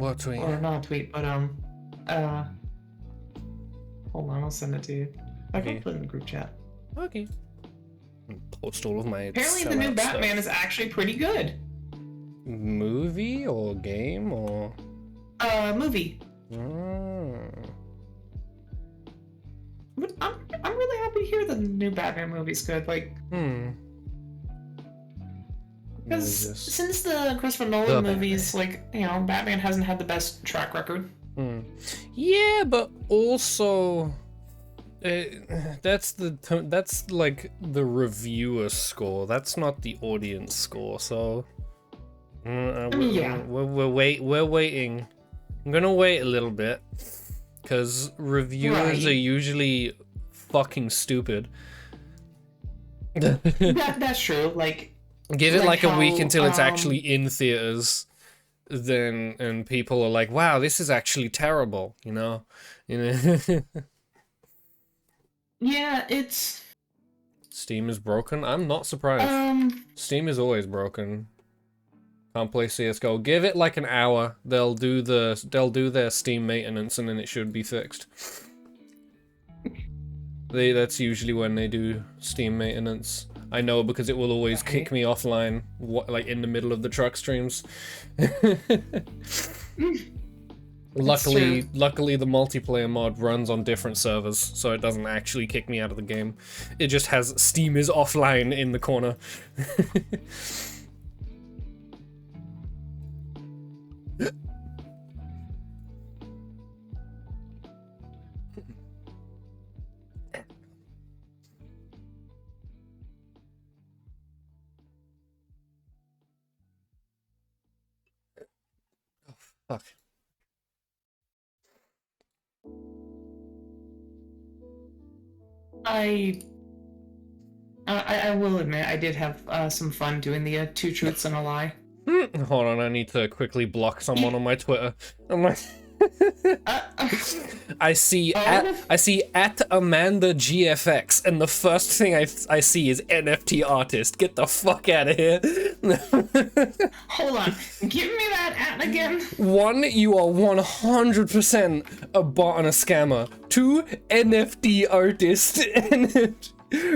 What tweet? Or not a tweet, but hold on, I'll send it to you. I can put it in the group chat. Okay. Post all of my. Apparently, the new Batman is actually pretty good. Movie or game or? Movie. But I'm really happy to hear the new Batman movie's good. Like, because since the Christopher Nolan movies, like, you know, Batman hasn't had the best track record. Yeah, but also, that's like the reviewer score. That's not the audience score. So, we're waiting. I'm gonna wait a little bit because reviewers are usually fucking stupid. That's true. Like, give it like a week until it's actually in theaters. Then and people are like, "Wow, this is actually terrible," you know. Yeah, it's. Steam is broken. I'm not surprised. Steam is always broken. Can't play CS:GO. Give it like an hour. They'll do their Steam maintenance, and then it should be fixed. That's usually when they do Steam maintenance. I know because it will always kick me offline, like in the middle of the truck streams. Luckily, the multiplayer mod runs on different servers, so it doesn't actually kick me out of the game. It just has Steam is offline in the corner. Fuck. I will admit I did have some fun doing the 2 truths and a lie. Hold on, I need to quickly block someone on my Twitter. I'm like, I see at Amanda GFX, and the first thing I see is NFT artist. Get the fuck out of here. Hold on, give me that at again. 1, you are 100% a bot and a scammer. 2, NFT artist.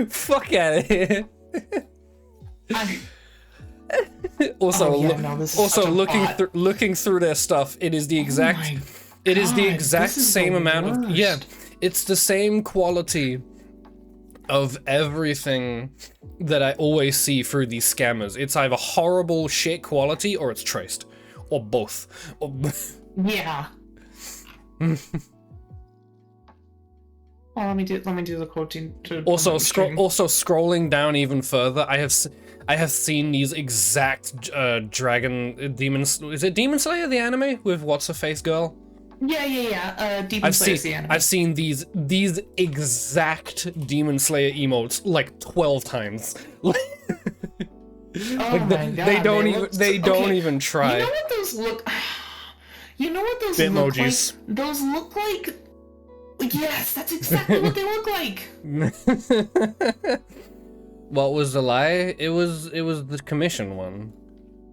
Fuck out of here. Also, looking through their stuff, it is the exact. It is the exact same amount of. Yeah, it's the same quality of everything that I always see through these scammers. It's either horrible shit quality or it's traced, or both. Yeah. Well, let me do the quoting. Also, scrolling down even further, I have seen these exact demons. Is it Demon Slayer the anime with what's her face girl? Yeah. Demon Slayer the anime. I've seen these exact Demon Slayer emotes like 12 times. Oh my god! They don't even try. You know what those look? You know what those Bitmojis. look like? Those look like. Yes, that's exactly what they look like. What was the lie? It was the commission one,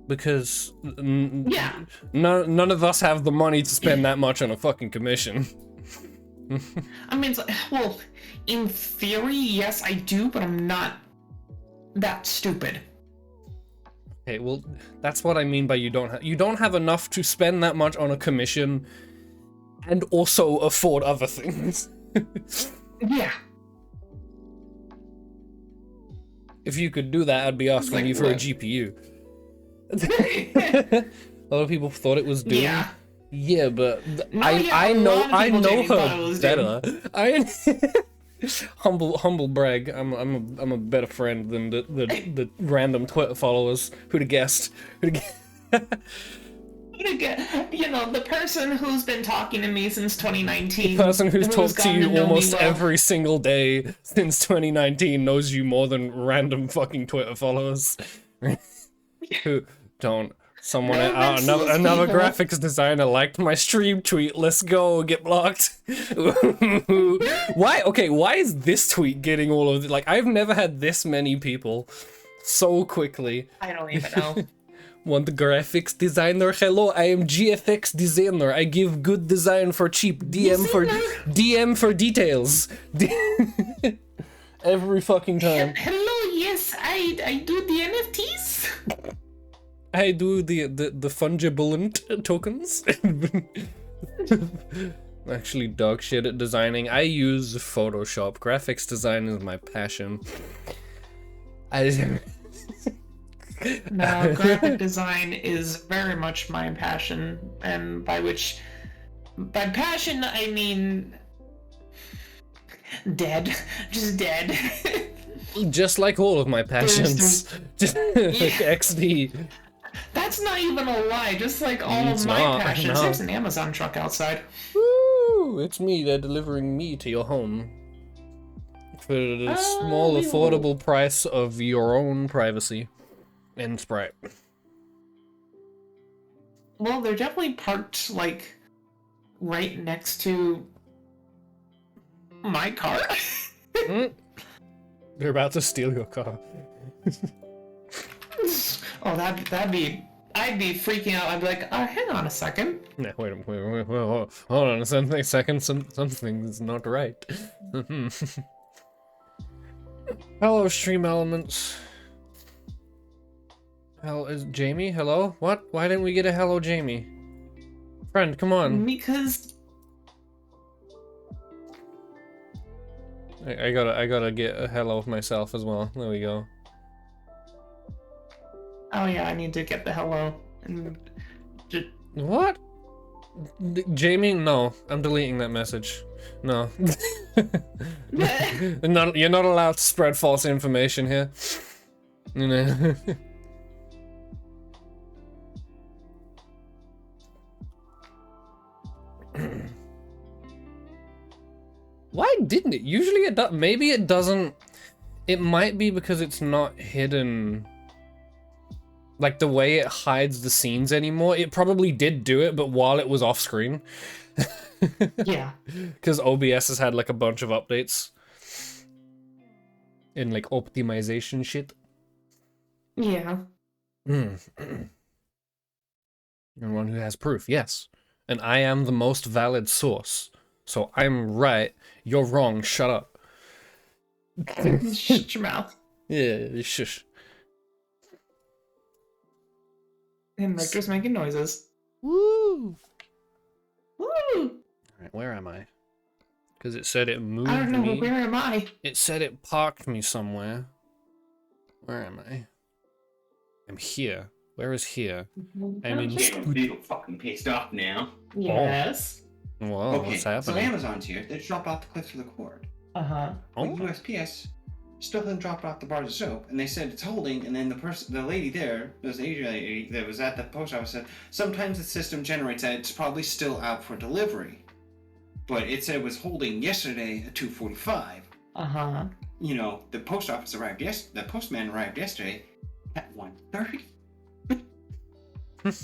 because none of us have the money to spend that much on a fucking commission. I mean, well, in theory, yes, I do, but I'm not that stupid. Okay, well, that's what I mean by you don't have enough to spend that much on a commission, and also afford other things. Yeah. If you could do that, I'd be asking you for a GPU. A lot of people thought it was Doom. Yeah, but I know her better. Humble brag. I'm a better friend than the random Twitter followers. Who'd have guessed? You know, the person who's been talking to me since 2019. The person who's talked to you almost every single day since 2019 knows you more than random fucking Twitter followers. Who don't. Someone, another graphics designer liked my stream tweet. Let's go, get blocked. Why? Okay, why is this tweet getting all of it? Like, I've never had this many people so quickly. I don't even know. Want graphics designer? Hello, I am GFX designer. I give good design for cheap. DM for details. Every fucking time. Hello, yes, I do the NFTs. I do the fungible tokens. Actually, dog shit at designing. I use Photoshop. Graphics design is my passion. No, graphic design is very much my passion, and by passion I mean dead, just dead. Just like all of my passions. Just like XD. That's not even a lie. Just like all of my passions. There's an Amazon truck outside. Woo! It's me. They're delivering me to your home for the small, affordable price of your own privacy and Sprite. Well, they're definitely parked like right next to my car. They're about to steal your car. Oh, I'd be freaking out. I'd be like, hang on a second. No, wait, hold on a second. Something's not right. Hello, Stream Elements. Hell, is Jamie? Hello? What? Why didn't we get a hello, Jamie? Friend, come on. Because I gotta get a hello myself as well. There we go. Oh yeah, I need to get the hello. And What? Jamie? No, I'm deleting that message. No. You're not allowed to spread false information here. You know. Why didn't it? Usually it does. Maybe it doesn't. It might be because it's not hidden. Like the way it hides the scenes anymore. It probably did do it, but while it was off screen. Yeah. Because OBS has had like a bunch of updates. In like optimization shit. Yeah. And one who has proof, yes. And I am the most valid source. So I'm right, you're wrong, shut up. Shut your mouth. Yeah, shush. And Richter's making noises. Woo! Woo! Alright, where am I? Because it said it moved me. I don't know, but where am I? It said it parked me somewhere. Where am I? I'm here. Where is here? I'm in People fucking pissed off now. Yes. Whoa, Okay, what's so happening? Amazon's here. They just dropped off the clips for the cord. Uh-huh. Oh. But USPS still hasn't dropped off the bars of soap, and they said it's holding. And then the lady there, this Asian lady that was at the post office, said sometimes the system generates that it's probably still out for delivery, but it said it was holding yesterday at 2:45. Uh-huh. You know, the post office arrived the postman arrived yesterday at 1:30.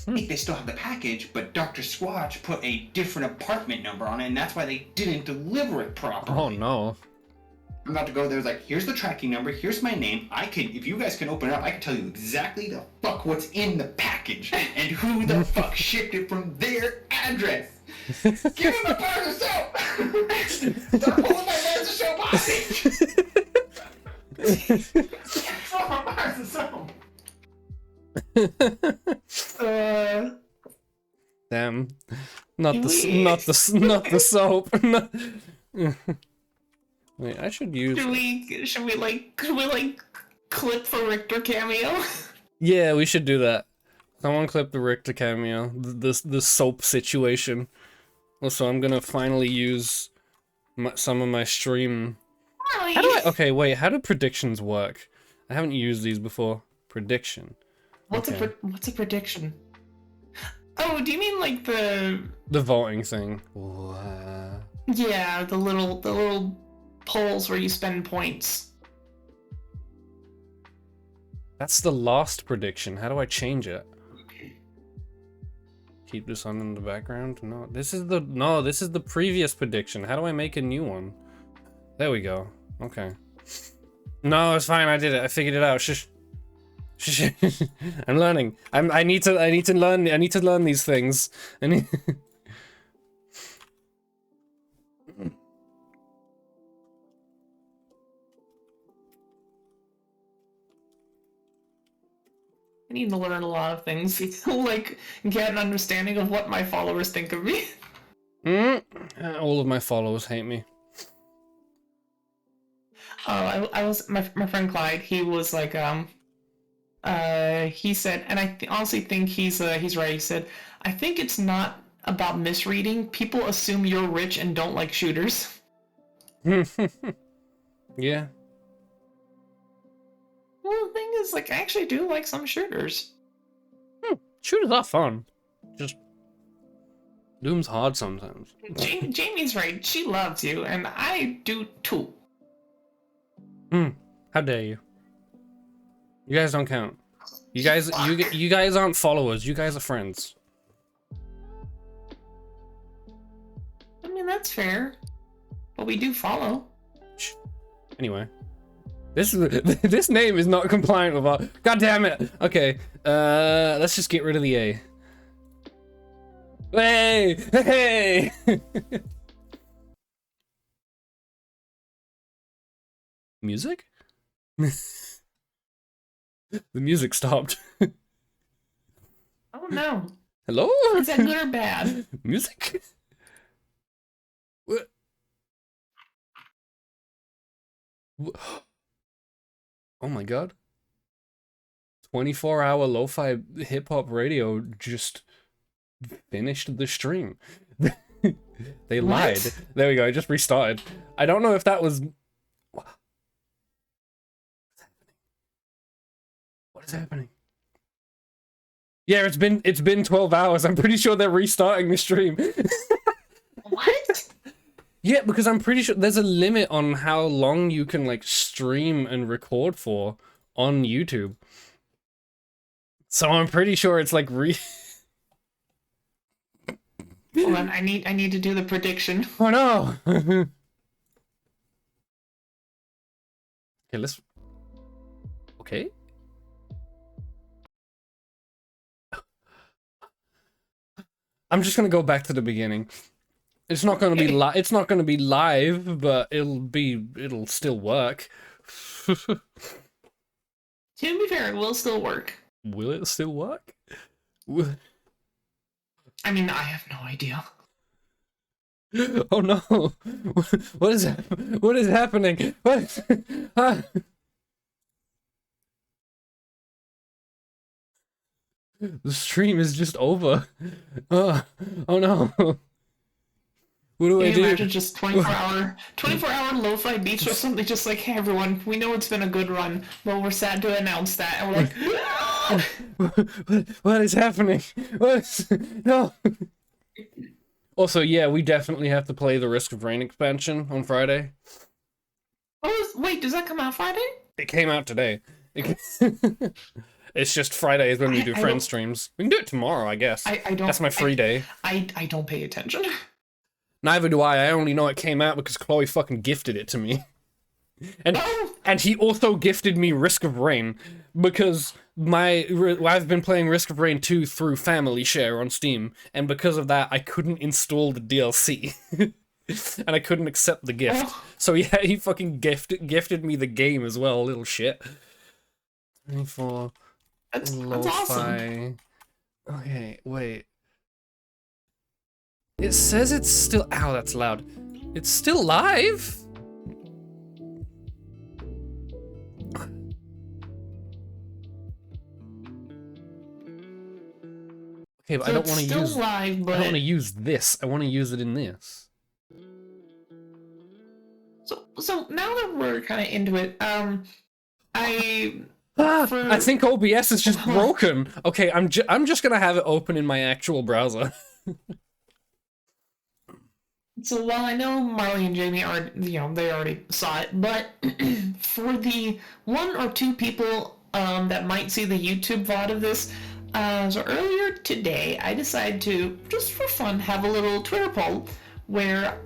They still have the package, but Dr. Squatch put a different apartment number on it, and that's why they didn't deliver it properly. Oh no. I'm about to go there. It's like, here's the tracking number. Here's my name. If you guys can open it up, I can tell you exactly the fuck what's in the package and who the fuck shipped it from their address. Give him the bars of soap. Start pulling my bars of soap hostage. Throw my bars of soap. Damn. Not the soap. Wait, I should use. Should we clip for Richter cameo? Yeah, we should do that. Someone clip the Richter cameo. The soap situation. Also, I'm gonna finally use some of my stream. How do I? Okay, wait. How do predictions work? I haven't used these before. Prediction. What's a prediction? Oh, do you mean like the voting thing? Yeah, the little polls where you spend points. That's the last prediction. How do I change it? Keep this on in the background? No, this is the previous prediction. How do I make a new one? There we go. Okay. No, it's fine. I did it. I figured it out. Shush. I'm learning. I need to learn these things. I need I need to learn a lot of things, like get an understanding of what my followers think of me. All of my followers hate me. Oh, I was my friend Clyde. He was like, he said, and I honestly think he's right. He said, I think it's not about misreading. People assume you're rich and don't like shooters. Yeah. Well, the thing is, like, I actually do like some shooters. Shooters are fun. Just Doom's hard sometimes. Jamie's right. She loves you, and I do too. How dare you? You guys don't count. You guys aren't followers. You guys are friends. I mean, that's fair. But we do follow. Anyway. This name is not compliant with our... God damn it! Okay, let's just get rid of the A. Hey! Hey! Music? The music stopped. Oh no. Hello? Is that good or bad? Music? What? Oh my god. 24-hour lo-fi hip-hop radio just finished the stream. They lied. What? There we go, it just restarted. I don't know if that was... What is happening? Yeah, it's been 12 hours. I'm pretty sure they're restarting the stream. What? Yeah, because I'm pretty sure there's a limit on how long you can like stream and record for on YouTube. So I'm pretty sure it's like Hold on, I need to do the prediction. Oh no. Okay, let's. Okay. I'm just gonna go back to the beginning. It's not gonna be It's not gonna be live, but it'll still work. To be fair, it will still work. Will it still work? I mean, I have no idea. Oh no! What is happening? What? The stream is just over. Oh no! What do I Can you do? imagine just 24-hour lo-fi beats or something? Just like, hey everyone, we know it's been a good run, but we're sad to announce that, and we're like, what is happening? No. Also, yeah, we definitely have to play the Risk of Rain expansion on Friday. oh wait, does that come out Friday? It came out today. It's just Friday is when we do friend streams. We can do it tomorrow, I guess. I don't. That's my free day. I don't pay attention. Neither do I. I only know it came out because Chloe fucking gifted it to me. And he also gifted me Risk of Rain because I've been playing Risk of Rain 2 through Family Share on Steam, and because of that, I couldn't install the DLC. And I couldn't accept the gift. Oh. So yeah, he fucking gifted me the game as well, little shit. 24 That's lo-fi. awesome. Okay, wait. It says it's still... Ow, that's loud. It's still live? Okay, but So I don't it's want to still use... live, but I don't want to use this. I want to use it in this. so now that we're kind of into it, I I think OBS is just broken. Okay, I'm just gonna have it open in my actual browser. So while I know Marley and Jamie are, they already saw it, but for the 1 or 2 people that might see the YouTube VOD of this, so earlier today I decided to, just for fun, have a little Twitter poll where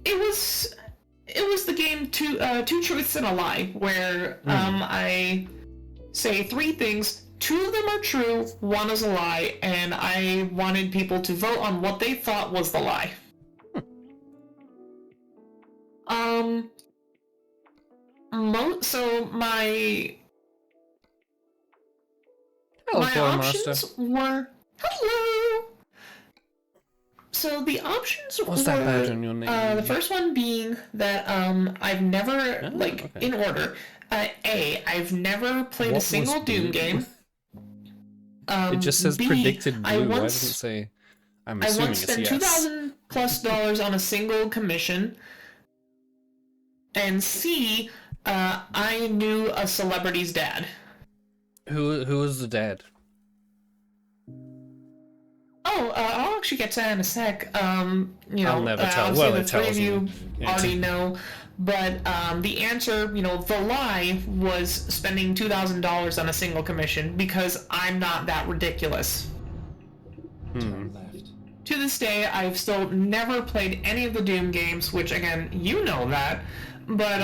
it it was the game Two Truths and a Lie, where I say 3 things. 2 of them are true, 1 is a lie, and I wanted people to vote on what they thought was the lie. So my options were hello. So the options What's were that badge on your name? the first one being that I've never in order. I've never played What a single was Doom Doom? game. It just says B, predicted blue. Why once- doesn't it say? I'm I assuming once it's spent yes. $2,000+ on a single commission. And C, I knew a celebrity's dad. Who was the dad? Oh, I'll actually get to that in a sec. You know, I'll never tell. obviously Well, the it 3 of tells you me. Yeah, already know. But the answer, you know, the lie was spending $2,000 on a single commission because I'm not that ridiculous. Turn left. To this day, I've still never played any of the Doom games, which again, you know that. But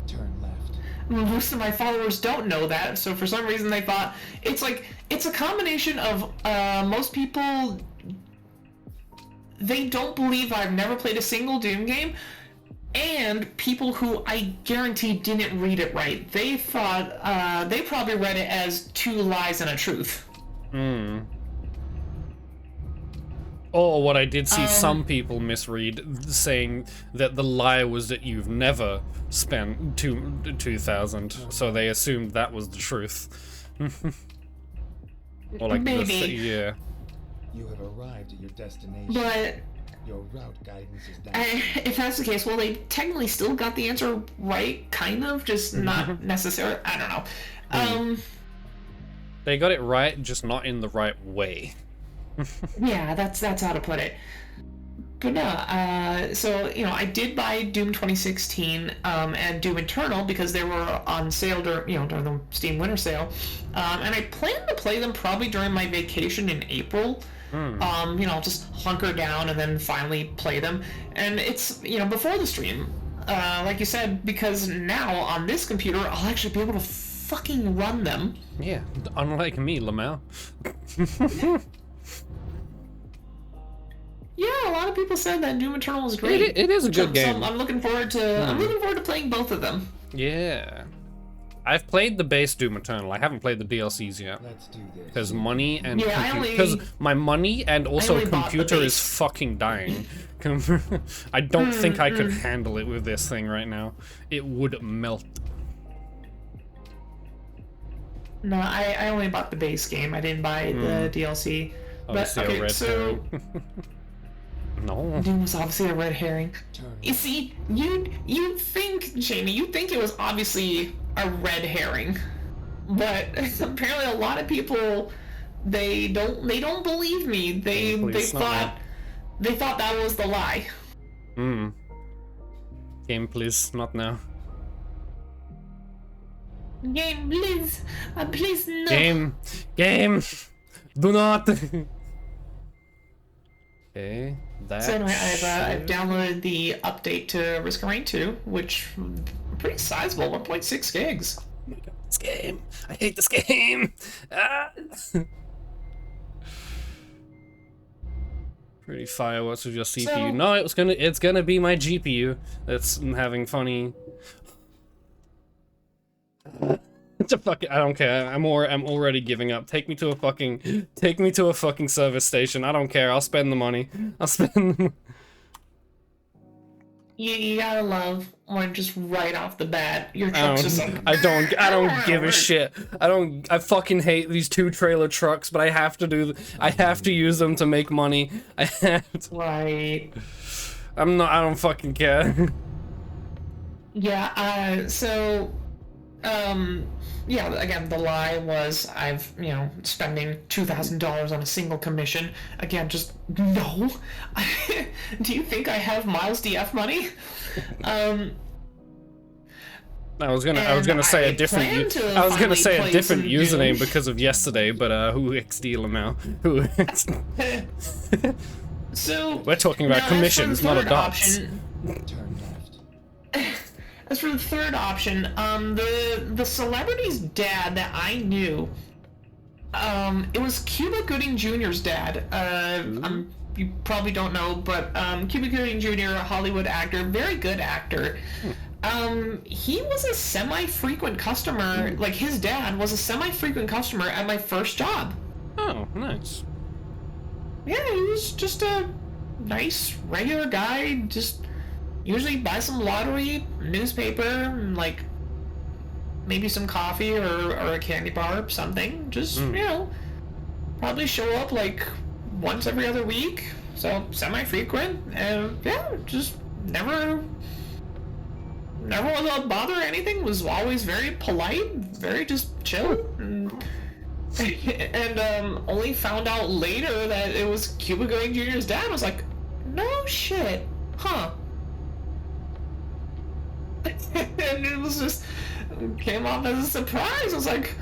Turn left. most of my followers don't know that, so for some reason they thought it's a combination of most people, they don't believe I've never played a single Doom game, and people who I guarantee didn't read it right. They thought they probably read it as 2 lies and a truth. Or what I did see some people misread, saying that the lie was that you've never spent 2,000, so they assumed that was the truth. Or like Maybe. yeah. You have arrived at your destination. But Your route guidance is down. if that's the case, well, they technically still got the answer right, kind of, just not necessarily. I don't know. They got it right, just not in the right way. Yeah, that's how to put it. But no, so, you know, I did buy Doom 2016 and Doom Eternal because they were on sale during the Steam Winter Sale. And I plan to play them probably during my vacation in April. You know, just hunker down and then finally play them. And it's, you know, before the stream, like you said, because now on this computer, I'll actually be able to fucking run them. Yeah, unlike me, Lamau. Yeah, a lot of people said that Doom Eternal was great. It is a good So game. I'm looking forward to playing both of them. Yeah. I've played the base Doom Eternal. I haven't played the DLCs yet. Let's do this. Because money and Yeah, because my money and also only bought the computer is base. fucking dying. I don't think I could handle it with this thing right now. It would melt. No, I only bought the base game. I didn't buy the DLC. Obviously but a okay, red so herring. No. Doom was obviously a red herring. Turn You see, you think, Jamie, you think it was obviously a red herring, but apparently a lot of people they don't believe me. They Please, not thought that was the lie. Game, please, not now. Game, please, please no. Game, do not. Okay, that. So anyway, I've downloaded the update to Risk of Rain 2, which pretty sizable, 1.6 gigs. Oh my God, this game. I hate this game. Ah. Pretty fire. What's with your CPU? So- No, it's gonna be my GPU that's having funny. It's a fucking. I don't care. I'm already giving up. Take me to a fucking service station. I don't care. I'll spend the money. I'll spend. You gotta love when just right off the bat your truck's just like. I don't give a shit. I fucking hate these 2 trailer trucks, but I have to use them to make money. I have to. Right. I don't fucking care. Yeah, yeah, again, the lie was spending $2,000 on a single commission. Again, just no. Do you think I have Miles DF money? I was gonna say a different username because of yesterday, but who XD now? Who? So We're talking about now, as for commissions, the not third adopts. option, Turn left. as for the third option, the celebrity's dad that I knew, it was Cuba Gooding Jr.'s dad. You probably don't know, but Cuba Gooding Jr., a Hollywood actor, very good actor. He was a semi-frequent customer. Like, his dad was a semi-frequent customer at my first job. Oh, nice. Yeah, he was just a nice, regular guy. Just usually buy some lottery, newspaper, and like maybe some coffee or a candy bar or something. Just, you know, probably show up like once every other week. So semi-frequent, and yeah, just never was a bother or anything. Was always very polite, very just chill. And only found out later that it was Cuba Gooding Jr.'s dad. I was like, no shit, huh? And it was just came off as a surprise. I was like,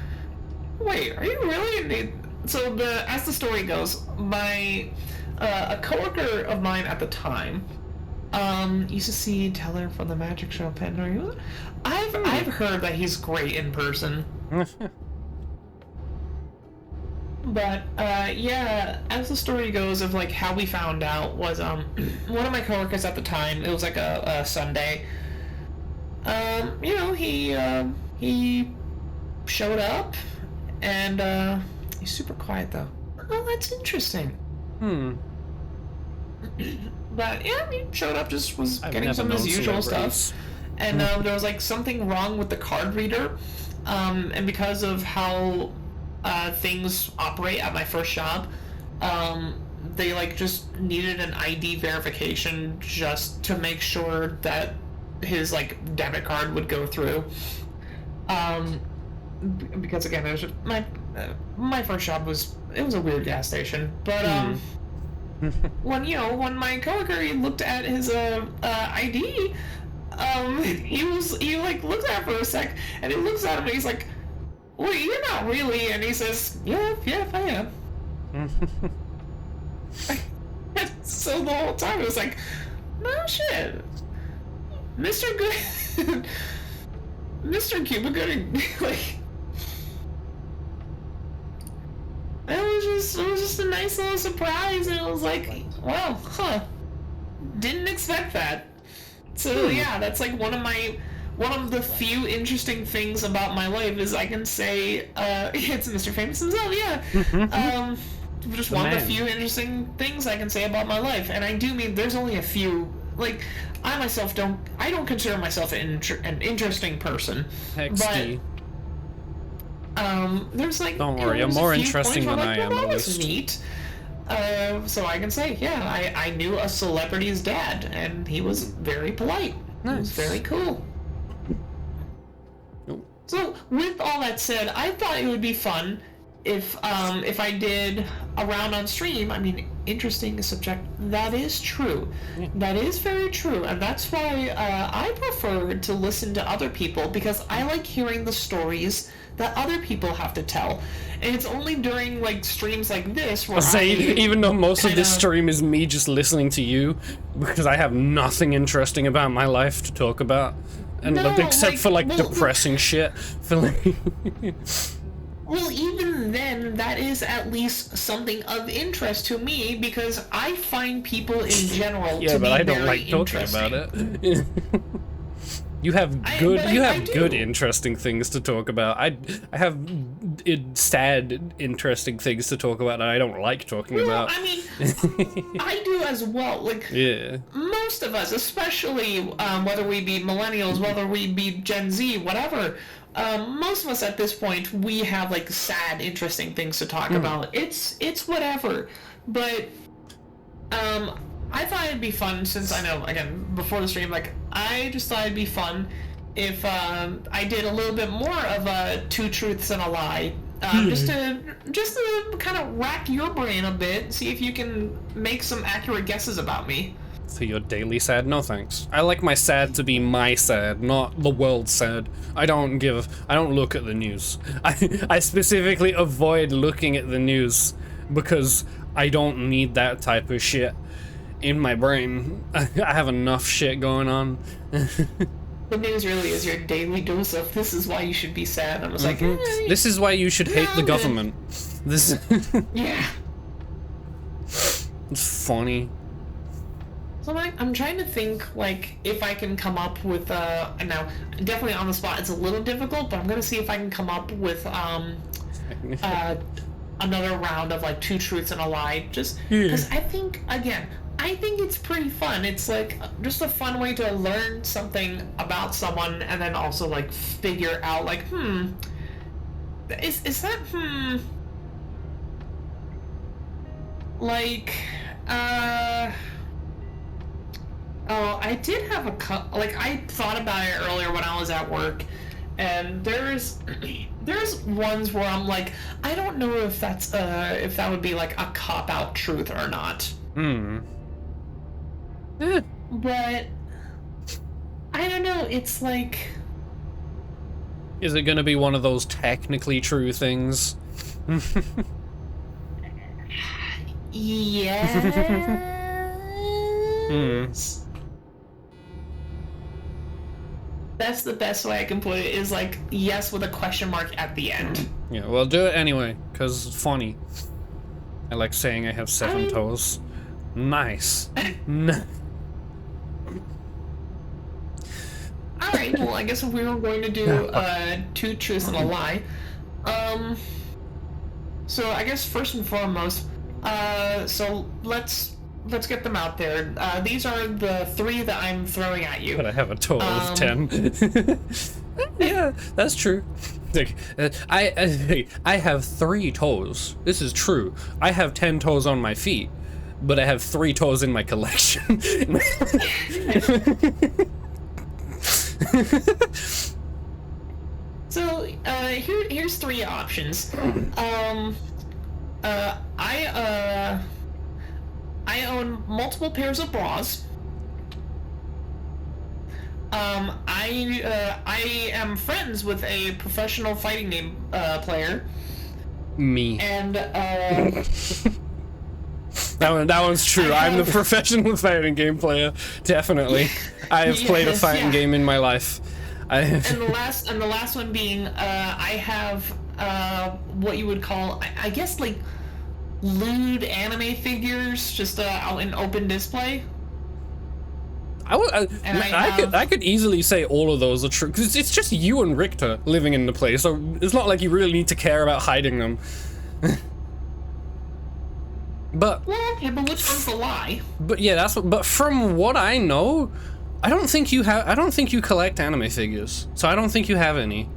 wait, are you really? So as the story goes, my a coworker of mine at the time used to see Teller from the Magic Show Pandora. I've heard that he's great in person. But yeah, as the story goes of like how we found out was one of my coworkers at the time, it was like a Sunday. You know, he showed up and he's super quiet though. Oh, that's interesting. But yeah, he showed up, just was getting some of his usual stuff. And there was like something wrong with the card reader. And because of how things operate at my first job, they like just needed an ID verification just to make sure that his like debit card would go through. Because again, it was just my first job was a weird gas station, but when my coworker he looked at his ID, he like looked at it for a sec, and he looks at him and he's like, wait, you're not really? And he says, yeah, I am. So the whole time it was like, no shit, Mr. Good, Mr. Cuba Gooding, like, it was just a nice little surprise, and it was like, wow, huh, didn't expect that. So yeah, that's like one of the few interesting things about my life is I can say, it's Mr. Famous himself, yeah. Just one of the few interesting things I can say about my life, and I do mean there's only a few. Like, I myself don't consider myself an interesting person. XD. But there's like, don't worry, I'm more interesting than I am. That was neat. So I can say, yeah, I knew a celebrity's dad, and he was very polite. Nice. He was very cool. So, with all that said, I thought it would be fun if I did a round on stream. I mean, interesting subject. That is true. Yeah. That is very true, and that's why I prefer to listen to other people, because I like hearing the stories that other people have to tell. And it's only during like streams like this where even though most of this stream is me just listening to you, because I have nothing interesting about my life to talk about. And except for depressing shit. Well, even then, that is at least something of interest to me, because I find people in general to be very interesting. Yeah, but I don't like talking about it. You have good interesting things to talk about. I have sad interesting things to talk about that I don't like talking about. I mean, I do as well. Like, yeah. Most of us, especially whether we be millennials, whether we be Gen Z, whatever, most of us at this point, we have like sad, interesting things to talk about. It's whatever. But I thought it'd be fun, since I know, again, before the stream, like, I just thought it'd be fun if I did a little bit more of a two truths and a lie, just to kind of rack your brain a bit, see if you can make some accurate guesses about me. So your daily sad? No thanks. I like my sad to be my sad, not the world's sad. I don't look at the news. I specifically avoid looking at the news because I don't need that type of shit in my brain. I have enough shit going on. The news really is your daily dose of this is why you should be sad. I was like, This is why you should hate the government. This yeah. it's funny. So I'm trying to think, like, if I can come up with, now, definitely on the spot, it's a little difficult, but I'm gonna see if I can come up with, another round of, like, 2 truths and a lie, just, because I think it's pretty fun. It's, like, just a fun way to learn something about someone, and then also, like, figure out, like, is that, like, oh, I did have I thought about it earlier when I was at work, and there's ones where I'm like, I don't know if that's if that would be like a cop-out truth or not. But I don't know, it's like, Is it gonna be one of those technically true things? yes. That's the best way I can put it, is like, yes with a question mark at the end. Yeah, well, do it anyway, because it's funny. I like saying I have 7 toes. Nice. Alright, well, I guess if we were going to do 2 truths and a lie, so I guess first and foremost, so let's get them out there. These are the 3 that I'm throwing at you. But I have a total of 10. Yeah, that's true. Like, I have 3 toes. This is true. I have 10 toes on my feet, but I have 3 toes in my collection. So, here's 3 options. I own multiple pairs of bras. I am friends with a professional fighting game player. Me. And That one's true. I'm the professional fighting game player. Definitely. I have played a Yes, fighting yeah. game in my life. and the last one being I have what you would call, I guess, like, lewd anime figures just out in open display. I could easily say all of those are true, because it's just you and Richter living in the place, so it's not like you really need to care about hiding them. But Well, okay, but which one's the lie? but yeah, but from what I know, I don't think you collect anime figures, so I don't think you have any.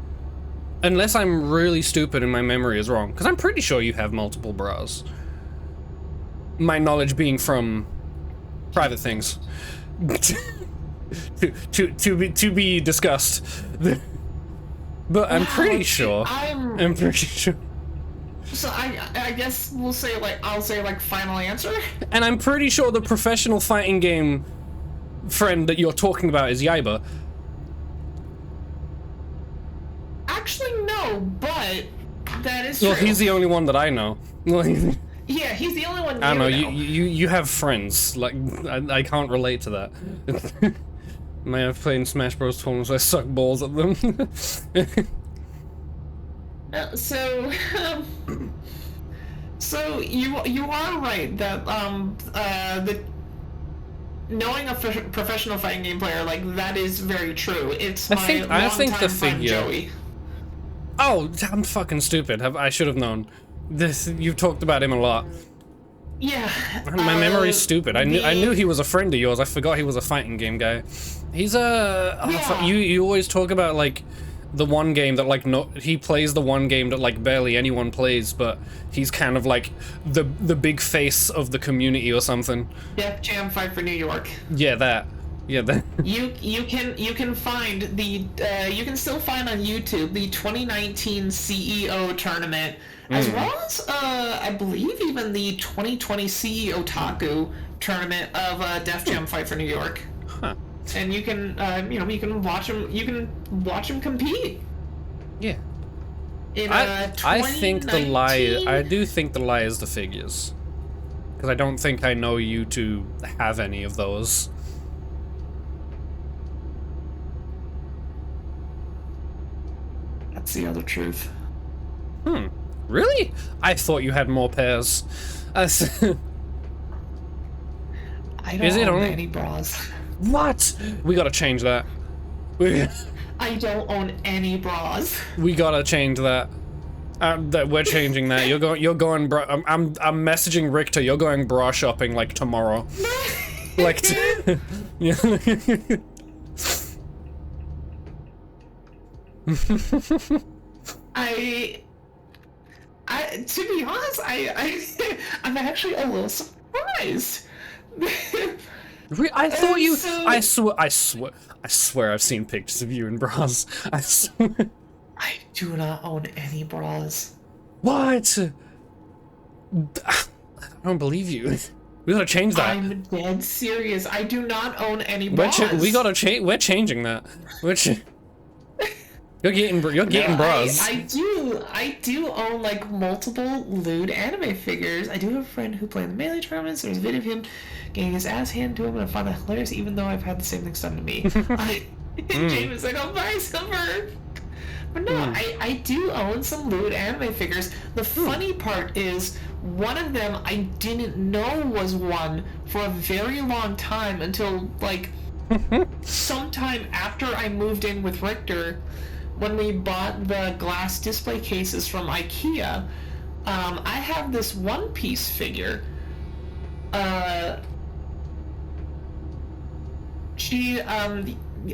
Unless I'm really stupid and my memory is wrong, because I'm pretty sure you have multiple bras. My knowledge being from private things. to be discussed. But I'm pretty sure. I'm pretty sure. So I guess we'll say, like, I'll say, like, final answer. And I'm pretty sure the professional fighting game friend that you're talking about is Yaiba. Actually, no, but that is true. Well, he's the only one that I know. Yeah, he's the only one. I don't know. You have friends. Like, I can't relate to that. May have played in Smash Bros. Tournaments. I suck balls at them. So you are right that the knowing a professional fighting game player, like, that is very true. It's I my think the longtime friend figure- Joey. Oh, I'm fucking stupid. I should have known. You've talked about him a lot. Yeah. My memory's stupid. I knew he was a friend of yours. I forgot he was a fighting game guy. He's Yeah. You always talk about, like, the one game that, like, he plays the one game that, like, barely anyone plays, but he's kind of like the big face of the community or something. Def Jam Fight for New York. Yeah, that. Yeah, that. You can find the you can still find on YouTube the 2019 CEO tournament, as well as I believe even the 2020 CEO Otaku tournament of Def Jam Fight for New York. Huh. And you can you can watch him compete. Yeah. In, I think the lie. 2019? I do think the lie is the figures, because I don't think I know you to have any of those. That's the other truth. Really? I thought you had more pairs. I don't Is it own only- any bras. What? We gotta change that. We I don't own any bras. we gotta change that. We're changing that. You're going bra. I'm messaging Richter. You're going bra shopping like tomorrow. Like. Yeah. To be honest, I'm actually a little surprised. I thought you. So- I swear I've seen pictures of you in bras. I swear. I do not own any bras. What? I don't believe you. We gotta change that. I'm dead serious. I do not own any We're bras. we gotta change. We're changing that. You're getting bras. I do own like multiple lewd anime figures. I do have a friend who played in the Melee tournaments. There's a video of him getting his ass handed to him, and I find that hilarious, even though I've had the same thing done to me. James like, "I'll buy silver." But no, I do own some lewd anime figures. The funny part is, one of them I didn't know was one for a very long time until like sometime after I moved in with Richter. When we bought the glass display cases from IKEA, I have this One Piece figure.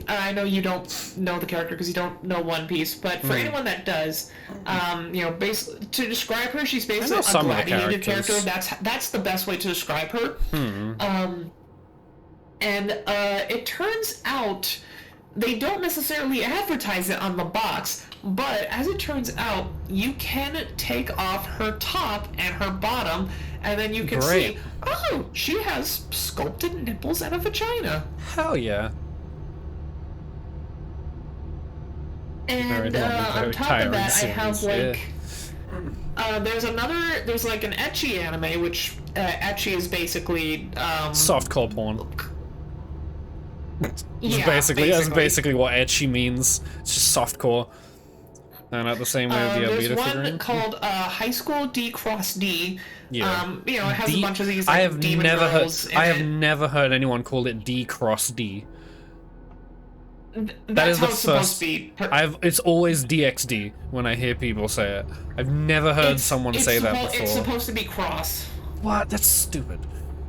I know you don't know the character because you don't know One Piece, but for anyone that does, basically to describe her, she's basically a some of the gladiator characters. character. That's the best way to describe her. It turns out they don't necessarily advertise it on the box, but as it turns out, you can take off her top and her bottom, and then you can Great. see, oh, she has sculpted nipples and a vagina. Hell yeah. And Very on top tiring of that, I have series, like there's like an ecchi anime, which ecchi is basically Softcore porn. That's yeah, basically what ecchi means. It's just softcore. And at the same way with the there's Albedo one figurine. called High School D Cross D. Yeah. It has a bunch of these. I Like, have demon never heard. girls in I have it. never heard anyone call it D cross D. That's is how the it's supposed first- to be. It's always DXD when I hear people say it. I've never heard someone say that before. It's supposed to be cross. What? That's stupid.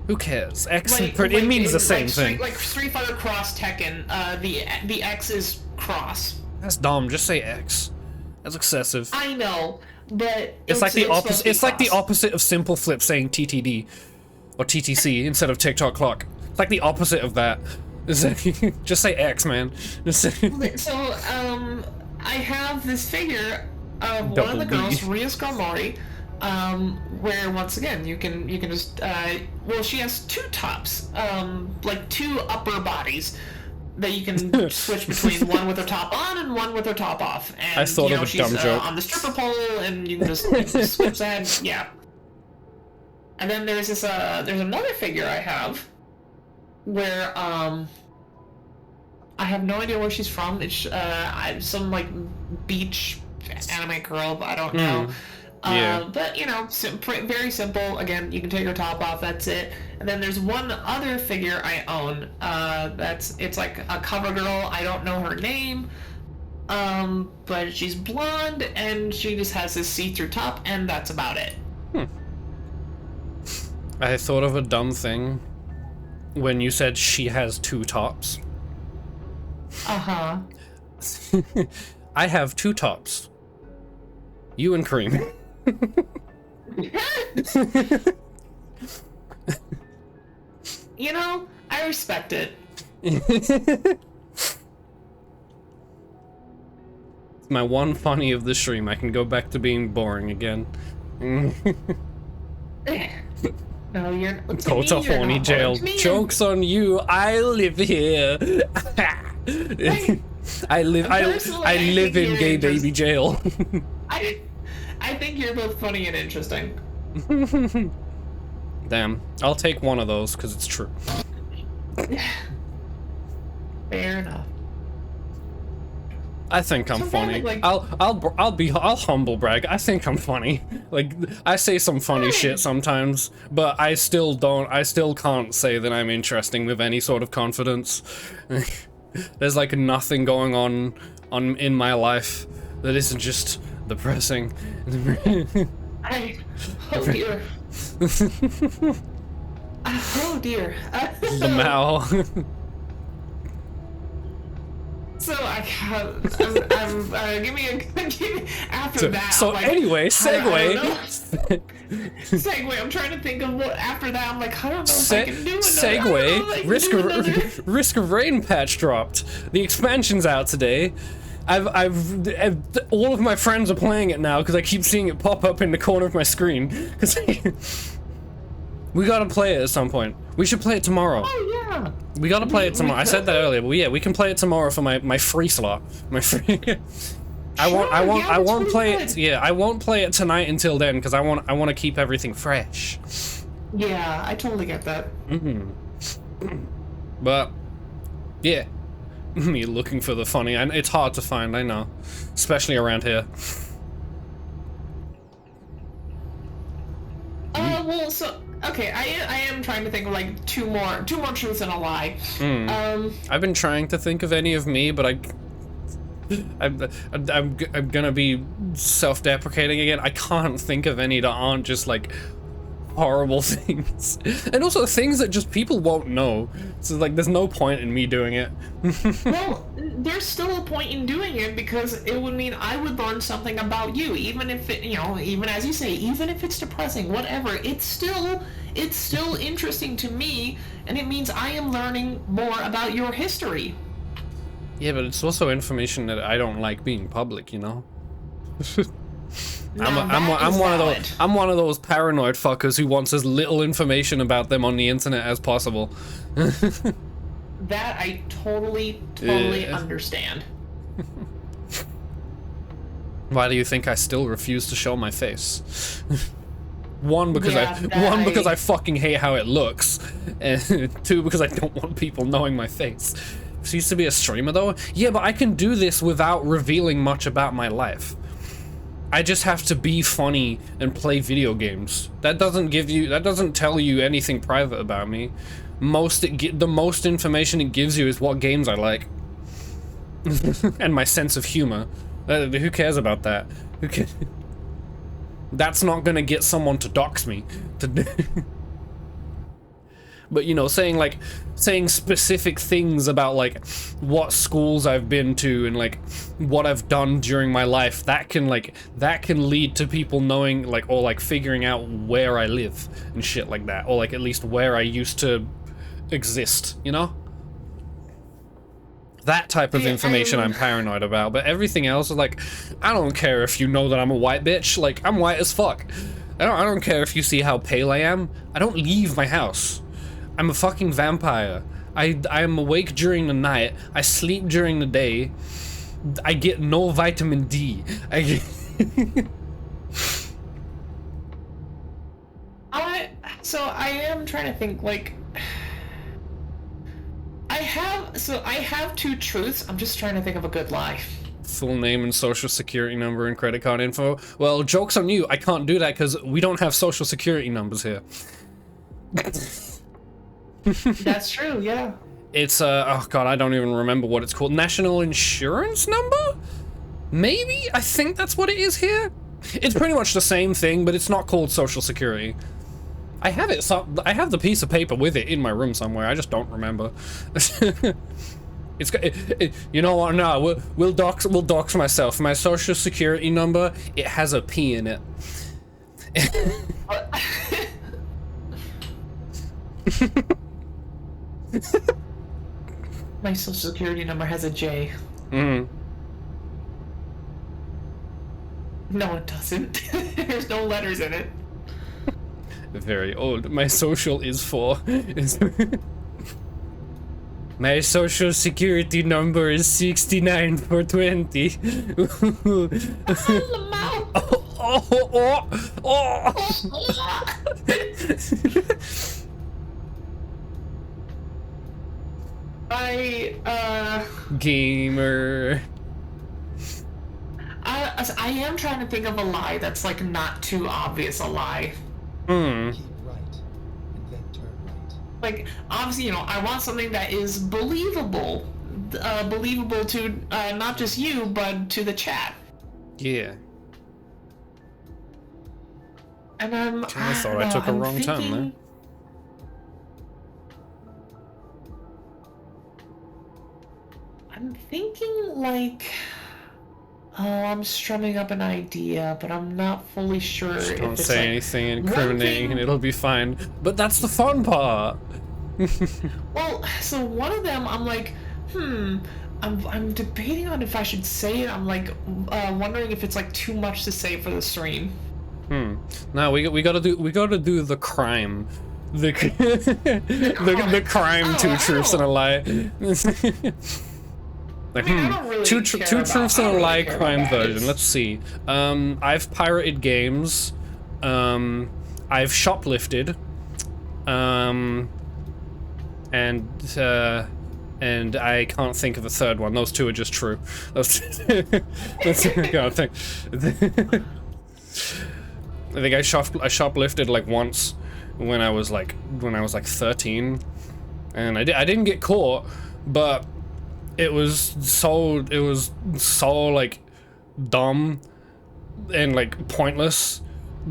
Who cares? X. Like, it means in, the same like, thing. Like Street Fighter Cross Tekken, the X is cross. That's dumb. Just say X. That's excessive. I know, but It's like the supposed to opposite. be It's like the cross. opposite of Simple Flip saying TTD or TTC instead of TikTok clock. It's like the opposite of that. Just say X, man. Just say So, I have this figure of one Double of the B. girls, Ria Scarmari, where once again you can just she has two tops, like two upper bodies that you can switch between, one with her top on and one with her top off. And I thought of a she's dumb joke. on the stripper pole, and you can just switch that. Yeah. And then there's this there's another figure I have where I have no idea where she's from. It's some like beach anime girl, but I don't know. Yeah. But very simple. Again, you can take her top off. That's it. And then there's one other figure I own. It's like a cover girl. I don't know her name. But she's blonde and she just has this see-through top, and that's about it. I thought of a dumb thing when you said she has two tops. Uh-huh. I have two tops. You and Cream. I respect it. It's my one funny of the stream. I can go back to being boring again. No, you're. Go to horny jail. Joke's on you. I live here. I live think in you're gay just- baby jail. I think you're both funny and interesting. Damn. I'll take one of those because it's true. Fair enough. I think I'm funny. Like- I'll humble brag. I think I'm funny. Like, I say some funny shit sometimes, but I still can't say that I'm interesting with any sort of confidence. There's like nothing going on in my life that isn't just depressing. Oh dear. Oh dear. The Mao. So I'm give me after that. So I'm like, anyway, I don't know. segue. Segue. I'm trying to think of what after that. I'm like, I don't know if I can do another. I don't know if I Segue. can do another. Risk of Rain patch dropped. The expansion's out today. I've all of my friends are playing it now because I keep seeing it pop up in the corner of my screen. Because we gotta play it at some point. We should play it tomorrow. Oh yeah. We gotta play it tomorrow. I said that earlier, but yeah, we can play it tomorrow for my free slot. My free. I won't play it. Yeah, I won't play it tonight until then because I want to keep everything fresh. Yeah, I totally get that. But yeah, me looking for the funny, and it's hard to find. I know, especially around here. Well, so okay, I am trying to think of like two more truths and a lie. I've been trying to think of any of me, but I'm gonna be self-deprecating again. I can't think of any that aren't just like horrible things, and also things that just people won't know. So like, there's no point in me doing it. Well, there's still a point in doing it because it would mean I would learn something about you, even if it, even as you say, even if it's depressing, whatever. It's still interesting to me, and it means I am learning more about your history. Yeah, but it's also information that I don't like being public, you know? I'm one of those paranoid fuckers who wants as little information about them on the internet as possible. That I totally understand. Why do you think I still refuse to show my face? One, because Yeah, because I fucking hate how it looks, and two, because I don't want people knowing my face. This used to be a streamer though? Yeah, but I can do this without revealing much about my life. I just have to be funny and play video games. That doesn't tell you anything private about me. The most information it gives you is what games I like. And my sense of humor. Who cares about that? Who cares? That's not gonna get someone to dox me. But saying specific things about like what schools I've been to and like what I've done during my life, that can lead to people knowing or figuring out where I live and shit like that, or like at least where I used to exist, you know? That type of information I'm paranoid about, but everything else is like, I don't care if you know that I'm a white bitch, like I'm white as fuck. I don't care if you see how pale I am. I don't leave my house. I'm a fucking vampire. I am awake during the night. I sleep during the day. I get no vitamin D. I am trying to think like I have two truths. I'm just trying to think of a good lie. Full name and social security number and credit card info. Well, joke's on you. I can't do that because we don't have social security numbers here. That's true, yeah. It's oh god, I don't even remember what it's called. National insurance number? Maybe? I think that's what it is here. It's pretty much the same thing, but it's not called social security. I have it. I have the piece of paper with it in my room somewhere. I just don't remember. You know what? No, we'll dox myself. My social security number. It has a P in it. My social security number has a J. Mm. No, it doesn't. There's no letters in it. Very old. My social is 4. My social security number is 69420. I Gamer. I am trying to think of a lie that's like not too obvious a lie. Hmm. Keep right, and then turn right. Like, obviously, you know, I want something that is believable. Believable to not just you, but to the chat. Yeah. And I'm. I thought I don't took a know, I'm wrong turn there. thinking- I'm thinking like. Oh, I'm strumming up an idea, but I'm not fully sure Just if don't it's say like, anything one incriminating thing- and it'll be fine. But that's the fun part. Well, so one of them, I'm like, I'm debating on if I should say it. I'm like, wondering if it's like too much to say for the stream. No, we gotta do the crime. The the crime, Oh, two I truths and a lie. Like, I mean, I don't really two care truths about- and a I don't lie really care crime about that. version. Let's see. I've pirated games. I've shoplifted. And I can't think of a third one. Those two are just true. Those that's I can't think. I think I shoplifted like once when I was like 13, and I didn't get caught, but it was so like dumb and like pointless.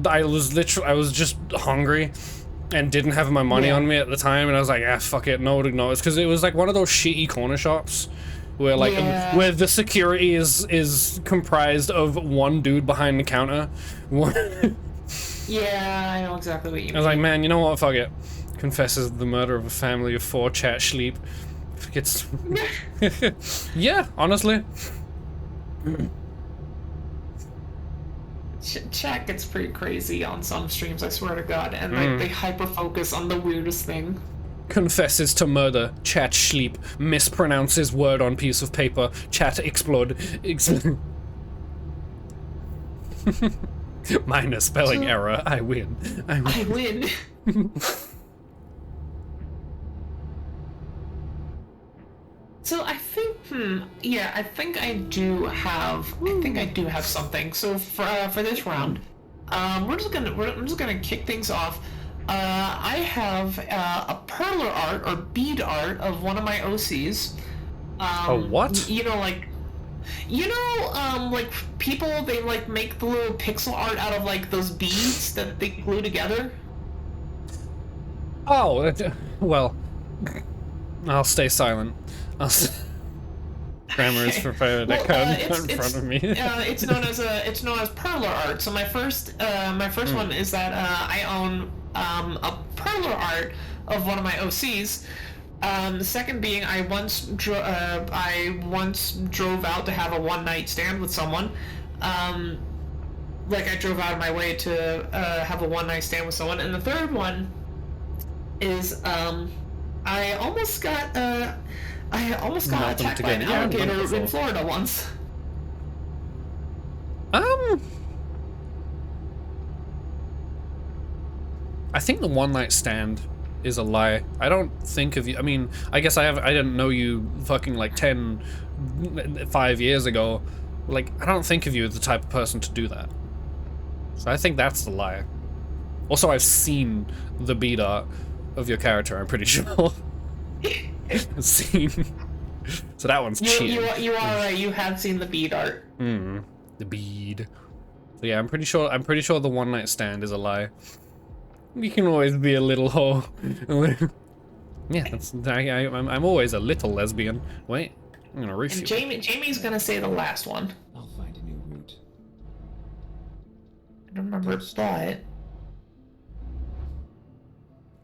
I was just hungry and didn't have my money on me at the time, and I was like, ah, fuck it, no, it's because it was like one of those shitty corner shops where like where the security is comprised of one dude behind the counter. Yeah, I know exactly what you mean. I was like, man, you know what? Fuck it. Confesses the murder of a family of 4. Chat sleep. It's yeah, honestly. Chat gets pretty crazy on some streams, I swear to God, and like they hyper focus on the weirdest thing. Confesses to murder. Chat sleep. Mispronounces word on piece of paper. Chat explode. Minor spelling error. I win. I win. So I think, yeah, I think I do have something. So for this round, I'm just gonna kick things off. I have a perler art or bead art of one of my OCs. A what? You know, like people, they like make the little pixel art out of like those beads that they glue together. Oh, well, I'll stay silent. Grammar is prepared in front of me. It's known as perler art. So my first one is that I own a perler art of one of my OCs. The second being I once drove out to have a one-night stand with someone. Like I drove out of my way to have a one-night stand with someone. And the third one is I almost got attacked by an alligator in Florida once. I think the one night stand is a lie. I don't think of you. I mean, I guess I didn't know you fucking like 5 years ago. Like, I don't think of you as the type of person to do that. So I think that's the lie. Also, I've seen the bead art of your character, I'm pretty sure. Seen. So that one's cheating. You are right. You have seen the bead art. The bead. So yeah, I'm pretty sure the one night stand is a lie. You can always be a little hoe. Yeah, I'm always a little lesbian. Wait, I'm gonna refute. And Jamie's gonna say the last one. I'll find a new route. I don't remember, but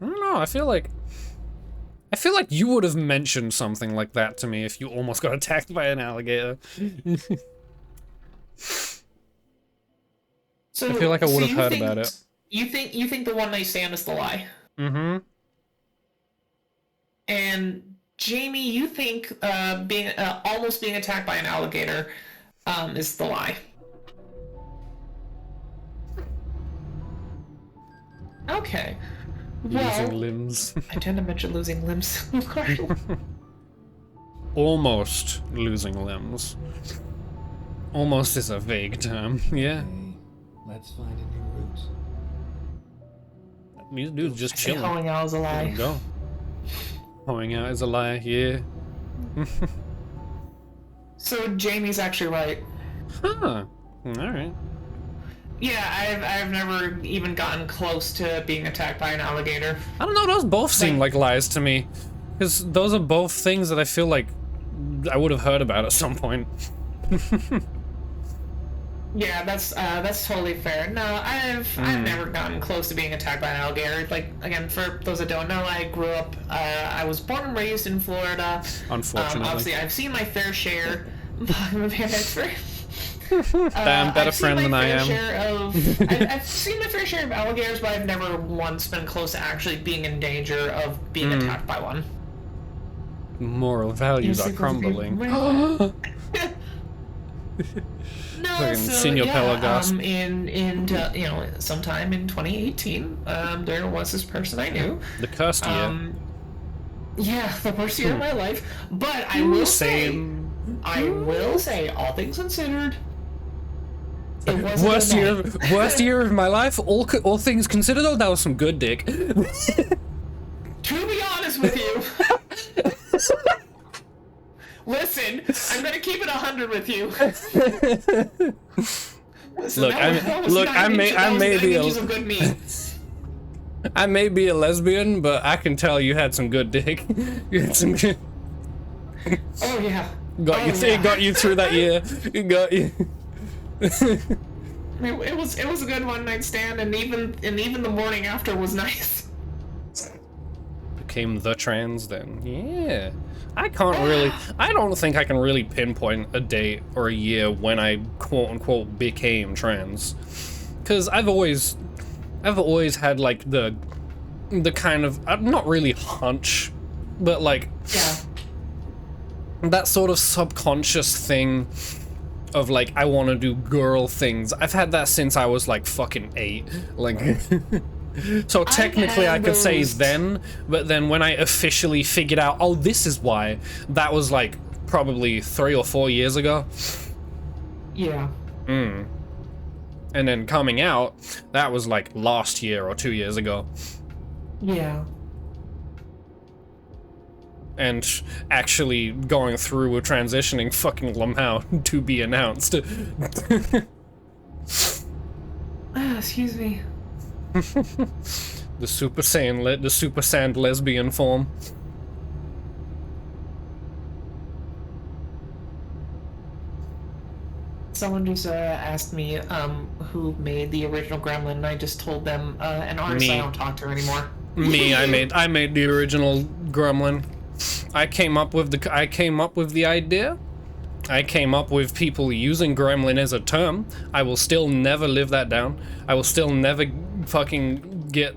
I don't know. I feel like you would have mentioned something like that to me if you almost got attacked by an alligator. so I feel like I would have you heard think- about it. You think the one night stand is the lie? Mm-hmm. And Jamie, you think almost being attacked by an alligator is the lie? Okay. Losing Well, limbs. I tend to mention losing limbs. Almost losing limbs. Almost is a vague term. Yeah. Okay, let's find a new route. These dudes just chilling. Calling out is a Let 'em lie. go. Hoeing out is a lie. Yeah. So Jamie's actually right. Huh. All right. Yeah, I've never even gotten close to being attacked by an alligator. I don't know. Those both seem Like- like lies to me, because those are both things that I feel like I would have heard about at some point. Yeah, that's totally fair. No, I've never gotten close to being attacked by an alligator. Like, again, for those that don't know, I grew up. I was born and raised in Florida. Unfortunately. Obviously, I've seen my fair share. I'm a very expert. Damn, better I've seen friend my than I fair am. share of- I've seen my fair share of alligators, but I've never once been close to actually being in danger of being attacked by one. Moral values are crumbling. No, Fucking so Senor Pelagos. sometime in 2018, there was this person I knew. The cursed year. Yeah, the worst year of my life. But I will Same. say, all things considered, it wasn't Worst a year, night. worst year of my life. All things considered, though, that was some good dick. To be honest with you. Listen, I'm gonna keep it 100 with you. Listen, Look, I may be inches of good meat. I may be a lesbian, but I can tell you had some good dick. You had some good, Oh yeah. it got you through that year. It got you. It was a good one night stand, and even the morning after was nice. Became the trans then. Yeah. I don't think I can really pinpoint a date or a year when I quote unquote became trans. Cause I've always had like the kind of, not really hunch, but like Yeah. that sort of subconscious thing of like, I want to do girl things. I've had that since I was like fucking 8. Like, so technically I could say then, but then when I officially figured out, oh, this is why, that was like probably 3 or 4 years ago. Yeah. And then coming out, that was like last year or 2 years ago. Yeah. And actually going through with transitioning, fucking Lamau, to be announced. Excuse me. The Super Saiyan lesbian form. Someone just asked me who made the original Gremlin, and I just told them an artist Me. I don't talk to anymore. Me, I made the original Gremlin. I came up with the idea. I came up with people using Gremlin as a term. I will still never live that down. I will still never fucking get,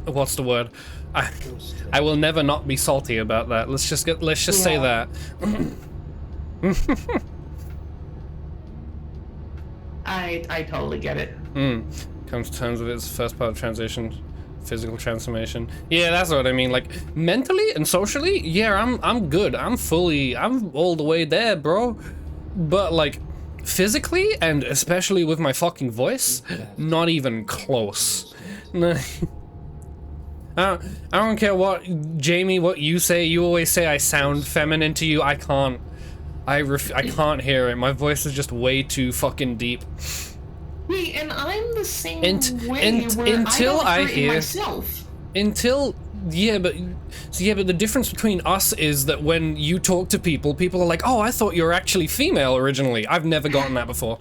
what's the word? I will never not be salty about that. Let's just say that. I totally get it. Comes to terms with its first part of transition, physical transformation. Yeah, that's what I mean. Like mentally and socially, yeah, I'm good. I'm all the way there, bro. But like physically and especially with my fucking voice, not even close. No. I don't care what Jamie, what you say. You always say I sound feminine to you. I can't. I can't hear it. My voice is just way too fucking deep. Wait, and I'm the same way until where I don't hear myself. but the difference between us is that when you talk to people are like, oh, I thought you were actually female originally. I've never gotten that before.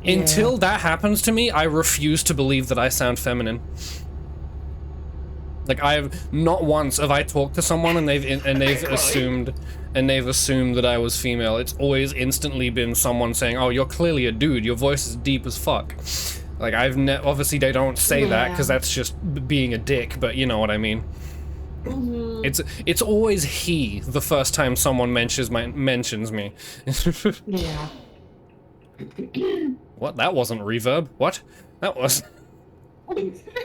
Until that happens to me, I refuse to believe that I sound feminine. Like, I've not once have I talked to someone and they've assumed that I was female. It's always instantly been someone saying, "Oh, you're clearly a dude. Your voice is deep as fuck." Like, obviously they don't say that because that's just being a dick, but you know what I mean. It's always he the first time someone mentions me. Yeah. What? That wasn't reverb. What? That was.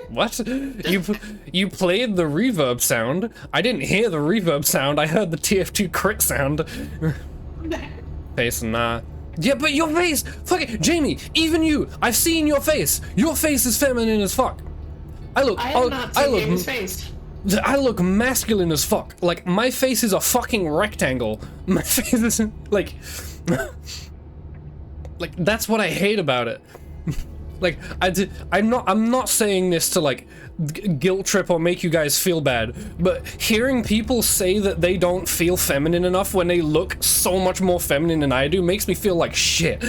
What? You played the reverb sound. I didn't hear the reverb sound. I heard the TF2 crit sound. Face, nah. Yeah, but your face, fuck it, Jamie, even you, I've seen your face. Your face is feminine as fuck. I have not seen Jamie's face. I look masculine as fuck. Like, my face is a fucking rectangle. My face is, like, that's what I hate about it. Like, I'm not saying this to, like, guilt trip or make you guys feel bad, but hearing people say that they don't feel feminine enough when they look so much more feminine than I do makes me feel like shit.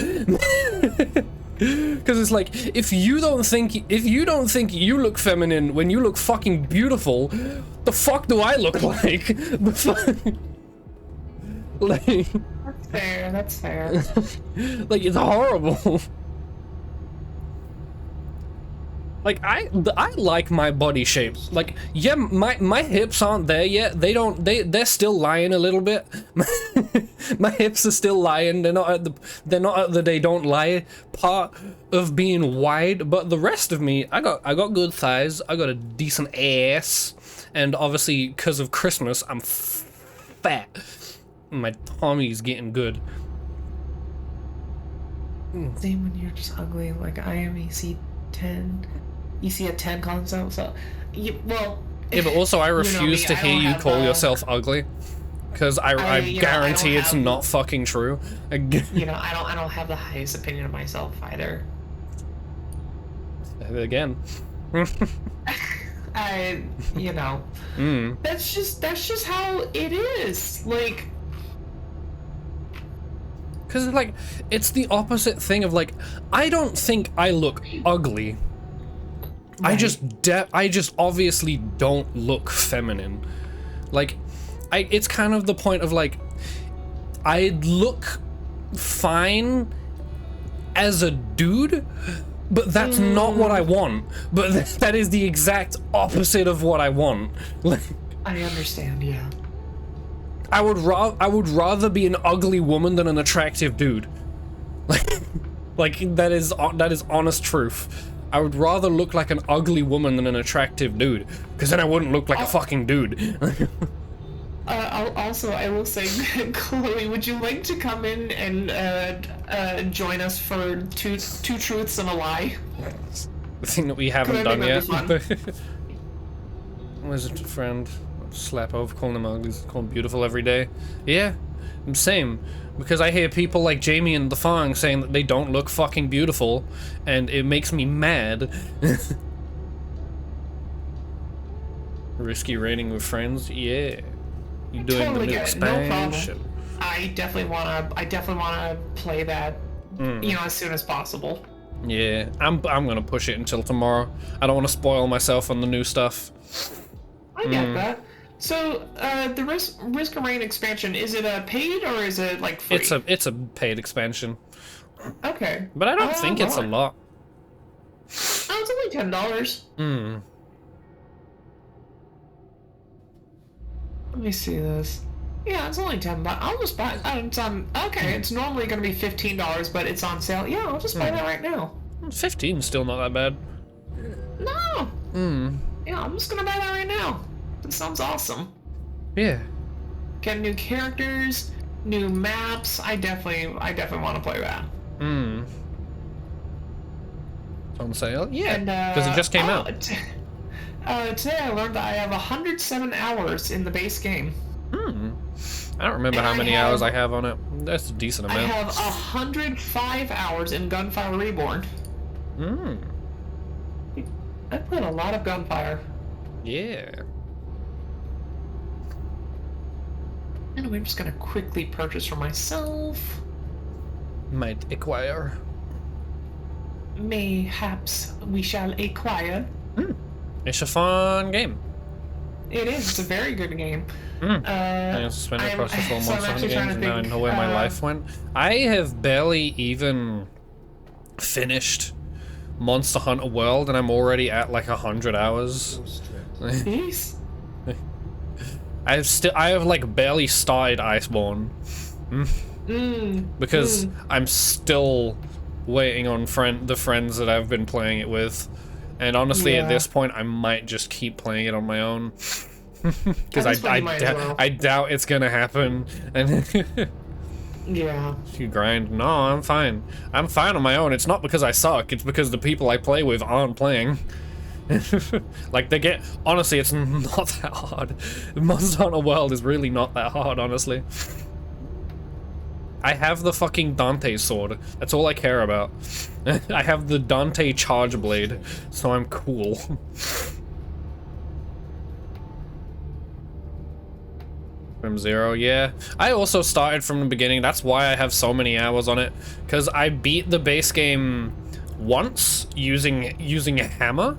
Because it's like, if you don't think you look feminine when you look fucking beautiful, the fuck do I look like? The fuck? Like, That's fair. like, it's horrible. Like, I like my body shape. Like, yeah, my hips aren't there yet. They're still lying a little bit. My hips are still lying. They're not at the they don't lie part of being wide, but the rest of me, I got good thighs. I got a decent ass, and obviously because of Christmas, I'm fat. My tummy's getting good. Same when you're just ugly. Like, I am EC10. EC10 concept. So, yeah, but also I you know refuse me, to I hear don't you have, call yourself ugly, because I you know, guarantee I it's don't have- not fucking true. You know, I don't have the highest opinion of myself either. Again. You know, that's just how it is. Like, Because, like, it's the opposite thing of, like, I don't think I look ugly. I just obviously don't look feminine. Like, it's kind of the point of, like, I look fine as a dude, but that's not what I want. But that is the exact opposite of what I want. Like, I understand, yeah. I would rather be an ugly woman than an attractive dude. Like that is honest truth. I would rather look like an ugly woman than an attractive dude, because then I wouldn't look like a fucking dude. Also, I will say, Chloe, would you like to come in and join us for two truths and a lie? The thing that we haven't I done think yet. that'd be Where's it, friend? Slap over, calling them ugly, calling them beautiful every day. Yeah, same. Because I hear people like Jamie and the Fong saying that they don't look fucking beautiful, and it makes me mad. Risky rating with friends, yeah. You doing Totally the new get it, no problem. expansion? I definitely wanna play that, you know, as soon as possible. Yeah, I'm gonna push it until tomorrow. I don't want to spoil myself on the new stuff. I get that. So, the Risk of Rain expansion, is it paid or is it like free? It's a paid expansion, Okay. but I don't think it's a lot. Oh, it's only $10. Let me see this. Yeah, it's only $10. I'll just buy. It's on. Okay, it's normally gonna be $15, but it's on sale. Yeah, I'll just buy that right now. 15's still not that bad. No. Yeah, I'm just gonna buy that right now. This sounds awesome. Yeah. Get new characters, new maps. I definitely want to play that. On sale? Yeah. And Because it just came out. Today I learned that I have 107 hours in the base game. I don't remember And how I many have- hours I have on it. That's a decent I amount. have 105 hours in Gunfire Reborn. I played a lot of Gunfire. Yeah. And I'm just gonna quickly purchase for myself. Might acquire. Mayhaps we shall acquire. It's a fun game. It is. It's a very good game. I also spent across the 4 so I'm months on actually games, trying to and now I think, know where my life went. I have barely even finished Monster Hunter World, and I'm already at like 100 hours. Jeez. I have like barely started Iceborne. Because I'm still waiting on the friends that I've been playing it with. And honestly, at Yeah. this point, I might just keep playing it on my own. Because At this point, you might as well. I doubt it's gonna happen. And Yeah. You grind. No, I'm fine. I'm fine on my own. It's not because I suck. It's because the people I play with aren't playing. Like, they get... Honestly, it's not that hard. Monster Hunter World is really not that hard, honestly. I have the fucking Dante sword. That's all I care about. I have the Dante charge blade, so I'm cool. From 0, yeah. I also started from the beginning. That's why I have so many hours on it. Because I beat the base game once using a hammer.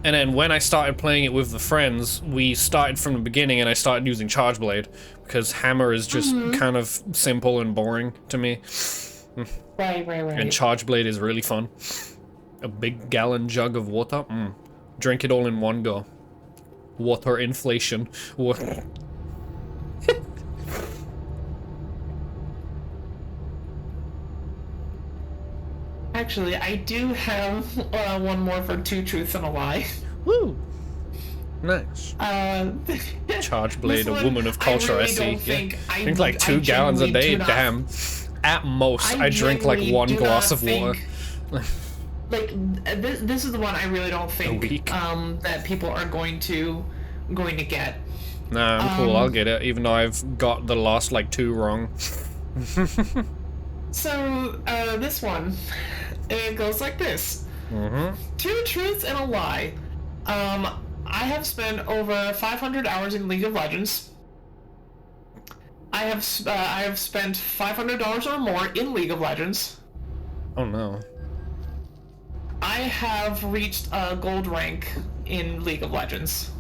And then when I started playing it with the friends, we started from the beginning and I started using Charge Blade. Because hammer is just kind of simple and boring to me. Right. And Charge Blade is really fun. A big gallon jug of water. Drink it all in one go. Water inflation. Actually, I do have one more for Two Truths and a Lie. Woo! Nice. Charge Blade, a woman of culture, I see. Yeah. Drink like 2 gallons a day, damn. At most, I drink like 1 glass of water. Like, this is the one I really don't think that people are going to get. Nah, I'm cool, I'll get it, even though I've got the last like 2 wrong. So, this one, it goes like this. 2 truths and a lie. I have spent over 500 hours in League of Legends. I have spent $500 or more in League of Legends. Oh no. I have reached a gold rank in League of Legends.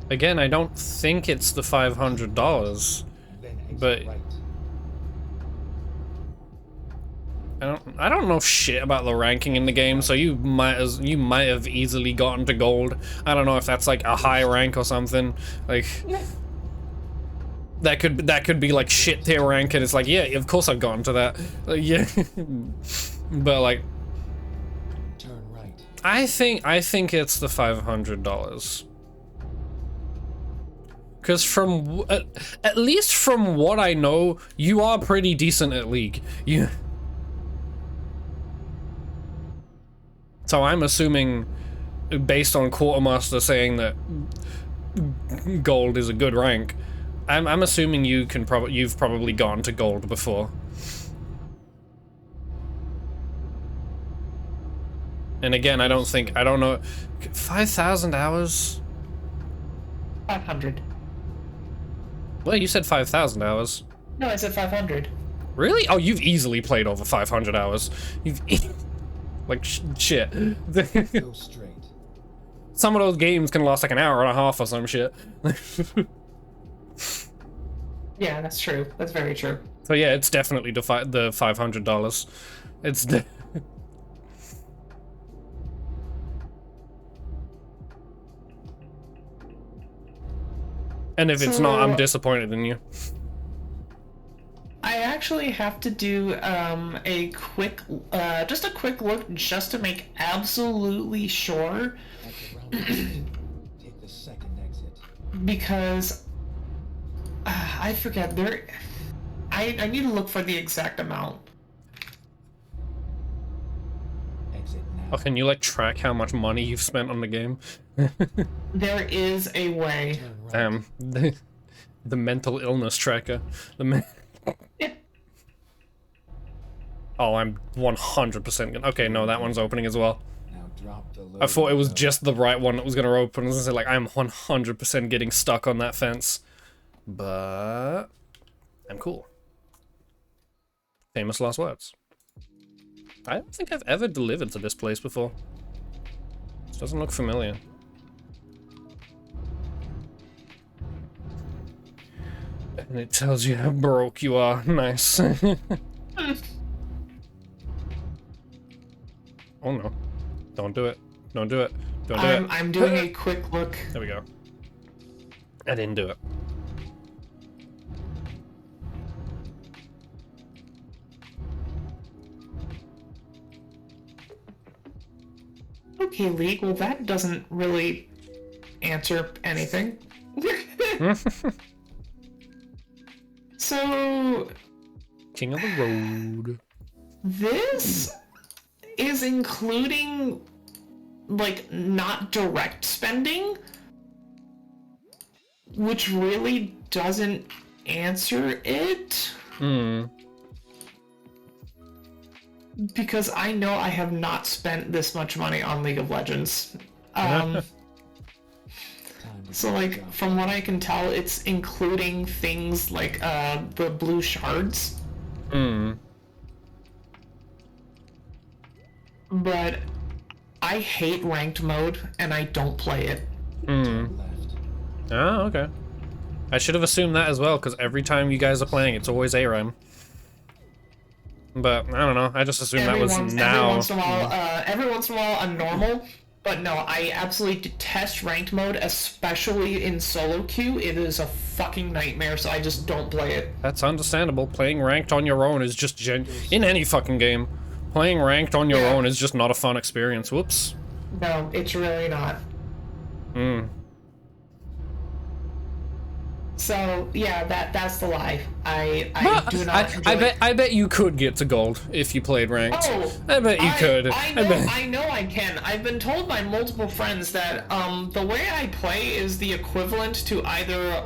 Again, I don't think it's the $500, but I don't know shit about the ranking in the game, so you might have easily gotten to gold. I don't know if that's like a high rank or something. Like that could be like shit tier rank, and it's like, yeah, of course I've gotten to that. Yeah, but like, Turn right. I think it's the $500. Because from at least from what I know, you are pretty decent at League. You. So I'm assuming, based on Quartermaster saying that gold is a good rank, I'm assuming you've probably gone to gold before. And again, I don't know, 5,000 hours? 500. Well, you said 5,000 hours. No, I said 500. Really? Oh, you've easily played over 500 hours. You've like shit. Go straight. Some of those games can last like an hour and a half or some shit. Yeah, that's true. That's very true. So yeah, it's definitely the $500. It's and if it's not, I'm disappointed in you. I actually have to do a quick, just a quick look, just to make absolutely sure, At the round take the second exit. because I forget there. I need to look for the exact amount. Exit now. Oh, can you like track how much money you've spent on the game? There is a way. Turn right. The mental illness tracker. Oh, I'm 100% gonna. Okay, no, that one's opening as well. Now drop the load. I thought it was just the right one that was gonna open. I was gonna say, like, I'm 100% getting stuck on that fence. But I'm cool. Famous last words. I don't think I've ever delivered to this place before. This doesn't look familiar. And it tells you how broke you are. Nice. Oh no. Don't do it. Don't do it. Don't do it. I'm doing a quick look. There we go. I didn't do it. Okay, League. Well, that doesn't really answer anything. So, King of the road. this is including, like, not direct spending, which really doesn't answer it. Because I know I have not spent this much money on League of Legends. So, like, from what I can tell, it's including things like the blue shards. But I hate ranked mode, and I don't play it. Left. Oh, okay. I should have assumed that as well, because every time you guys are playing, it's always ARAM. But I don't know. I just assumed that was now. Every once in a while, I'm normal. But no, I absolutely detest ranked mode, especially in solo queue. It is a fucking nightmare, so I just don't play it. That's understandable. Playing ranked on your own is just in any fucking game. Playing ranked on your own is just not a fun experience. Whoops. No, it's really not. So yeah, that's the lie. I do not. I bet you could get to gold if you played ranked. Oh, I bet you could. I know I can. I've been told by multiple friends that the way I play is the equivalent to either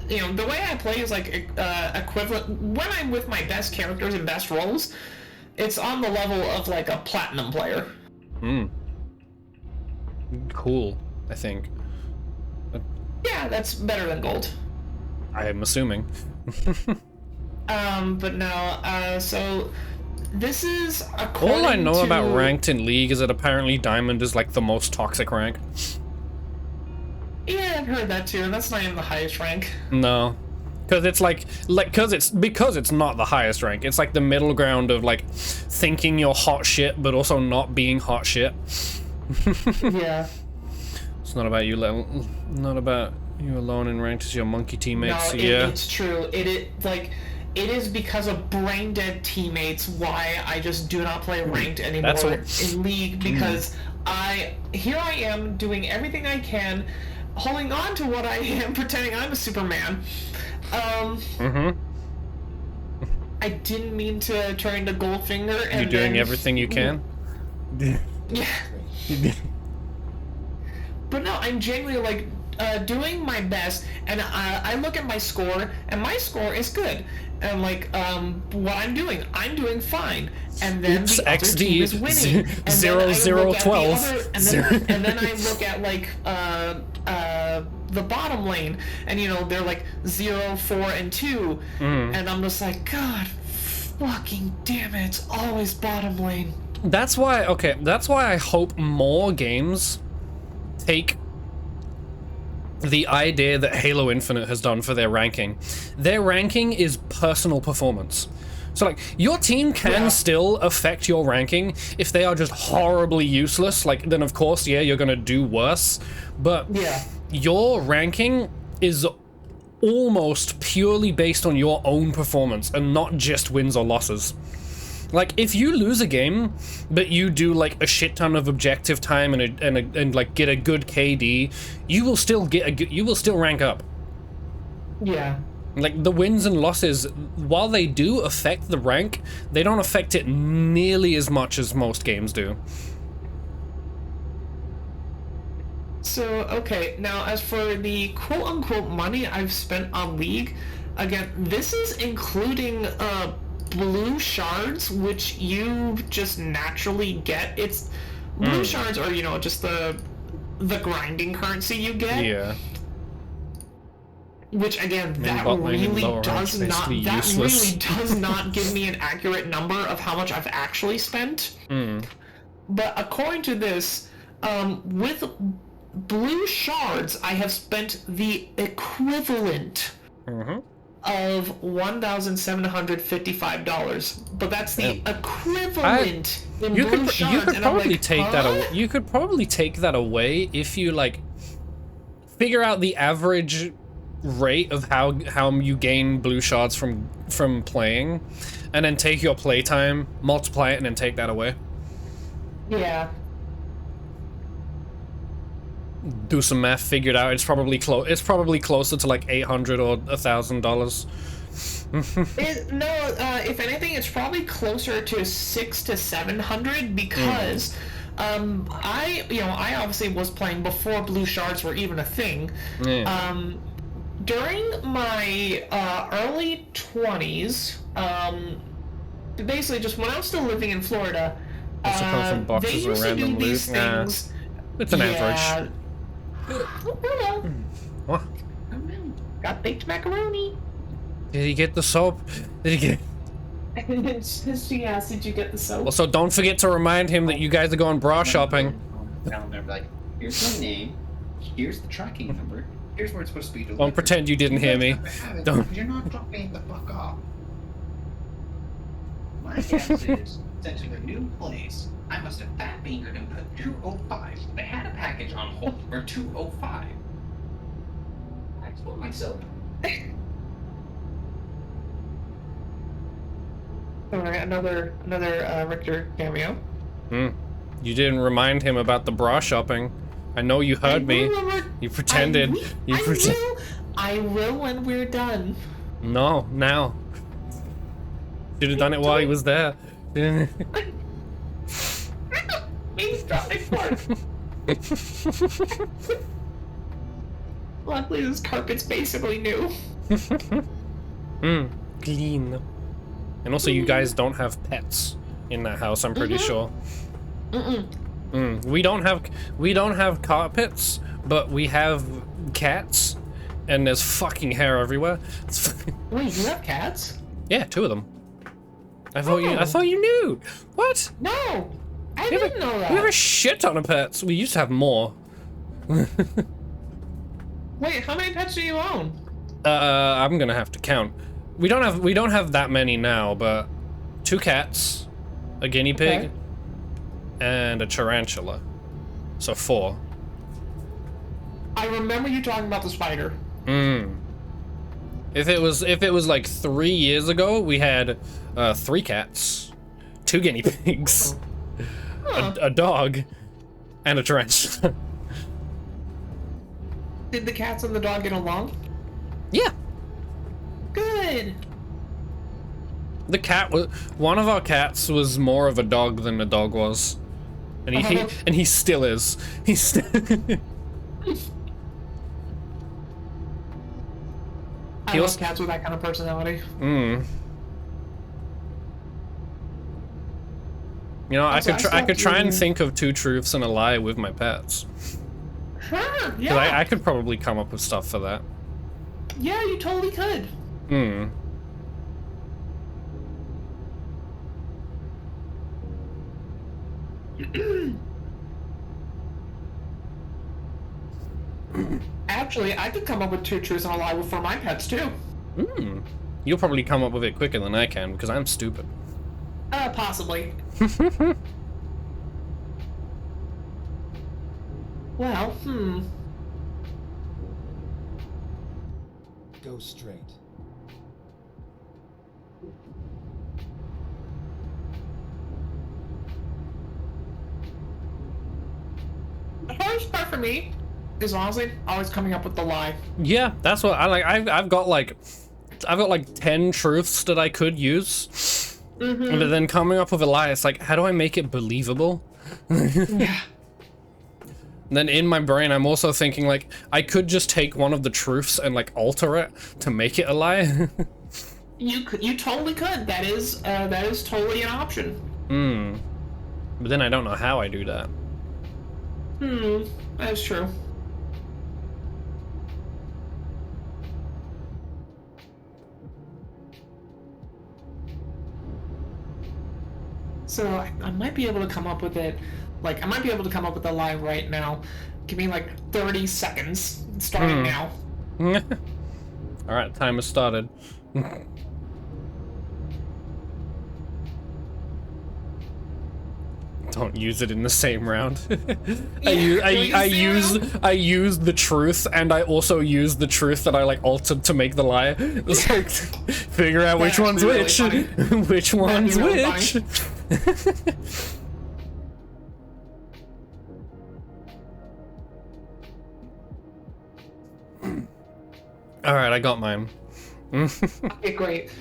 the way I play is like equivalent when I'm with my best characters and best roles. It's on the level of like a platinum player. Cool, I think. Yeah, that's better than gold. I am assuming. But no, so this is according All I know to... about ranked in League is that apparently Diamond is like the most toxic rank. Yeah, I've heard that too, and that's not even the highest rank. No. Because it's because it's not the highest rank. It's like the middle ground of like thinking you're hot shit, but also not being hot shit. Yeah. It's not about you, not about you alone in ranked. It's your monkey teammates. No, it's true. It is because of brain dead teammates why I just do not play ranked anymore in League, because here I am doing everything I can, holding on to what I am, pretending I'm a Superman. I didn't mean to turn into Goldfinger. And you're doing everything you can. Yeah. But no, I'm genuinely like doing my best, and I look at my score, and my score is good. And like what I'm doing fine. And then Oops, the other XD team is winning. And 0012. And then I look at like the bottom lane, and you know they're like 0, 4, and 2, and I'm just like, God, fucking damn it! It's always bottom lane. That's why I hope more games take the idea that Halo Infinite has done for their ranking. Their ranking is personal performance. So like, your team can still affect your ranking if they are just horribly useless, like then of course, yeah, you're gonna do worse, but your ranking is almost purely based on your own performance and not just wins or losses. Like, if you lose a game, but you do like a shit ton of objective time and like get a good KD, you will still rank up. Yeah. Like, the wins and losses, while they do affect the rank, they don't affect it nearly as much as most games do. So, okay, now as for the quote-unquote money I've spent on League, again, this is including blue shards, which you just naturally get. It's blue shards are, you know, just the grinding currency you get. Yeah. Which again, that really does not give me an accurate number of how much I've actually spent. But according to this, with blue shards, I have spent the equivalent of $1,755, but that's the equivalent in blue shards. You could probably take that away if you like figure out the average rate of how you gain blue shards from playing, and then take your playtime, multiply it, and then take that away. Yeah. do some math, figured out it's probably It's probably closer to like $800 or $1,000. If anything, it's probably closer to $600 to $700 because I obviously was playing before blue shards were even a thing. Yeah. During my early 20s, basically just when I was still living in Florida, Also come from they boxes of used to do random these loot. Nah, things. it's an average. What? Got baked macaroni. Did he get the soap? Did he get? She asked, "Did you get the soap?" Also, don't forget to remind him that you guys are going bra shopping. Down there, like, here's my name, here's the tracking number, here's where it's supposed to be delivered. Don't pretend you didn't hear me. Don't. You're not dropping the fuck off. My guess is, sent to a new place, I must have fat fingered and put 205. They had a package on hold for 205. I told myself. Alright, another Richter cameo. You didn't remind him about the bra shopping. I know you heard me. You pretended. I will when we're done. No, now. Should have done it while he was there. Please drop my fork. Luckily, this carpet's basically new. Clean. And also, you guys don't have pets in that house. I'm pretty sure. We don't have carpets, but we have cats, and there's fucking hair everywhere. Wait, you have cats? Yeah, 2 of them. I thought you knew. What? No, I didn't know that. We have a shit ton of pets. We used to have more. Wait, how many pets do you own? I'm gonna have to count. We don't have that many now, but 2 cats, a guinea pig, and a tarantula. So 4. I remember you talking about the spider. If it was like 3 years ago, we had 3 cats, 2 guinea pigs, a dog, and a tarantula. Did the cats and the dog get along? Yeah. Good. The cat was one of our cats was more of a dog than a dog was, and he still is. He's still. I love cats with that kind of personality. You know, I could try and think of 2 truths and a lie with my pets. Sure. Yeah. I could probably come up with stuff for that. Yeah, you totally could. Actually, I could come up with 2 truths and a lie for my pets too. You'll probably come up with it quicker than I can because I'm stupid. Possibly. Well, Go straight. The hardest part for me is honestly always coming up with the lie. Yeah, that's what I like. I've got like 10 truths that I could use, but then coming up with a lie, it's like, how do I make it believable? Yeah. And then in my brain, I'm also thinking like, I could just take one of the truths and like alter it to make it a lie. You totally could. That is totally an option. But then I don't know how I do that. That's true. So I might be able to come up with it. Like, I might be able to come up with a lie right now. Give me like 30 seconds, starting now. Alright, time has started. Don't use it in the same round. I use the truth, and I also use the truth that I like altered to make the lie. It's like, figure out which one's really which. funny. Which one's really which. All right, I got mine. Okay, great.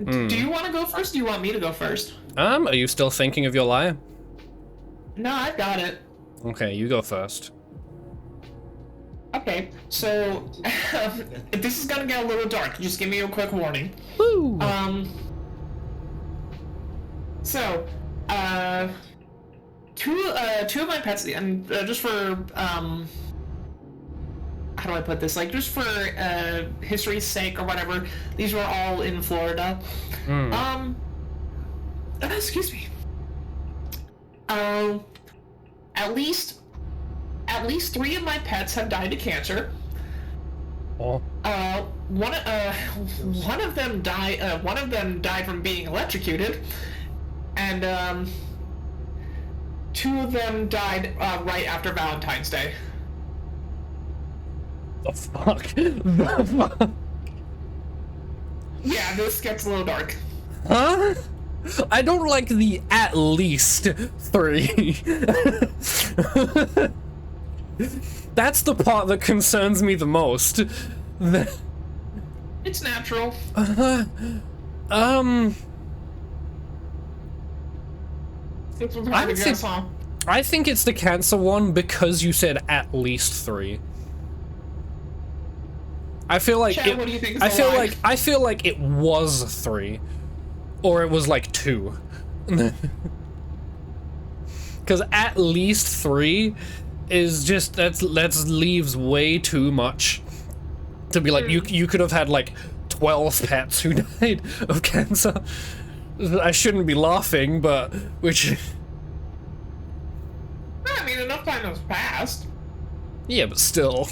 Do you want to go first? Or do you want me to go first? Are you still thinking of your lie? No, I've got it. Okay, you go first. Okay, so this is gonna get a little dark. Just give me a quick warning. Woo! So, two of my pets, and just for how do I put this? Like, just for history's sake or whatever, these were all in Florida. Excuse me. At least 3 of my pets have died of cancer. Oh. One of them died from being electrocuted, and 2 of them died right after Valentine's Day. The fuck? The fuck? Yeah, this gets a little dark. Huh? I don't like the at least 3. That's the part that concerns me the most. It's natural. It's hard to I think- guess, huh? I think it's the cancer one because you said at least 3. I feel like Chad, what do you think is I the feel lie? like I feel like it was 3, or it was like 2. Because at least 3 is just that's leaves way too much to be like you could have had like 12 pets who died of cancer. I shouldn't be laughing, but which. I mean, enough time has passed. Yeah, but still.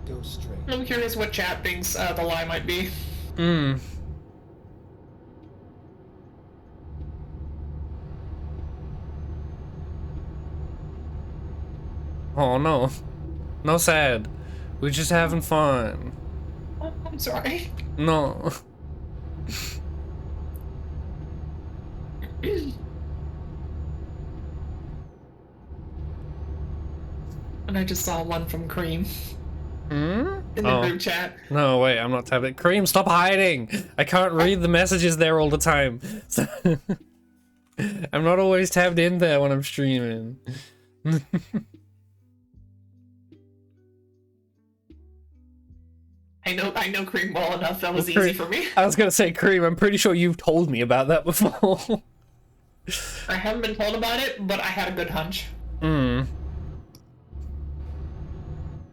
Go straight. I'm curious what Chad thinks the lie might be. Oh no. No sad. We're just having fun. Oh, I'm sorry. No. And I just saw one from Cream Hmm? in the Oh. group chat. No, wait, I'm not tapping. Cream, stop hiding! I can't read the messages there all the time. So I'm not always tabbed in there when I'm streaming. I know Cream well enough. That was easy Cream- for me. I was gonna say, Cream, I'm pretty sure you've told me about that before. I haven't been told about it, but I had a good hunch.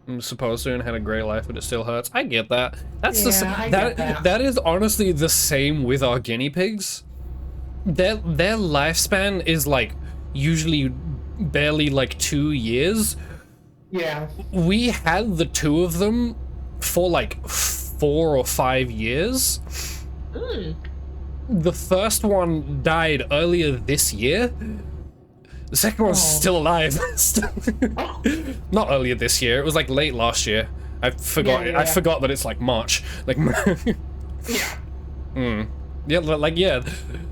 I'm supposed to and had a great life, but it still hurts. I get that. That's Yeah, I that, get that. that is honestly the same with our guinea pigs. Their lifespan is like usually barely like 2 years. Yeah. We had the 2 of them for like 4 or 5 years. The first one died earlier this year. The second one's still alive. Not earlier this year. It was like late last year. I forgot. Yeah. I forgot that it's like March. Like, Yeah. yeah, like yeah,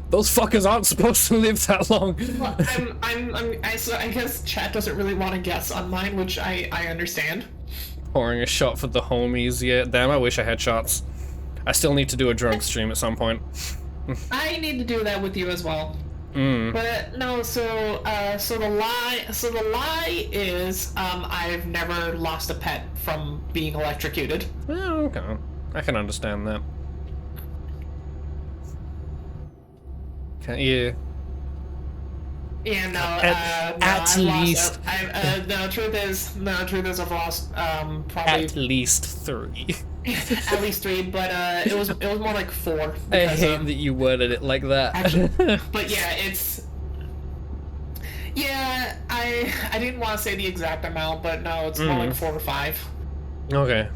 those fuckers aren't supposed to live that long. Well, so I guess chat doesn't really want to guess on mine, which I understand. Pouring a shot for the homies. Yeah, damn. I wish I had shots. I still need to do a drunk stream at some point. I need to do that with you as well. But no, so the lie is I've never lost a pet from being electrocuted. Oh, okay. I can understand that. Yeah. Yeah, no. At I've least. Lost, the truth is, I've lost probably At least 3. at least 3, but it was more like 4. I because, hate that you worded it like that. actually, but yeah, it's. Yeah, I didn't want to say the exact amount, but no, it's more like 4 or 5. Okay.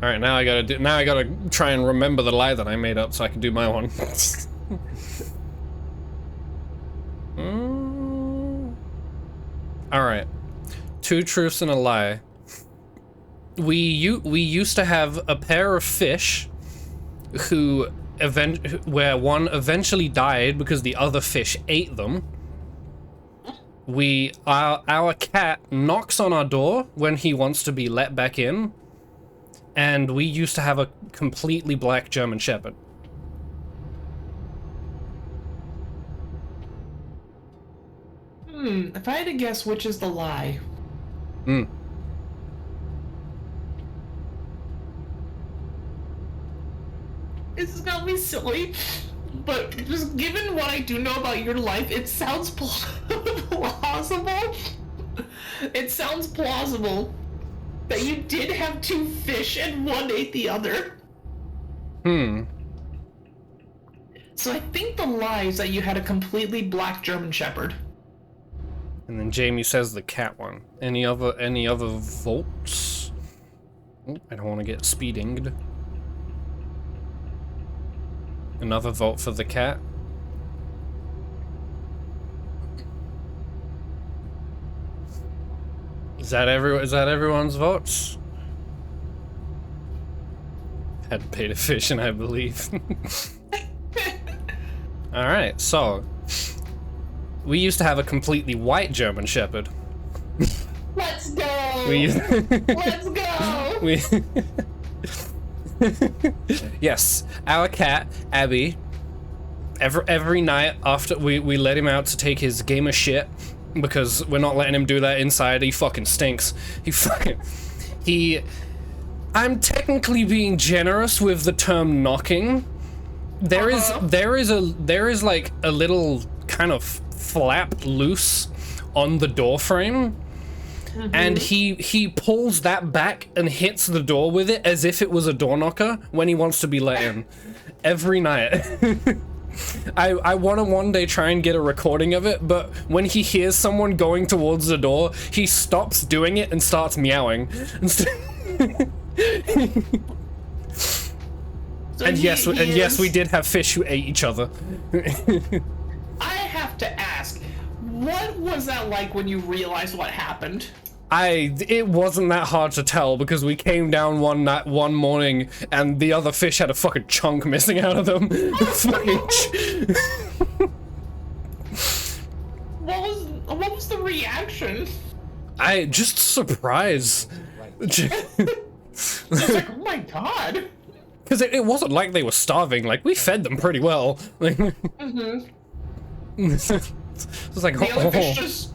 All right, now I gotta try and remember the lie that I made up so I can do my one. All right. 2 truths and a lie. We used to have a pair of fish where one eventually died because the other fish ate them. Our cat knocks on our door when he wants to be let back in, and we used to have a completely black German Shepherd. If I had to guess which is the lie. Hmm. This is gonna be silly, but just given what I do know about your life, it sounds plausible. It sounds plausible that you did have two fish and one ate the other. Hmm. So I think the lie is that you had a completely black German Shepherd. And then Jamie says the cat one. Any other votes? Oh, I don't want to get speedinged. Another vote for the cat. Is that everyone's votes? Had to pay to fish, and I believe. All right, so we used to have a completely white German Shepherd. Let's go! Let's go! We yes, our cat Abby. Every night after we let him out to take his gamer shit, because we're not letting him do that inside. He fucking stinks. I'm technically being generous with the term knocking. There is like a little kind of flap loose on the door frame. And he pulls that back and hits the door with it as if it was a door knocker when he wants to be let in. Every night. I want to one day try and get a recording of it, but when he hears someone going towards the door, he stops doing it and starts meowing. And yes, we did have fish who ate each other. I have to ask, what was that like when you realized what happened? It wasn't that hard to tell because we came down one morning and the other fish had a fucking chunk missing out of them. What was the reaction? I just surprise. It's like, oh my god. Because it wasn't like they were starving. Like, we fed them pretty well. It was like, The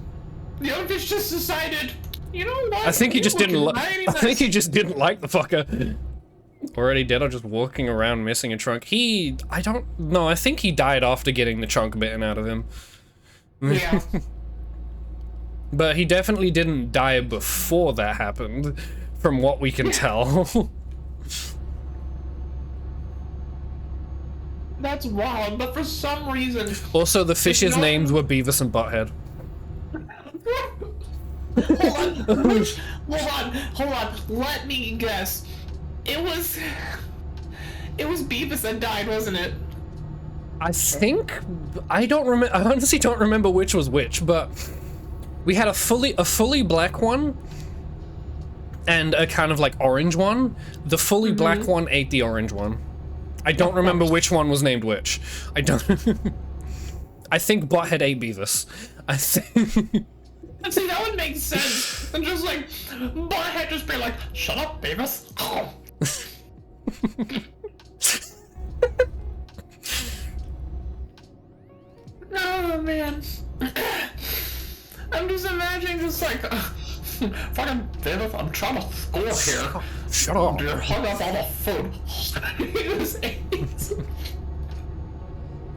other fish just decided, you know what? I think he just didn't like. Very I think he nice. just didn't like the fucker. Already dead or just walking around missing a trunk. I don't know. I think he died after getting the chunk bitten out of him. Yeah. But he definitely didn't die before that happened, from what we can tell. That's wild, but for some reason... Also, the fish's not- names were Beavis and Butthead. Hold on. Let me guess. It was Beavis that died, wasn't it? I think I don't remember. I honestly don't remember which was which, but we had a fully black one and a kind of like orange one. The fully black one ate the orange one. I don't remember which one was named which. I don't. I think Butthead ate Beavis. I think. See, that would make sense. And just like, Butthead just be like, shut up, Beavis. Oh, man. I'm just imagining just like, fucking Beavis, I'm trying to score here. Shut up. You're hung up all the food. He just ate.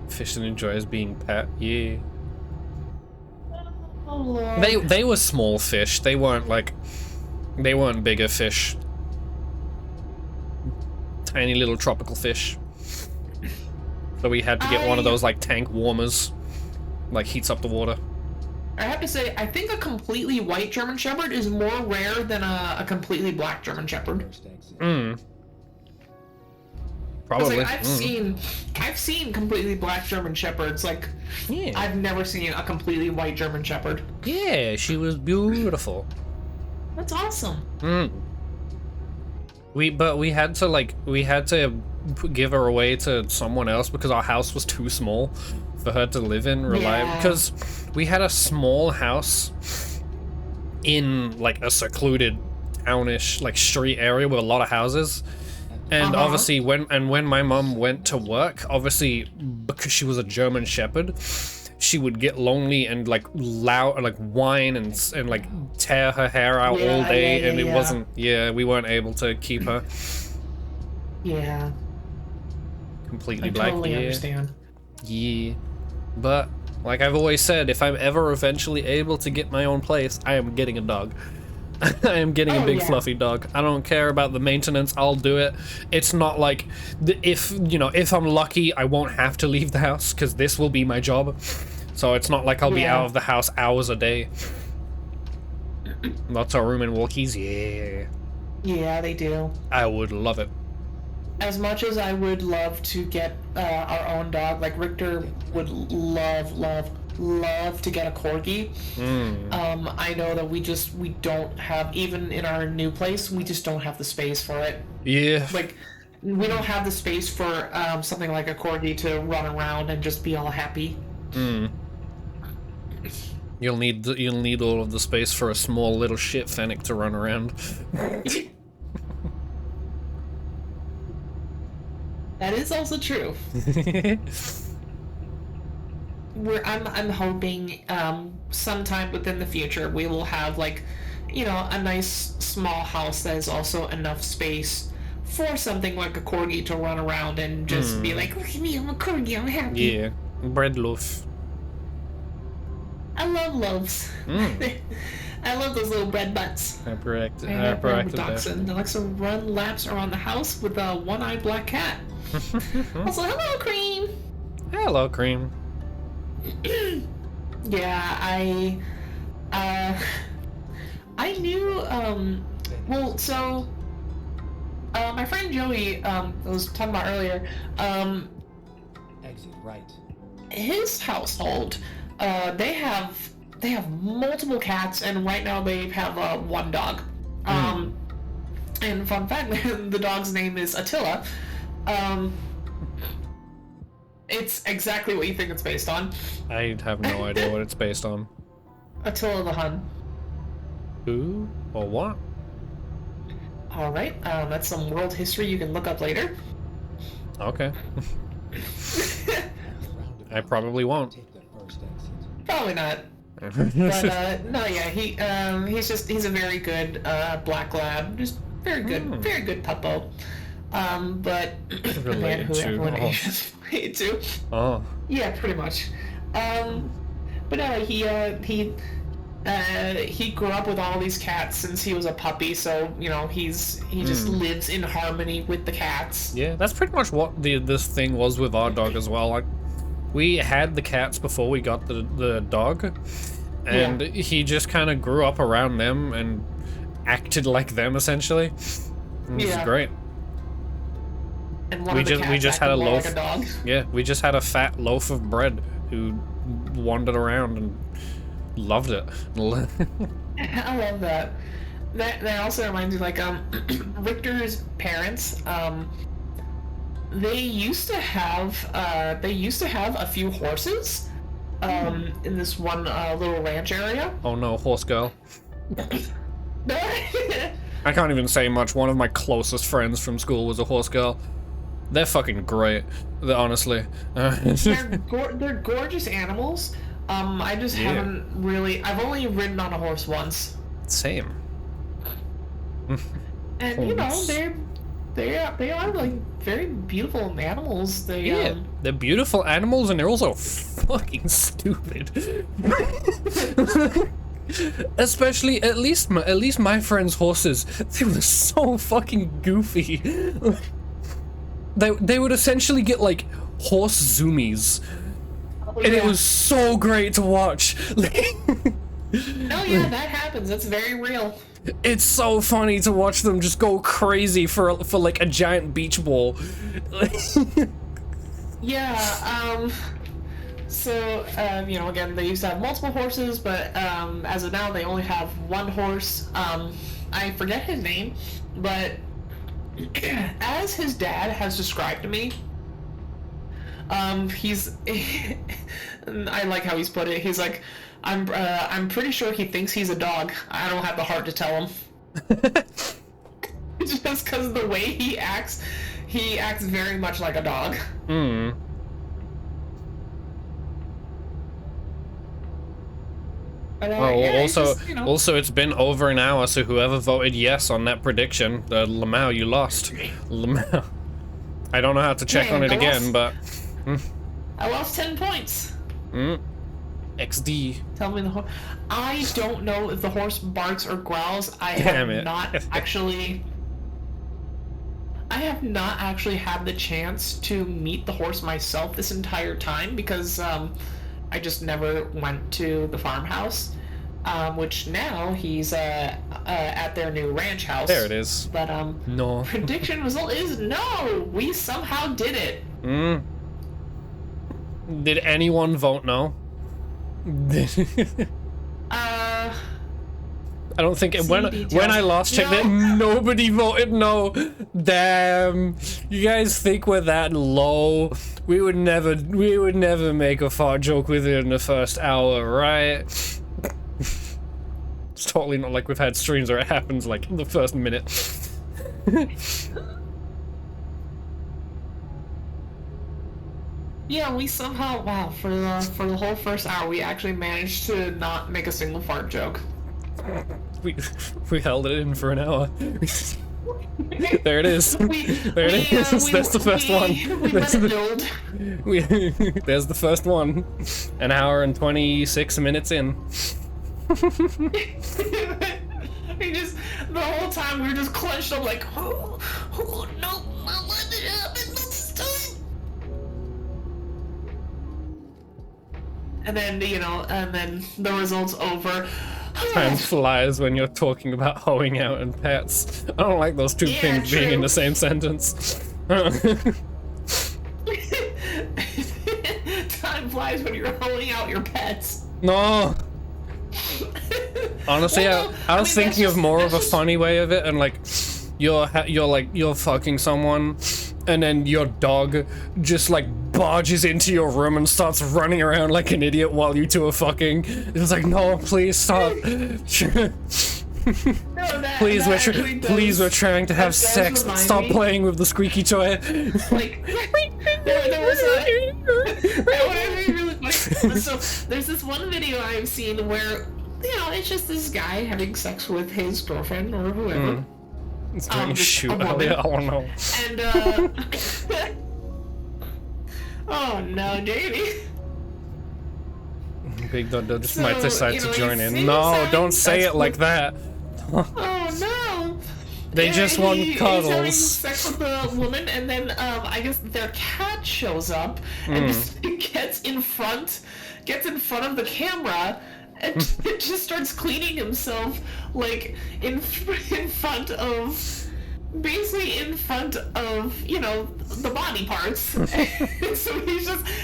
Fish that enjoys being pet. Yeah. Oh, Lord. They were small fish. They weren't bigger fish. Tiny little tropical fish. So we had to get one of those like tank warmers, like heats up the water. I have to say, I think a completely white German Shepherd is more rare than a completely black German Shepherd. First exit. Mm. 'Cause, Probably. like, I've seen completely black German Shepherds. Like, Yeah. I've never seen a completely white German Shepherd. Yeah, she was beautiful. That's awesome. Mm. We had to give her away to someone else because our house was too small for her to live in reliably. Yeah. Because we had a small house in like a secluded townish, like street area with a lot of houses. And obviously when my mom went to work, obviously because she was a German Shepherd, she would get lonely and like loud, like whine and like tear her hair out all day, and it wasn't. Yeah, we weren't able to keep her. Yeah. Completely I black. totally understand. Yeah. But like I've always said, if I'm ever eventually able to get my own place, I am getting a dog. I am getting a big fluffy dog. I don't care about the maintenance. I'll do it. It's not like if I'm lucky, I won't have to leave the house because this will be my job. So it's not like I'll be out of the house hours a day. Lots of room in walkies. Yeah. Yeah, they do. I would love it. As much as I would love to get our own dog, like Richter would love to get a corgi. I know that we don't have, even in our new place, we just don't have the space for it. Yeah. Like, we don't have the space for something like a corgi to run around and just be all happy. You'll need all of the space for a small little shit fennec to run around. That is also true. I'm hoping sometime within the future we will have like, a nice small house that is also enough space for something like a corgi to run around and just be like, look at me, I'm a corgi, I'm happy. Yeah, bread loaf. I love loaves. I love those little bread butts. Hyperactive Dachshund that likes to run laps around the house with a one-eyed black cat. Also, hello, Cream. Hello, Cream. Yeah, I knew, my friend Joey, I was talking about earlier, Exit right. his household, they have multiple cats, and right now they have one dog. And fun fact, the dog's name is Attila. It's exactly what you think it's based on. I have no idea what it's based on. Attila the Hun. Who or what? Alright, that's some world history you can look up later. Okay. I probably won't. Take the first exit. Probably not. But, no, yeah, he's a very good, black lab. Just very good puppo. But the man who everyone is related to. Oh. Yeah, pretty much. But no, he grew up with all these cats since he was a puppy, so he just lives in harmony with the cats. Yeah, that's pretty much what this thing was with our dog as well. Like, we had the cats before we got the dog, and he just kind of grew up around them and acted like them essentially. It was great. And we just had a loaf. Like a dog. Yeah, we just had a fat loaf of bread who wandered around and loved it. I love that. That also reminds me, like, Richter's parents, they used to have a few horses, in this one little ranch area. Oh no, horse girl. I can't even say much. One of my closest friends from school was a horse girl. They're fucking great. Honestly. They're gorgeous animals. I just haven't really. I've only ridden on a horse once. Same. And they are like very beautiful animals. They're beautiful animals, and they're also fucking stupid. Especially, at least my friends' horses. They were so fucking goofy. They would essentially get like horse zoomies, and it was so great to watch. Oh yeah, that happens. That's very real. It's so funny to watch them just go crazy for like a giant beach ball. Yeah. So again, they used to have multiple horses, but as of now, they only have one horse. I forget his name, but as his dad has described to me, he's I like how he's put it. He's like, I'm pretty sure he thinks he's a dog. I don't have the heart to tell him. Just because of the way he acts very much like a dog. Hmm. And, Oh, yeah, he's also, just, you know, also, it's been over an hour, so whoever voted yes on that prediction, Lamau, you lost. Lamau. I don't know how to check Yeah, on it I again, but I lost 10 points. XD. Tell me the horse. I don't know if the horse barks or growls. I Damn have it. not actually. I have not actually had the chance to meet the horse myself this entire time because I just never went to the farmhouse, which now he's at their new ranch house. There it is. But No. prediction result is no. We somehow did it. Did anyone vote no? I don't think when I last checked it, nobody voted no. Damn, you guys think we're that low? We would never make a fart joke within the first hour, right? It's totally not like we've had streams where it happens like in the first minute. Yeah, we somehow for the whole first hour we actually managed to not make a single fart joke. We held it in for an hour. There it is. There it is. That's the first one. We let it build. There's the first one. An hour and 26 minutes in. We just the whole time we were just clenched up like, oh no, I let it happen this time. And then the results over. Time flies when you're talking about hoeing out and pets. I don't like those two Yeah, things being in true. the same sentence. Time flies when you're holding out your pets. No. Honestly, Well, I was mean, thinking that's of more just- of a funny way of it, and like, you're fucking someone, and then your dog just like barges into your room and starts running around like an idiot while you two are fucking. It's like, no, please stop. Please, we're trying to have does sex. remind Stop me- playing with the squeaky toy. Like there was a that would be really funny. So there's this one video I've seen where it's just this guy having sex with his girlfriend or whoever. It's doing just shoot. a woman. I don't know. And oh no, Jamie. Big Dog just So, might decide you to know, join he's in. No, having don't say sex it like with- that. Oh no. They Yeah, just want he's having cuddles. sex with the woman, and then I guess their cat shows up and just gets in front of the camera, and it just starts cleaning himself like in front of. Basically in front of, the body parts. So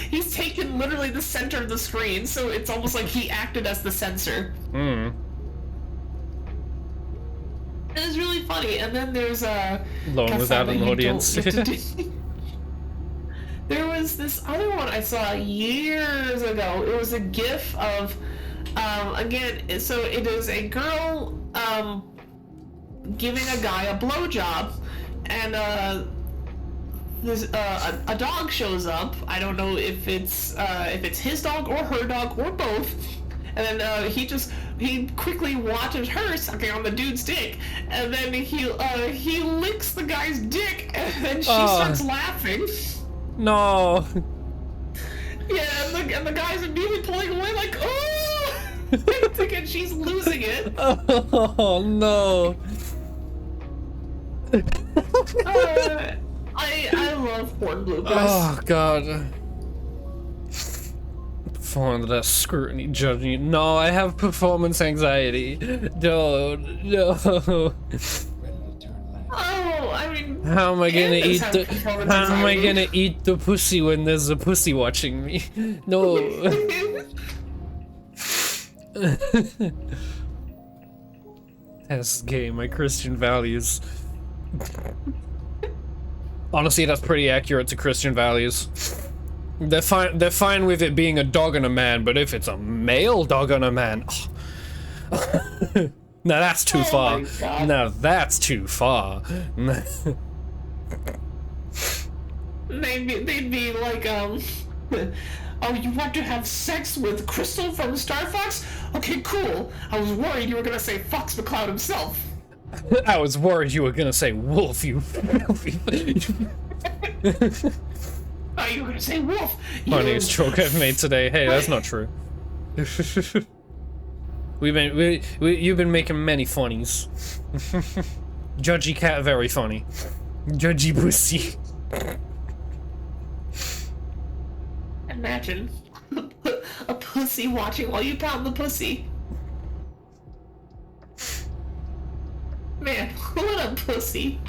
he's taken literally the center of the screen, so it's almost like he acted as the censor. Hmm. It was really funny. And then there's Lone without an audience. There was this other one I saw years ago. It was a GIF of, again, so it is a girl, giving a guy a blowjob, and a dog shows up. I don't know if it's his dog or her dog or both. And then he quickly watches her sucking on the dude's dick, and then he licks the guy's dick, and then she starts laughing. No. Yeah, and the guy's immediately pulling away like, oh, thinking she's losing it. Oh no. I love porn bloopers. Oh god. Performing under that scrutiny, judging you. No, I have performance anxiety. No. Ready to turn left. Oh, I mean, How am I gonna Candace eat has the? performance How am I anxiety. gonna eat the pussy when there's a pussy watching me? No. That's gay. My Christian values. Honestly, that's pretty accurate to Christian values. They're fine. They're fine with it being a dog and a man, but if it's a male dog and a man, Now that's too Oh far. my God. Now that's too far. They'd be like, oh, you want to have sex with Crystal from Star Fox? Okay, cool. I was worried you were gonna say Fox McCloud himself. I was worried you were gonna say Wolf, you filthy. Oh, you were gonna say Wolf. Funniest joke I've made today. Hey, that's not true. You've been making many funnies. Judgy cat, very funny. Judgy pussy. Imagine a pussy watching while you pound the pussy. Man, what a pussy.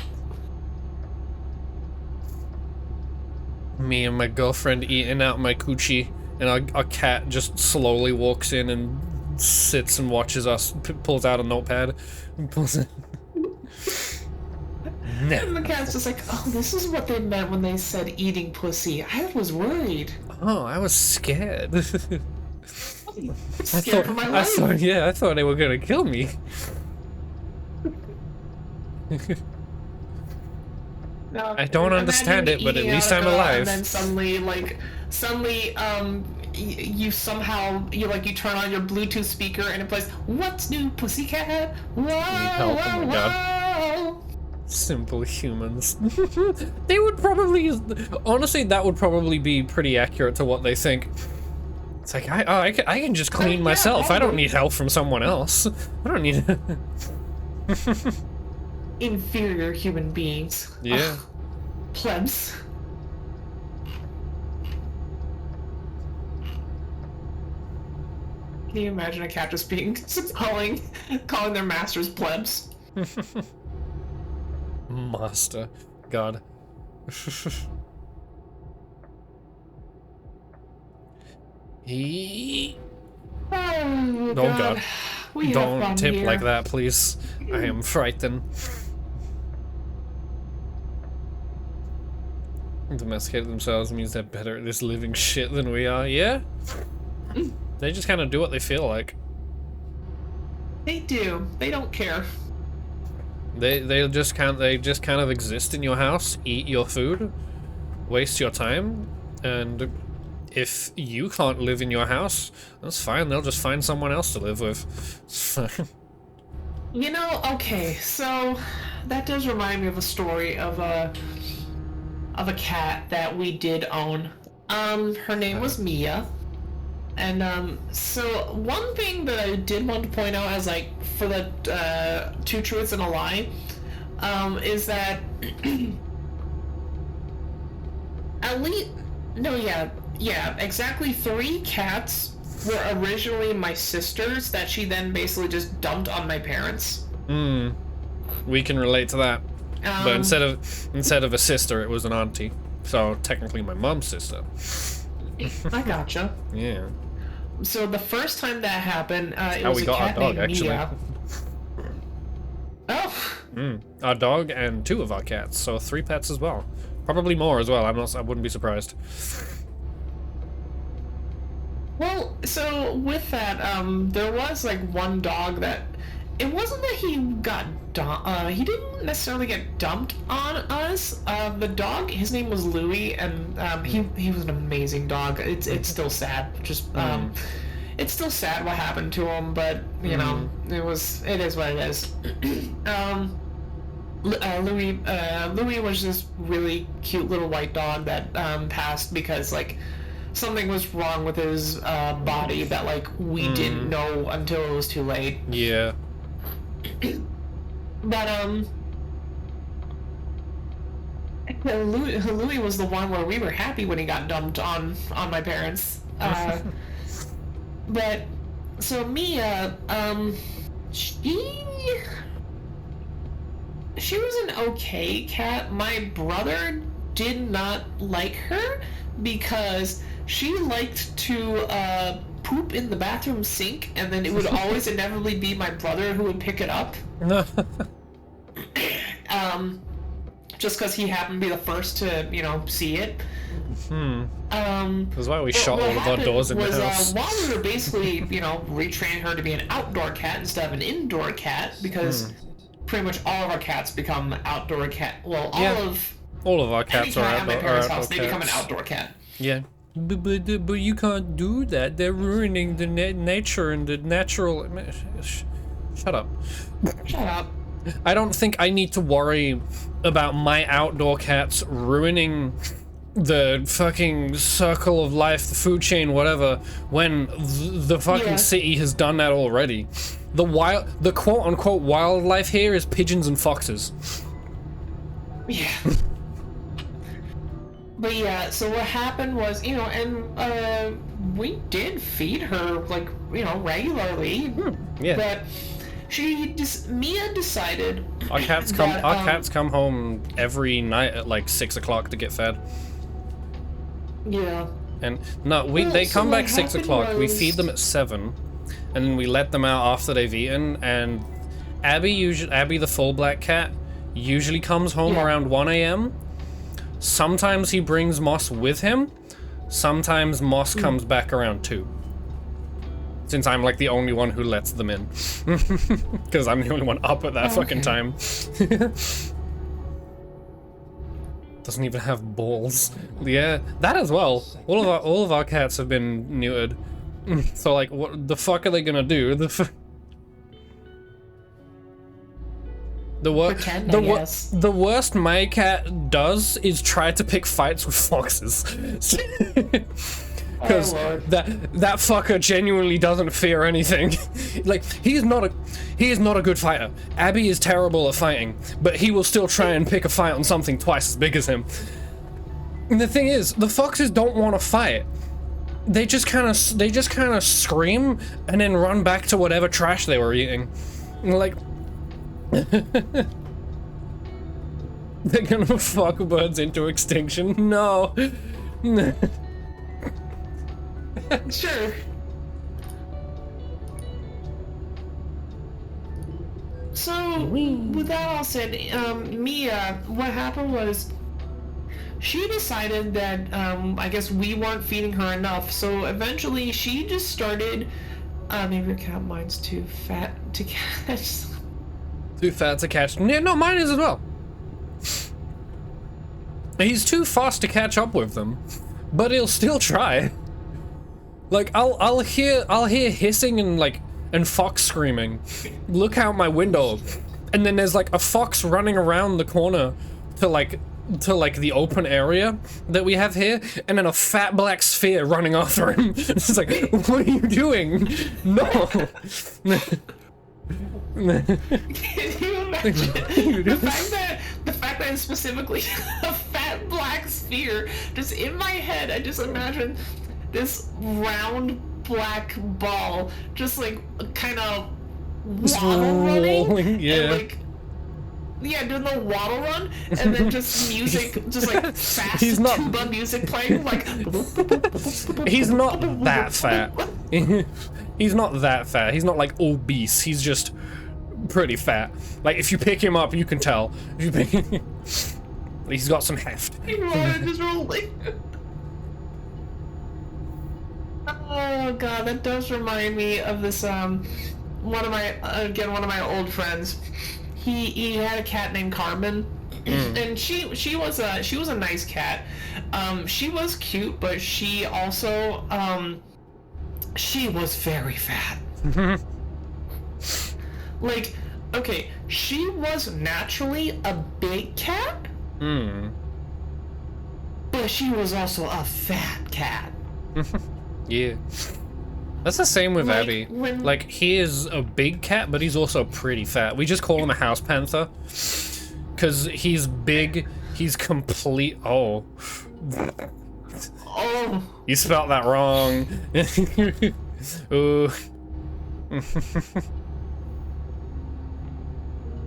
Me and my girlfriend eating out my coochie, and a cat just slowly walks in and sits and watches us, pulls out a notepad, and pulls it. And the cat's just like, oh, this is what they meant when they said eating pussy. I was worried. Oh, I was scared. Scared for my life. I thought they were gonna kill me. No, I don't understand imagine it, but at eating least out I'm a- alive. And then suddenly, you somehow, you turn on your Bluetooth speaker and it plays, "What's new, Pussycat? Whoa, help, oh my whoa." Simple humans. They would probably, honestly, that would probably be pretty accurate to what they think. It's like, I can just clean yeah, myself. I don't probably. need help from someone else. I don't need. Inferior human beings. Yeah. Ugh, plebs. Can you imagine a cat just being calling their masters plebs? Master. God. He... Oh, God. We have Don't fun tip here. like that, please. I am frightened. Domesticated themselves means they're better at this living shit than we are. Yeah? They just kind of do what they feel like. They do. They don't care. They just kind of exist in your house, eat your food, waste your time, and if you can't live in your house, that's fine. They'll just find someone else to live with. You know, okay, so that does remind me of a story of a cat that we did own. Her name was Mia. And so one thing that I did want to point out as like for the two truths and a lie, is that at least exactly 3 cats were originally my sisters that she then basically just dumped on my parents. We can relate to that. But Um, instead of a sister, it was an auntie. So technically my mom's sister. I gotcha. Yeah. So the first time that happened, it How was we a got our cat dog, named actually. Mia. Oh, Our dog and 2 of our cats, so 3 pets as well. Probably more as well. I wouldn't be surprised. well, so with that, there was like one dog that it wasn't that he got he didn't necessarily get dumped on us. The dog, his name was Louie, and he was an amazing dog. It's still sad. Just it's still sad what happened to him, but you know, it is what it is. Louis was this really cute little white dog that passed because like something was wrong with his body that like we didn't know until it was too late. Yeah. But Louis was the one where we were happy when he got dumped on my parents. But so Mia, she was an okay cat. My brother did not like her because she liked to poop in the bathroom sink, and then it would always inevitably be my brother who would pick it up. Just because he happened to be the first to, see it. That's why we What shot all of our happened doors in the was, house. while we were basically, retraining her to be an outdoor cat instead of an indoor cat, because pretty much all of our cats become outdoor cat. Well, Yeah. All of our any cats are cat at my outdoor, parents' outdoor house, they become an cats. outdoor cat. Yeah. But you can't do that. They're ruining the nature and the natural. Shut up. Shut up. I don't think I need to worry about my outdoor cats ruining the fucking circle of life, the food chain, whatever, when the fucking Yeah. city has done that already. The quote-unquote wildlife here is pigeons and foxes. Yeah. But yeah, so what happened was, we did feed her, like, regularly. Yeah. But Mia decided. Our cats come home every night at like 6 o'clock to get fed. Yeah. And no, Well, they so come what back 6 happened o'clock. We was- feed them at 7, and then we let them out after they've eaten. And Abby the full black cat, usually comes home Yeah. around 1 a.m. Sometimes he brings Moss with him. Sometimes Moss comes back around 2. Since I'm like the only one who lets them in, because I'm the only one up at that fucking time. Doesn't even have balls. Yeah, that as well. All of our cats have been neutered. So like, what the fuck are they gonna do? Pretend, I guess. The worst my cat does is try to pick fights with foxes. Because Oh, Lord. that fucker genuinely doesn't fear anything. Like, he is not a good fighter. Abby is terrible at fighting, but he will still try and pick a fight on something twice as big as him. And the thing is, the foxes don't want to fight. They just kind of scream and then run back to whatever trash they were eating. And like, they're gonna fuck birds into extinction. No. Sure. So, with that all said, Mia, what happened was she decided that, I guess we weren't feeding her enough, so eventually she just started, maybe your cat mine's too fat to catch. Too fat to catch. Yeah, no, mine is as well. He's too fast to catch up with them, but he'll still try. Like, I'll hear hissing and fox screaming. Look out my window, and then there's like a fox running around the corner to the open area that we have here, and then a fat black sphere running after him. It's like, what are you doing? No. Can you imagine the fact that it's specifically a fat black sphere? Just in my head, I just imagine this round black ball, just like kind of waddle running, rolling, yeah. and like. Yeah, doing the waddle run, and then just music, just like fast He's not- tuba music playing, like. He's not that fat. He's not that fat. He's not like obese. He's just pretty fat. Like, if you pick him up, you can tell. If you pick he's got some heft. Just rolling. Oh god, that does remind me of this. One of my old friends. He had a cat named Carmen, and she was a nice cat. She was cute, but she also she was very fat. Like, okay, she was naturally a big cat, but she was also a fat cat. Yeah. That's the same with Like, Abby. when- Like, he is a big cat, but he's also pretty fat. We just call him a house panther. Because he's big, he's complete. Oh. Oh, You spelled that wrong. Ooh.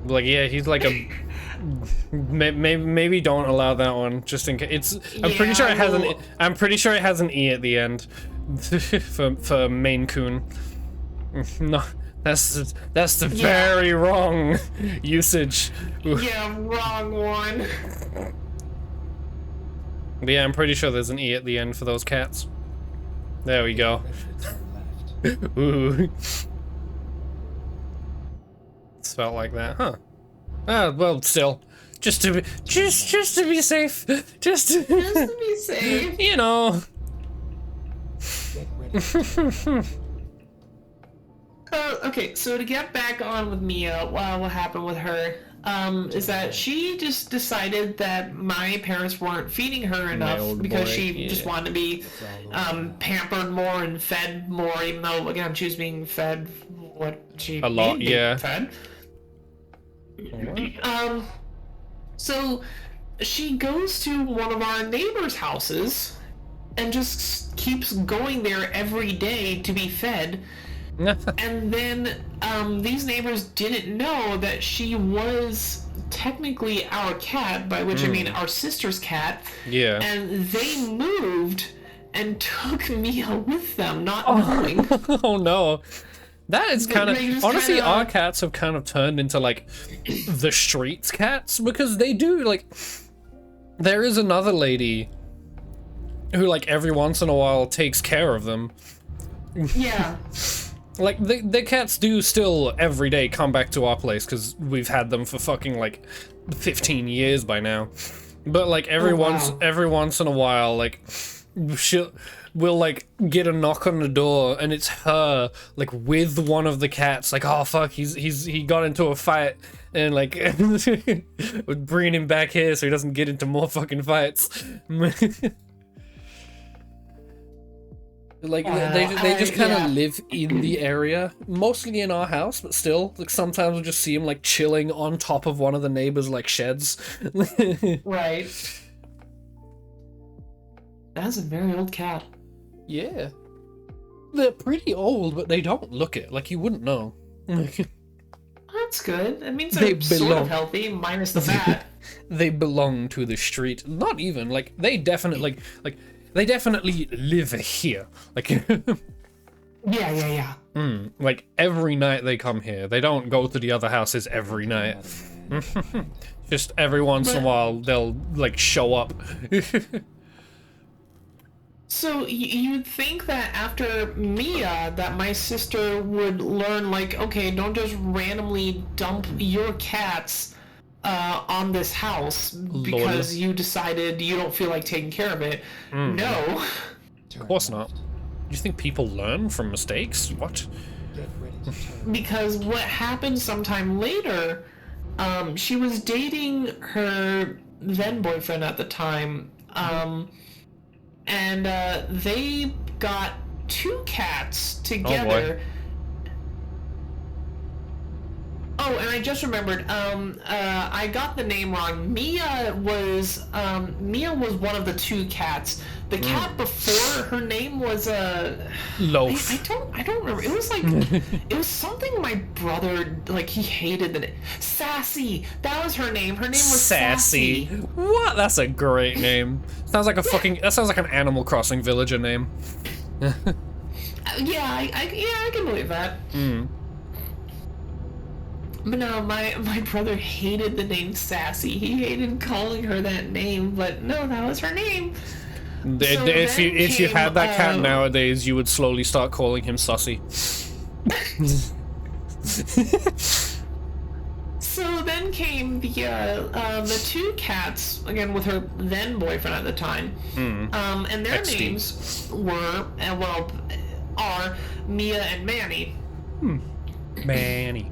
Like, yeah, he's like a. Maybe don't allow that one, just in case. I'm pretty Yeah, sure it has an. well- I'm pretty sure it has an e at the end, for Maine Coon. No, that's the very wrong usage. Ooh. yeah, wrong one. But yeah, I'm pretty sure there's an E at the end for those cats. There we go. Ready to turn left. Ooh. It's felt like that, huh? Ah, well, still. Just to be safe. Just to be safe. you know. Get ready. Okay, so to get back on with Mia, what happened with her is that she just decided that my parents weren't feeding her enough old because boy, she yeah. just wanted to be pampered more and fed more, even though, again, she was being fed what she A lot, needed to be yeah. fed. So she goes to one of our neighbors' houses and just keeps going there every day to be fed. And then these neighbors didn't know that she was technically our cat, by which I mean our sister's cat. Yeah. And they moved and took Mia with them, not knowing. Oh no. That is kind They of just honestly, kinda- our cats have kind of turned into like the streets cats because they do like. There is another lady who like every once in a while takes care of them. Yeah. Like the cats do still every day come back to our place because we've had them for fucking like 15 years by now. But like every Oh, wow. once in a while, like we'll like get a knock on the door and it's her like with one of the cats. Like, oh fuck, he got into a fight and like we're bringing him back here so he doesn't get into more fucking fights. Like they just kind of yeah. live in the area, mostly in our house, but still, like sometimes we'll just see him like chilling on top of one of the neighbors' like sheds. Right. That's a very old cat. Yeah, they're pretty old, but they don't look it. Like you wouldn't know. That's good. That means They they're sort belong. of healthy, minus the fat. They belong to the street. Not even like they definitely like they definitely live here. Like. Yeah. Like every night they come here. They don't go to the other houses every night. Just every once in a But- while they'll like show up. So you'd think that after Mia, that my sister would learn, like, okay, don't just randomly dump your cats on this house because you decided you don't feel like taking care of it. No. Turn Of course left. not. You think people learn from mistakes? What? Get ready to turn. Because what happened sometime later, she was dating her then boyfriend at the time, and they got 2 cats together. Oh, and I just remembered. I got the name wrong. Mia was one of the 2 cats. The cat before, her name was Loaf. I don't remember. It was like it was something my brother, like, he hated the name. Sassy. That was her name. Her name was Sassy. Sassy. What? That's a great name. Sounds like a fucking. That sounds like an Animal Crossing villager name. Yeah, I can believe that. But no, my brother hated the name Sassy. He hated calling her that name, but no, that was her name. If you then had that cat came, nowadays, you would slowly start calling him Sussy. So then came the 2 cats, again with her then boyfriend at the time, and their XD. names were, are Mia and Manny. Manny.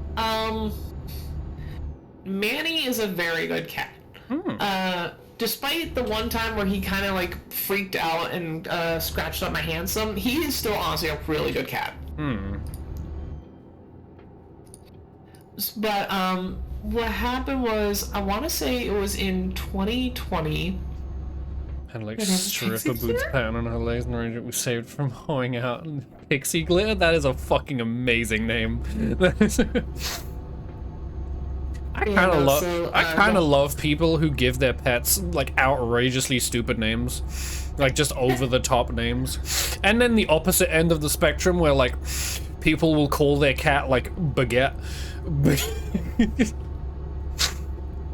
Manny is a very good cat. Despite the one time where he kind of like freaked out and scratched up my hand some, he is still honestly a really good cat. But what happened was, I want to say it was in 2020. Had like Whatever, stripper Pixie boots glitter? pattern on her legs and arrangement we saved from hoeing out. Pixie glitter? That is a fucking amazing name. That is- I Yeah, kind of no, love. so, I kind of love people who give their pets like outrageously stupid names, like just over the top names. And then the opposite end of the spectrum, where like people will call their cat like Baguette.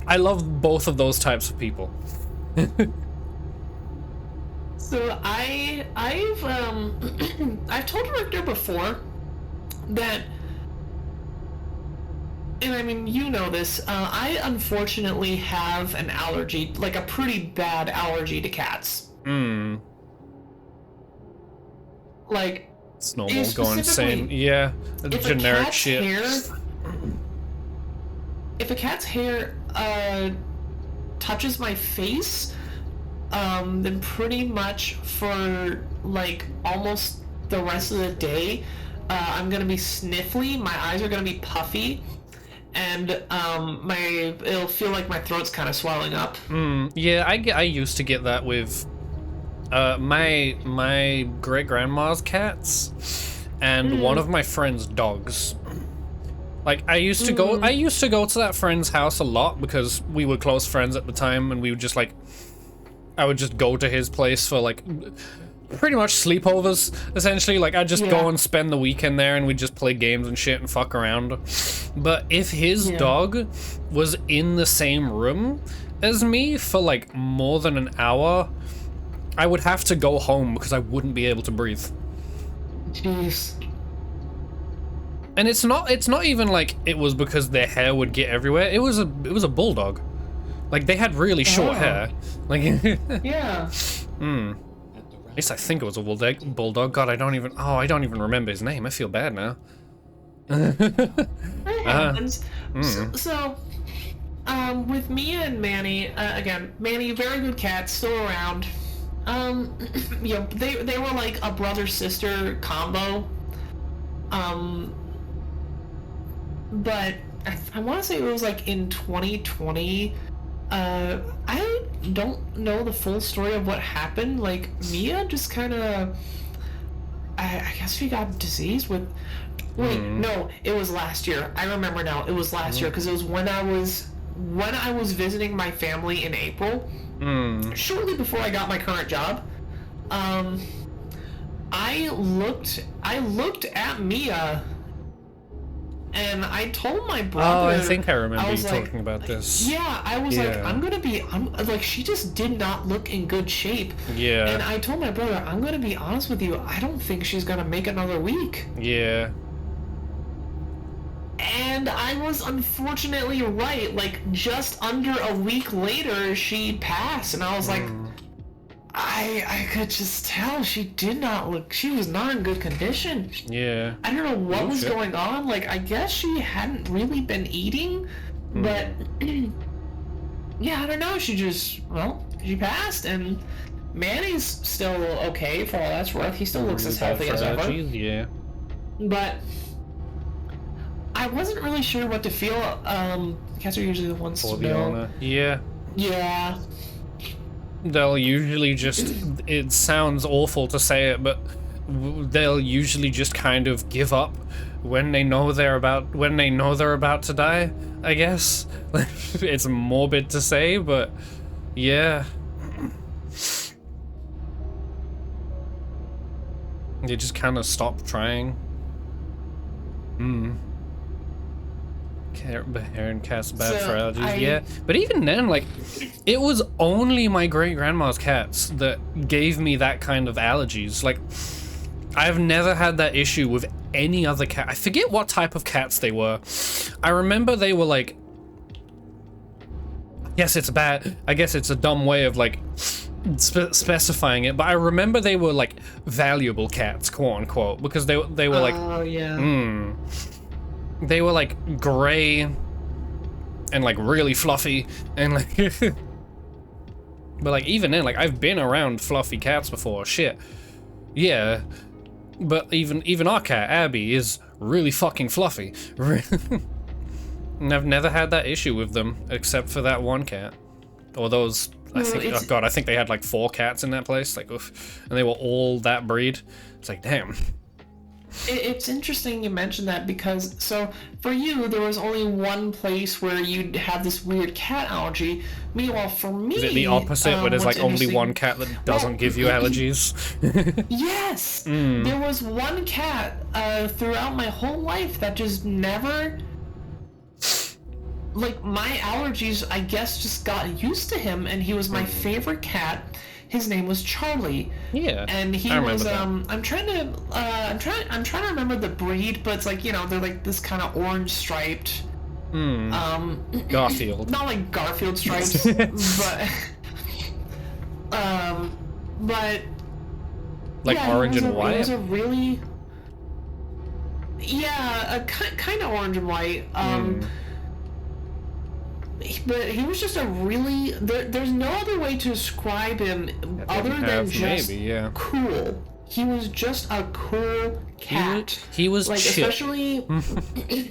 I love both of those types of people. So I've I've told Richter before that, and I mean, you know this, I unfortunately have an allergy, like a pretty bad allergy to cats. Hmm. Like, It's normal. It's Go insane. specifically- Yeah. if Generic a cat's shit. if a cat's hair touches my face, then pretty much for like almost the rest of the day, I'm gonna be sniffly. My eyes are gonna be puffy, and it'll feel like my throat's kind of swelling up. Yeah, I used to get that with my great grandma's cats and one of my friend's dogs. Like I used to go to that friend's house a lot because we were close friends at the time, and we would just like I would just go to his place for like pretty much sleepovers essentially. Like I'd just go Yeah. and spend the weekend there, and we'd just play games and shit and fuck around. But if his dog was in the same room as me for like more than an hour, I would have to go home because I wouldn't be able to breathe. Jeez. And it's not even like it was because their hair would get everywhere. It was a bulldog. Like they had really short Oh. hair. Like Yeah. at least I think it was a bulldog. God, I don't even remember his name. I feel bad now. It happens. So, with Mia and Manny, again, Manny, very good cat, still around. You know, they were like a brother-sister combo. But I want to say it was like in 2020. I don't know the full story of what happened. Like Mia just kind of, I guess she got disease with. Wait, no, it was last year. I remember now. It was last year because it was when I was visiting my family in April, shortly before I got my current job. I looked at Mia, and I told my Oh, brother. I think I remember you was like- talking about this. Yeah, I was like, Yeah. I'm like, she just did not look in good shape. Yeah. And I told my brother, I'm gonna be honest with you, I don't think she's gonna make another week. Yeah. And I was unfortunately right. Like, just under a week later, she passed. And I was like, I could just tell she did not look, she was not in good condition. Yeah. I don't know what was shit. going on. Like, I guess she hadn't really been eating, but yeah, I don't know. She just, well, she passed, and Manny's still okay for all that's worth. He still looks as healthy as ever. Yeah. But I wasn't really sure what to feel. Cats are usually the ones For to the know. owner. Yeah. Yeah. They'll usually just, it sounds awful to say it, but they'll usually just kind of give up when they know they're about to die, I guess. It's morbid to say, but yeah. They just kind of stop trying. Hair and cats bad So, for allergies, I- yeah. But even then, like, it was only my great grandma's cats that gave me that kind of allergies. Like, I've never had that issue with any other cat. I forget what type of cats they were. I remember they were like, yes, it's bad. I guess it's a dumb way of like specifying it, but I remember they were like valuable cats, quote unquote, because they were like. Oh yeah. They were like gray and like really fluffy and like but like even then, like I've been around fluffy cats before, shit. Yeah. But even our cat, Abby, is really fucking fluffy. And I've never had that issue with them except for that one cat. Or those I Well, think it's- oh god, I think they had like 4 cats in that place, like oof, and they were all that breed. It's like damn. It's interesting you mentioned that because, so, for you, there was only one place where you'd have this weird cat allergy. Meanwhile, for me... Is it the opposite, where there's what's like only interesting- one cat that doesn't give you allergies? Yes! There was one cat throughout my whole life that just never... Like, my allergies, I guess, just got used to him, and he was my favorite cat. his name was Charlie. Yeah. And he I remember was that. I'm trying to remember the breed, but it's like, they're like this kind of orange striped, Garfield. not like Garfield stripes, but Like yeah, orange and It white? was a really, a kind of orange and white. But he was just a really, there's no other way to describe him other than have, just maybe, yeah. cool. He was just a cool cat. He was like, chill. especially,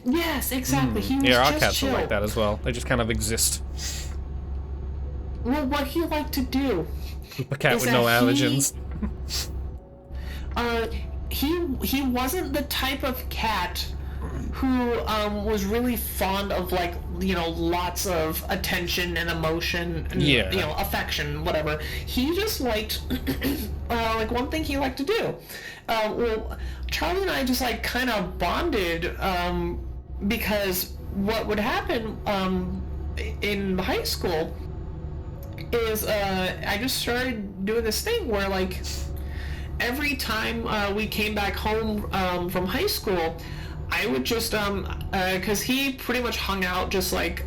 yes, exactly. He was Yeah, our just cats chill. are like that as well. They just kind of exist. Well, what he liked to do, A cat Is with no that he- allergens. he wasn't the type of cat who was really fond of, like, lots of attention and emotion and Yeah. affection, whatever. He just liked like, one thing he liked to do, well, Charlie and I just like kind of bonded, because what would happen in high school is I just started doing this thing where, like, every time we came back home from high school, I would just because he pretty much hung out just like,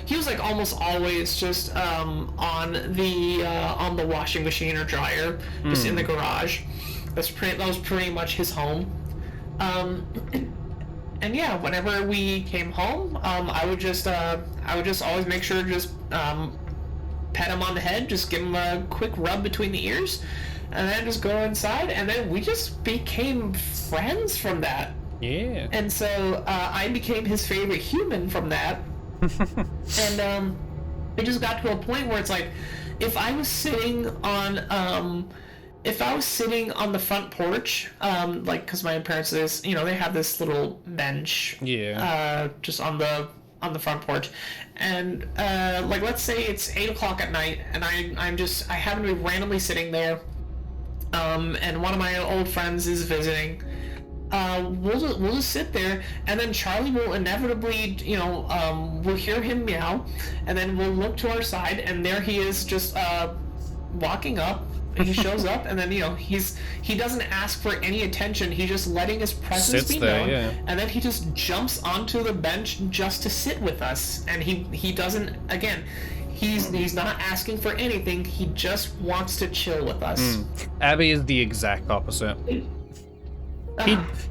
he was like almost always just on the washing machine or dryer, just in the garage. That was pretty much his home. And yeah, whenever we came home, I would just always make sure to just pet him on the head, just give him a quick rub between the ears, and then just go inside, and then we just became friends from that. Yeah. And so I became his favorite human from that. And it just got to a point where it's like, if I was sitting on the front porch, like, because my parents they have this little bench, just on the front porch, and like, let's say it's 8 o'clock at night, and I happen to be randomly sitting there, and one of my old friends is visiting. We'll just sit there, and then Charlie will inevitably, we'll hear him meow, and then we'll look to our side, and there he is, just walking up. He shows up, and then he doesn't ask for any attention. He's just letting his presence Sits be there, known, yeah. and then he just jumps onto the bench just to sit with us. And he doesn't, again. He's not asking for anything. He just wants to chill with us. Abby is the exact opposite.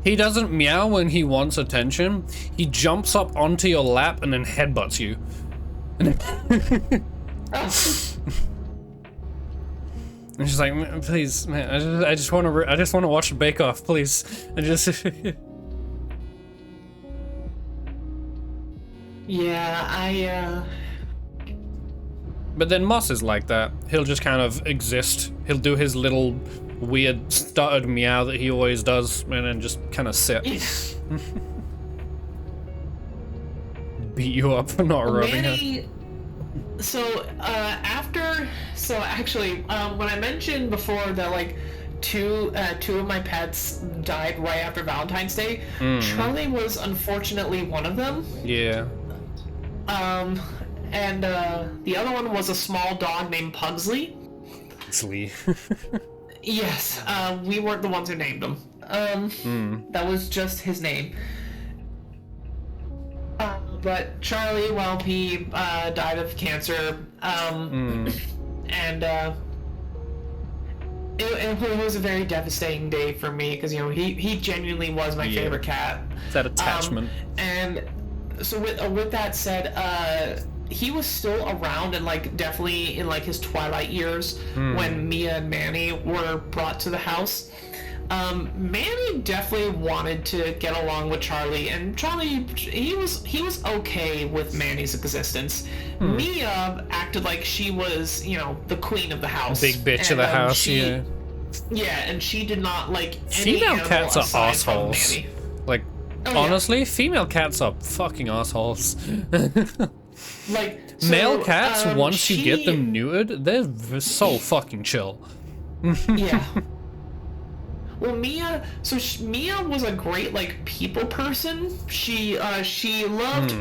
He doesn't meow when he wants attention. He jumps up onto your lap and then headbutts you. And she's like, please, man, I just want to watch the Bake Off, please. I just. Yeah, But then Moss is like that. He'll just kind of exist. He'll do his little weird stuttered meow that he always does, and then just kind of sit. Beat you up for not rubbing her. Manny. So actually, when I mentioned before that, like, two of my pets died right after Valentine's Day, Charlie was unfortunately one of them. Yeah. And the other one was a small dog named Pugsley. Pugsley. Yes, we weren't the ones who named him. That was just his name. But Charlie, well, he died of cancer. And it was a very devastating day for me, because he genuinely was my favorite cat. That attachment. And so with that said, he was still around, and like definitely in like his twilight years when Mia and Manny were brought to the house. Manny definitely wanted to get along with Charlie, and Charlie, he was okay with Manny's existence. Mia acted like she was, the queen of the house. Big bitch of the house, yeah. Yeah, and she did not like any Female animal cats are aside from assholes. Manny. Like, Oh, yeah. honestly, female cats are fucking assholes. Like, so, Male cats, once you get she- them neutered, they're so fucking chill. Yeah. Well, Mia was a great, like, people person. She loved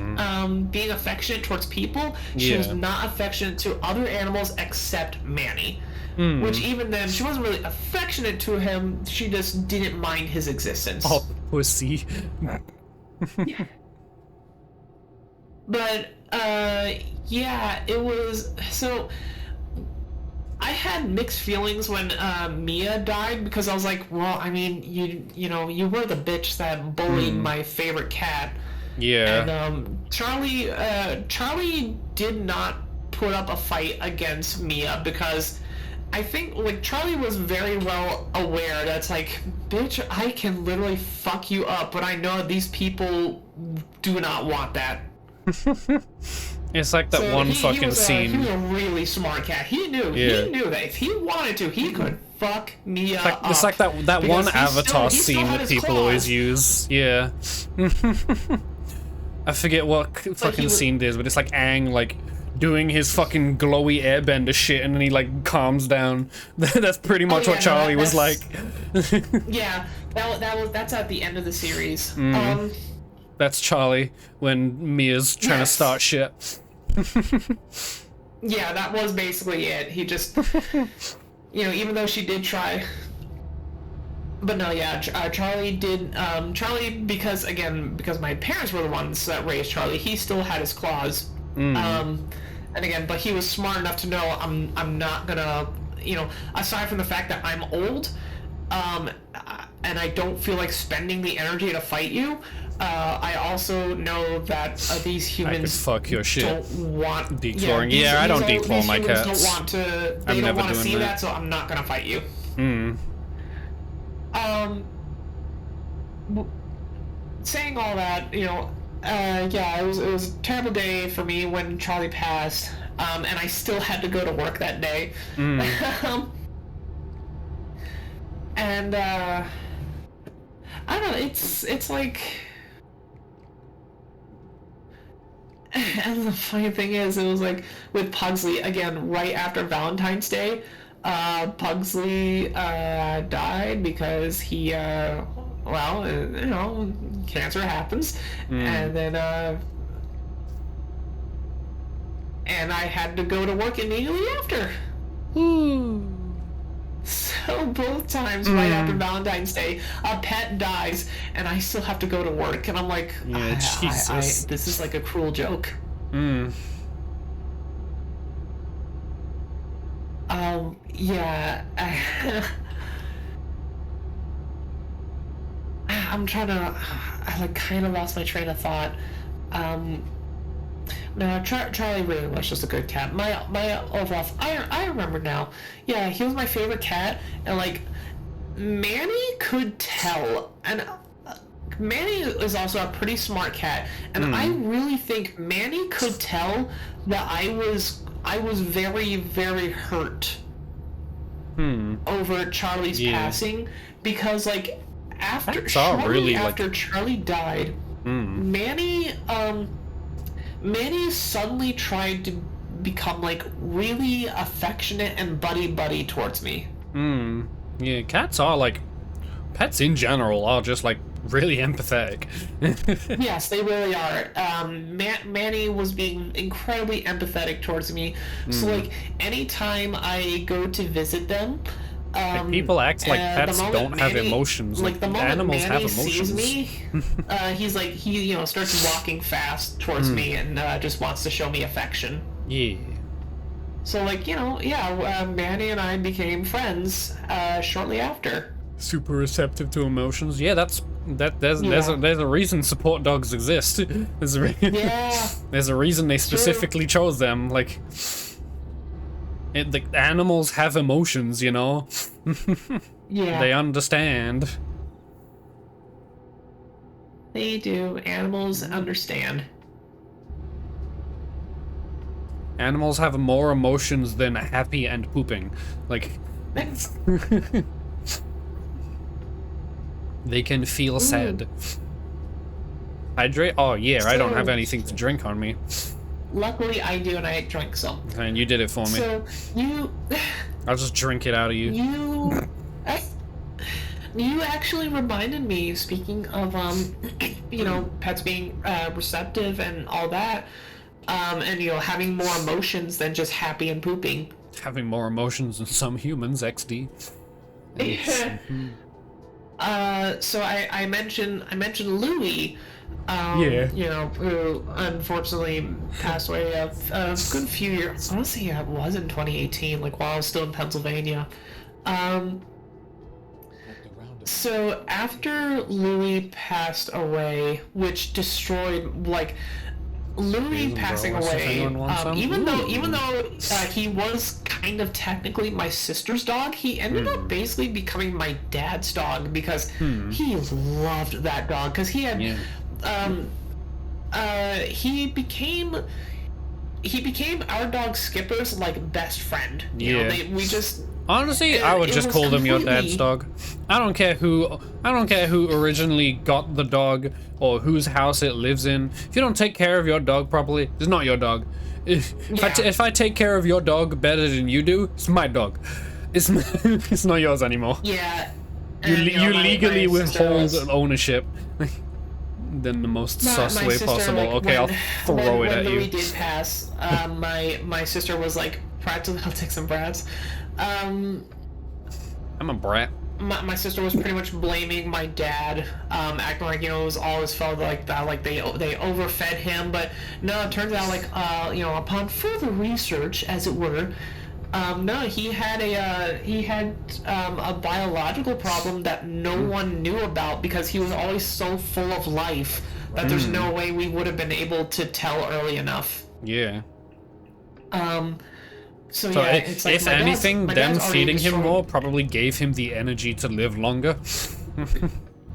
being affectionate towards people. She was Yeah. not affectionate to other animals except Manny. Which even then, she wasn't really affectionate to him. She just didn't mind his existence. Oh, pussy. But yeah, it was so. I had mixed feelings when Mia died because I was like, well, I mean, you know, you were the bitch that bullied my favorite cat. Yeah. And Charlie did not put up a fight against Mia because I think like Charlie was very well aware that's like, bitch, I can literally fuck you up, but I know these people do not want that. It's like that one fucking he was scene. He was a really smart cat. He knew that if he wanted to, he could fuck Mia up. It's like that because one he Avatar still scene had that his people claws. always use. Yeah. I forget what fucking was- scene it is, but it's like Aang like doing his fucking glowy airbender shit, and then he like calms down. That's pretty much yeah, what Charlie was like. Yeah, that's at the end of the series. That's Charlie when Mia's trying to Yes. start shit. Yeah, that was basically it. He just, you know, even though she did try. But no, yeah, Charlie did. Charlie, because my parents were the ones that raised Charlie, he still had his claws. And again, but he was smart enough to know I'm not gonna, you know, aside from the fact that I'm old, and I don't feel like spending the energy to fight you. I also know that these I could humans fuck your shit. don't want Declawing. these- Yeah, I don't these declaw my humans cats. Don't want to. They I'm don't never want to doing see that. that, so I'm not gonna fight you. Saying all that, you know, yeah, it was a terrible day for me when Charlie passed, and I still had to go to work that day. And I don't know, it's like. And the funny thing is, it was like with Pugsley again, right after Valentine's Day. Pugsley died because he, well, you know, cancer happens, and then and I had to go to work immediately after. So both times, right after Valentine's Day, a pet dies, and I still have to go to work, and I'm like, Yeah, Jesus. this is like a cruel joke. Yeah. I'm trying to. I like kind of lost my train of thought. No, Charlie really was just a good cat. My overall, I remember now. Yeah, he was my favorite cat, and like Manny could tell, and Manny is also a pretty smart cat, and I really think Manny could tell that I was very, very hurt over Charlie's passing, because like Cats are shortly really, like- after Charlie died, Manny suddenly tried to become like really affectionate and buddy towards me. Yeah, cats are like, pets in general are just like really empathetic. Yes, they really are. Manny was being incredibly empathetic towards me. So like anytime I go to visit them, People act like the pets moment don't have Manny- emotions. Like the moment animals Manny have emotions. sees me, he's like he starts walking fast towards me and just wants to show me affection. Yeah. So like Manny and I became friends shortly after. Super receptive to emotions. Yeah, there's Yeah. a reason support dogs exist. There's a Yeah. there's a reason they specifically chose them. Like, the animals have emotions, you know. Yeah. They understand. They do. Animals understand. Animals have more emotions than happy and pooping. Like, they can feel sad. Hydrate? Oh yeah, I don't have anything to drink on me. Luckily, I do, and I drank some. And you did it for me. So you, I'll just drink it out of you. you actually reminded me. Speaking of pets being receptive and all that, and having more emotions than just happy and pooping. Having more emotions than some humans, XD. So I mentioned Louis, Yeah. you know, who unfortunately passed away a good few years. I want to say it was in 2018, like while I was still in Pennsylvania. So after Louis passed away, which destroyed like Louis passing bro, if away, anyone wants some. even though he was kind of technically my sister's dog, he ended up basically becoming my dad's dog because he loved that dog because he had he became our dog Skipper's like best friend. You know, we just Honestly, I would it just was call them your dad's completely- dog. I don't care who originally got the dog or whose house it lives in. If you don't take care of your dog properly, it's not your dog. If I take care of your dog better than you do, it's my dog. It's it's not yours anymore. Yeah. You And, you my legally sister withhold was- ownership. Then the most My sus way sister, possible. like, Okay, I'll throw it when at Louis you. did pass, my sister was like practically I'll take some brats. I'm a brat. My sister was pretty much blaming my dad, acting like, you know, it was all his fault, like that, like they overfed him. But no, it turns out, like, you know, upon further research, as it were, no, he had a biological problem that no one knew about because he was always so full of life that there's no way we would have been able to tell early enough. Yeah. So So yeah, it's like if my dad's- anything, my them dad's already feeding him destroyed- more probably gave him the energy to live longer.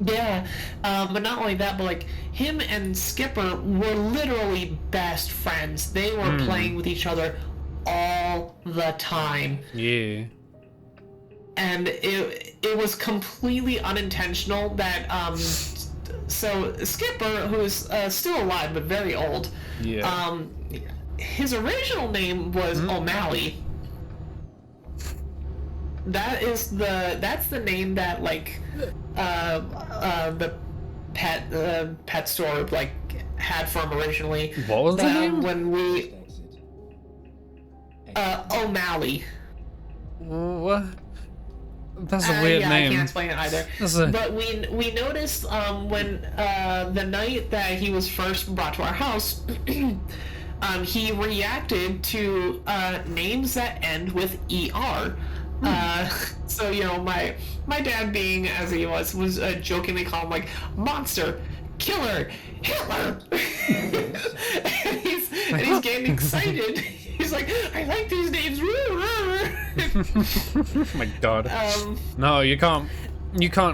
Yeah, but not only that, but like him and Skipper were literally best friends. They were playing with each other all the time, Yeah. and it was completely unintentional. That so Skipper, who's still alive but very old, Yeah. his original name was O'Malley. That's the name that like the pet store like had for him originally. What was the name? When we O'Malley. What? That's a weird Yeah, I name. can't explain it either. That's a- But we noticed when the night that he was first brought to our house, he reacted to names that end with ER. So you know, my dad, being as he was jokingly calling him like monster, killer, Hitler, and he's getting excited. He's like, I like these names. Oh my god. No, you can't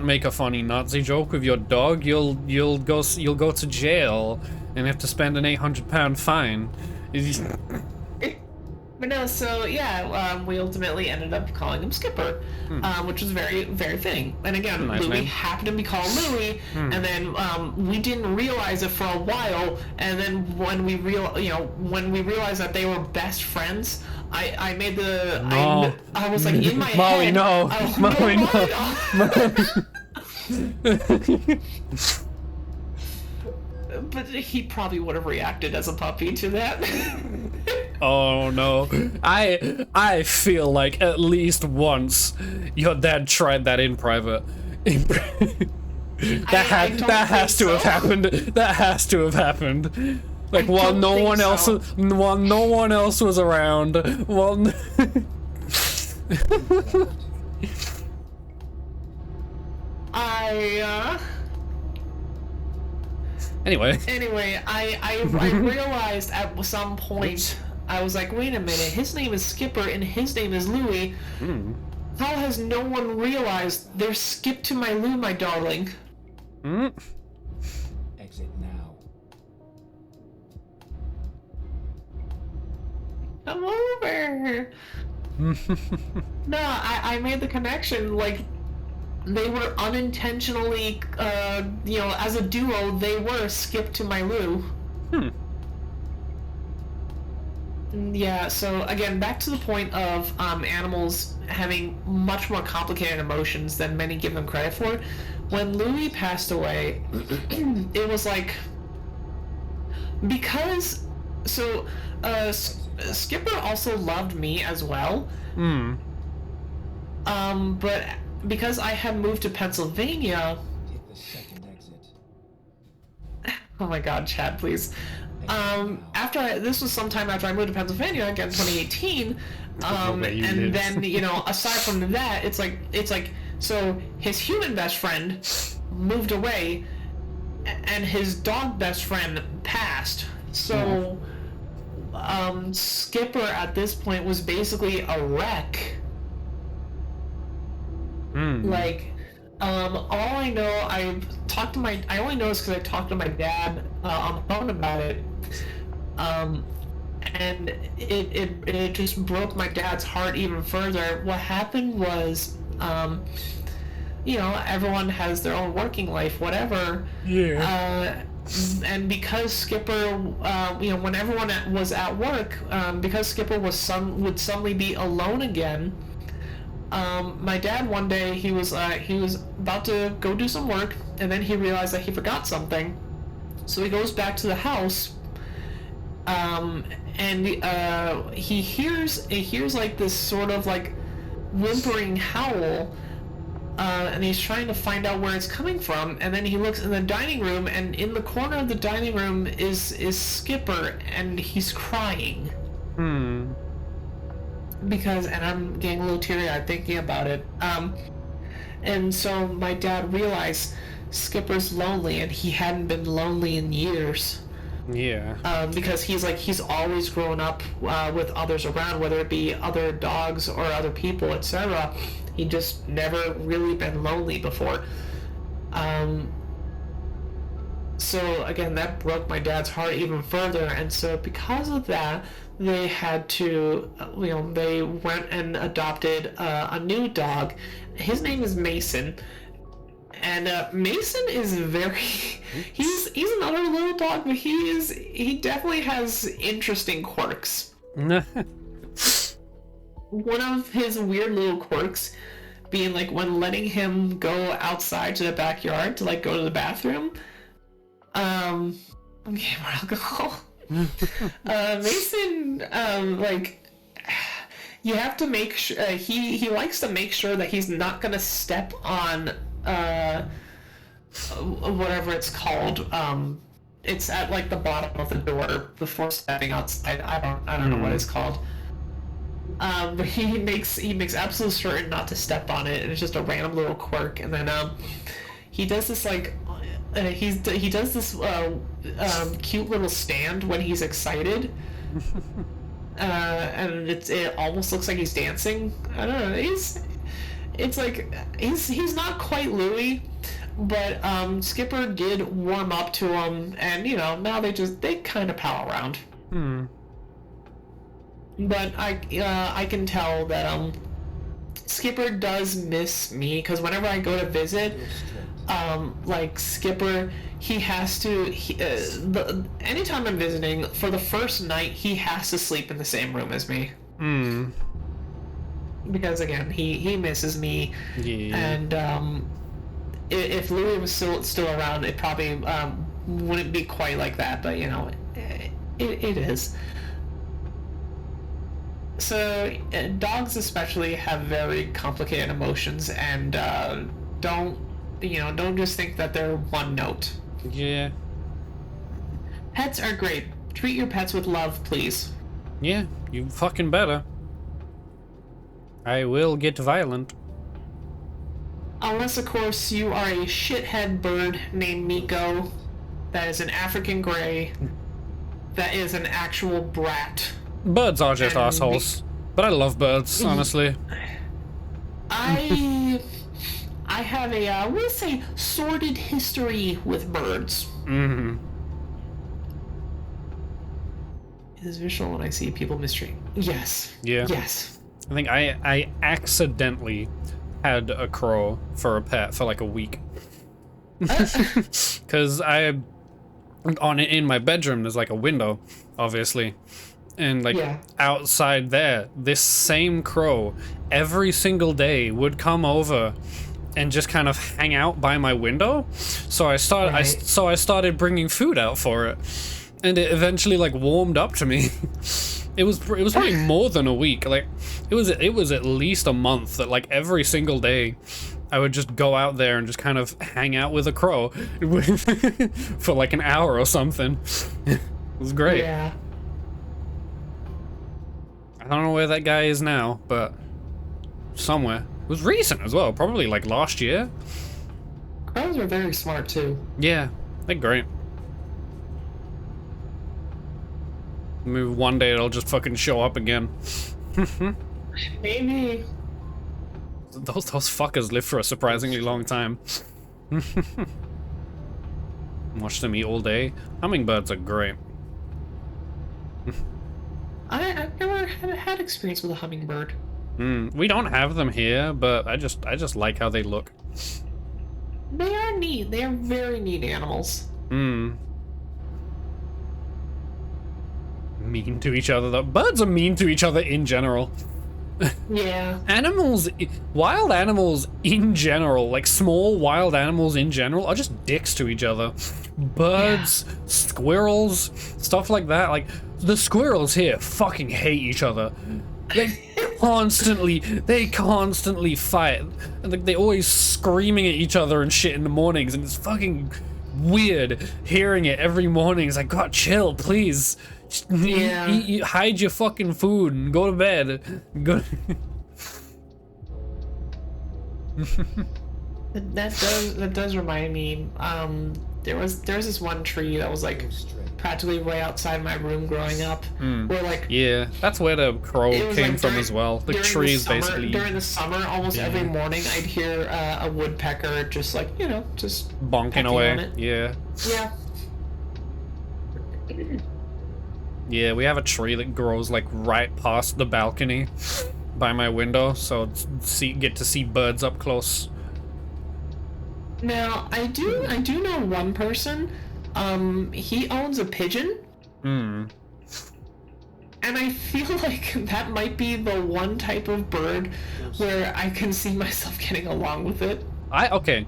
make a funny Nazi joke with your dog. You'll go to jail and have to spend an £800 fine. But no, so yeah, we ultimately ended up calling him Skipper, which was very, very fitting. And again, Nice Louis name. happened to be called Louis, and then we didn't realize it for a while. And then when we realized that they were best friends, I made the No. I was like in my Molly, head. no. I was, Molly, no. But he probably would have reacted as a puppy to that. Oh no. I feel like at least once your dad tried that in private. I don't that has to think have so. happened. That has to have happened. Like while don't no think one else so. while no one else was around. While Anyway. Anyway, I realized at some point, I was like, wait a minute, his name is Skipper and his name is Louis. How has no one realized there's Skip to my Lou, my darling? Exit now. Come over. No, I made the connection, like, they were unintentionally, you know, as a duo, they were Skip to my Lou. Yeah, so again, back to the point of animals having much more complicated emotions than many give them credit for. When Louis passed away, it was like, because So, Skipper also loved me as well. Hmm. But because I had moved to Pennsylvania, Take the second exit. oh my God, Chad, please. This was sometime after I moved to Pennsylvania again, 2018. where you And live. then aside from that, it's like so his human best friend moved away, and his dog best friend passed. So, Skipper at this point was basically a wreck. Like, all I know, I only know this because I talked to my dad on the phone about it. And it just broke my dad's heart even further. What happened was, everyone has their own working life, whatever. Yeah. And because Skipper, when everyone was at work, because Skipper would suddenly be alone again. My dad one day he was about to go do some work, and then he realized that he forgot something, so he goes back to the house. And he hears like this sort of like whimpering howl. And he's trying to find out where it's coming from, and then he looks in the dining room, and in the corner of the dining room is Skipper, and he's crying. Because, and I'm getting a little teary-eyed thinking about it. And so my dad realized Skipper's lonely, and he hadn't been lonely in years. Yeah. Because he's always grown up with others around, whether it be other dogs or other people, etc. He just never really been lonely before. So again, that broke my dad's heart even further, and so because of that, they had to, they went and adopted a new dog. His name is Mason. And Mason is he's another little dog, but he definitely has interesting quirks. One of his weird little quirks being like when letting him go outside to the backyard to like go to the bathroom. Okay, more alcohol. Mason, you have to make sure he likes to make sure that he's not gonna step on whatever it's called. It's at like the bottom of the door before stepping outside. I don't know what it's called. But he makes absolute certain not to step on it, and it's just a random little quirk. And then he does this like he does this cute little stand when he's excited. And it almost looks like he's dancing. I don't know. It's like he's not quite Louis, but Skipper did warm up to him, and now they kind of pal around. But I can tell that Skipper does miss me, because whenever I go to visit, like Skipper, he has to. Anytime I'm visiting, for the first night, he has to sleep in the same room as me. Because again, he misses me. Yeah. And if Louis was still around, it probably wouldn't be quite like that. But it is. So dogs especially have very complicated emotions, and don't just think that they're one note. Yeah. Pets are great. Treat your pets with love, please. Yeah, you fucking better. I will get violent. Unless, of course, you are a shithead bird named Miko. That is an African gray. That is an actual brat. Birds are just And assholes. But I love birds, honestly. I have a, we'll say, sordid history with birds. It is visual when I see people mistreat. Yes. Yeah. Yes. I think I accidentally had a crow for a pet for like a week. Because in my bedroom, there's like a window, obviously. And like outside there, this same crow every single day would come over and just kind of hang out by my window. So I started bringing food out for it. and it eventually like warmed up to me. It was probably more than a week. Like it was at least a month that like every single day I would just go out there and just kind of hang out with a crow for like an hour or something. It was great. Yeah. I don't know where that guy is now, but somewhere. It was recent as well, probably like last year. Crows are very smart too. Yeah, they're great. Maybe one day it'll just fucking show up again. Maybe. Those fuckers live for a surprisingly long time. Watch them eat all day. Hummingbirds are great. I've never had experience with a hummingbird. We don't have them here, but I just like how they look. They are neat. They are very neat animals. Mean to each other though. Birds are mean to each other in general. Yeah. Wild animals in general, like small wild animals in general, are just dicks to each other. Birds, squirrels, stuff like that. Like, the squirrels here fucking hate each other. They constantly fight. And like, they're always screaming at each other and shit in the mornings, and it's fucking weird hearing it every morning. It's like, God, chill, please. Just hide your fucking food and go to bed. Go. That does remind me. There's this one tree that was like practically right outside my room growing up. Where like Yeah, that's where the crow it was, came like, from as well. The during tree is summer, basically during the summer. Almost every morning, I'd hear a woodpecker just like just bonking pecking away. on it. Yeah. Yeah. Yeah, we have a tree that grows like right past the balcony by my window, so get to see birds up close. Now I do know one person. He owns a pigeon. And I feel like that might be the one type of bird where I can see myself getting along with it. Okay.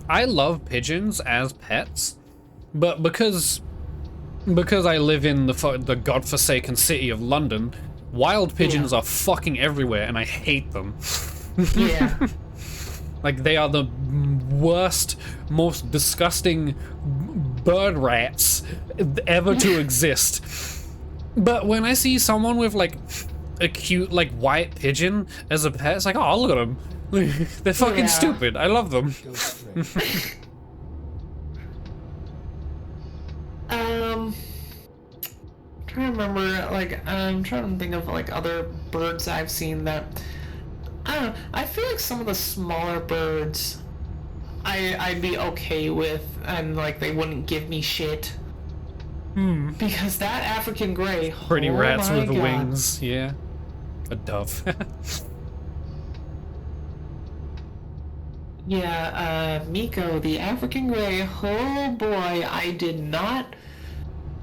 I love pigeons as pets, but because I live in the godforsaken city of London, wild pigeons are fucking everywhere, and I hate them. Yeah. Like, they are the worst, most disgusting bird rats ever to exist. But when I see someone with, like, a cute, like, white pigeon as a pet, it's like, oh, look at them. They're fucking stupid. I love them. Trying to remember, like, I'm trying to think of, like, other birds I've seen that, I don't know, I feel like some of the smaller birds I'd be okay with, and, like, they wouldn't give me shit. Because that African gray, Pretty oh rats my with God. wings, yeah. A dove. Yeah, Miko, the African gray, oh boy, I did not...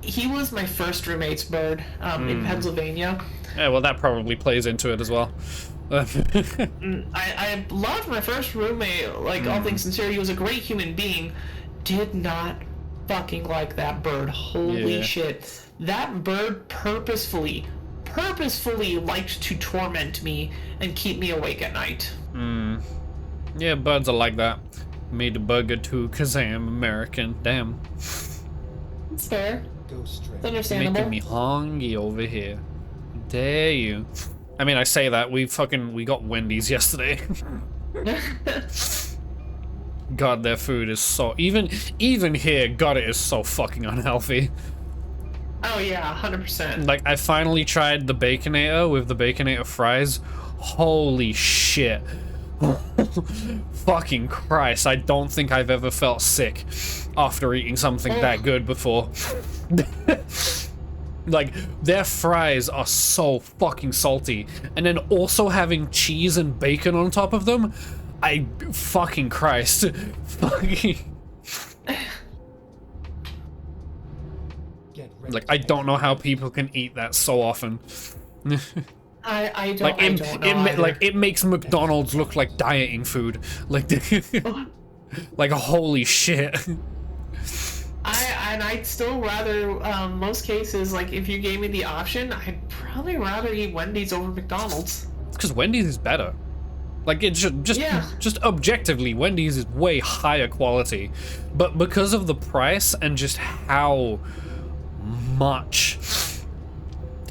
He was my first roommate's bird, in Pennsylvania. Yeah, well, that probably plays into it as well. I loved my first roommate, like, all things considered, he was a great human being. Did not fucking like that bird. Holy Yeah. shit. That bird purposefully liked to torment me and keep me awake at night. Yeah, birds are like that. Made a burger too, 'cause I am American. Damn. It's fair. Go straight. It's understandable. Making me hungry over here. Dare you. I mean, I say that, we got Wendy's yesterday. God, their food is so... Even here, God, it is so fucking unhealthy. Oh yeah, 100%. Like, I finally tried the Baconator with the Baconator fries. Holy shit. Fucking Christ, I don't think I've ever felt sick after eating something that good before. Like, their fries are so fucking salty. And then also having cheese and bacon on top of them, fucking Christ. Fucking... Get ready. Like, I don't know how people can eat that so often. I don't, Like, I don't know either. like, it makes McDonald's look like dieting food. Like, like, holy shit. I and I'd still rather, most cases, like, if you gave me the option, I'd probably rather eat Wendy's over McDonald's. It's because Wendy's is better. Like, it's just objectively, Wendy's is way higher quality. But because of the price and just how much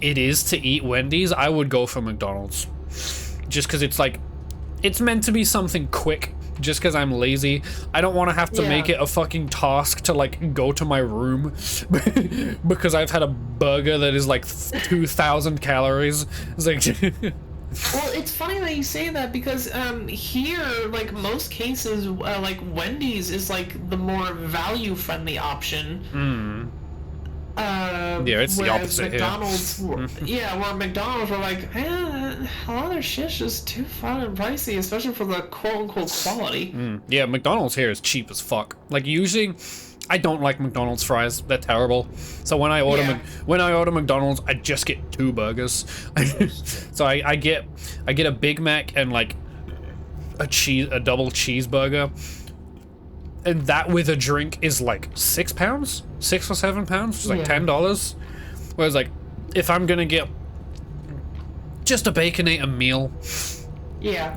it is to eat Wendy's, I would go for McDonald's. Just because it's like, it's meant to be something quick. Just because I'm lazy, I don't want to have to make it a fucking task to like go to my room because I've had a burger that is like 2,000 calories. It's like, well, it's funny that you say that because here, like most cases, like Wendy's is like the more value-friendly option. yeah, it's the whereas opposite McDonald's, where McDonald's were like, a lot of their shit's just too fucking pricey, especially for the quote-unquote quality. Yeah, McDonald's here is cheap as fuck. Like usually, I don't like McDonald's fries. They're terrible. So when I order McDonald's, I just get 2 burgers. So I get a Big Mac and like a double cheeseburger. And that with a drink is like £6, £6 or £7, which is like $10. Whereas like, if I'm gonna get just a Baconator meal,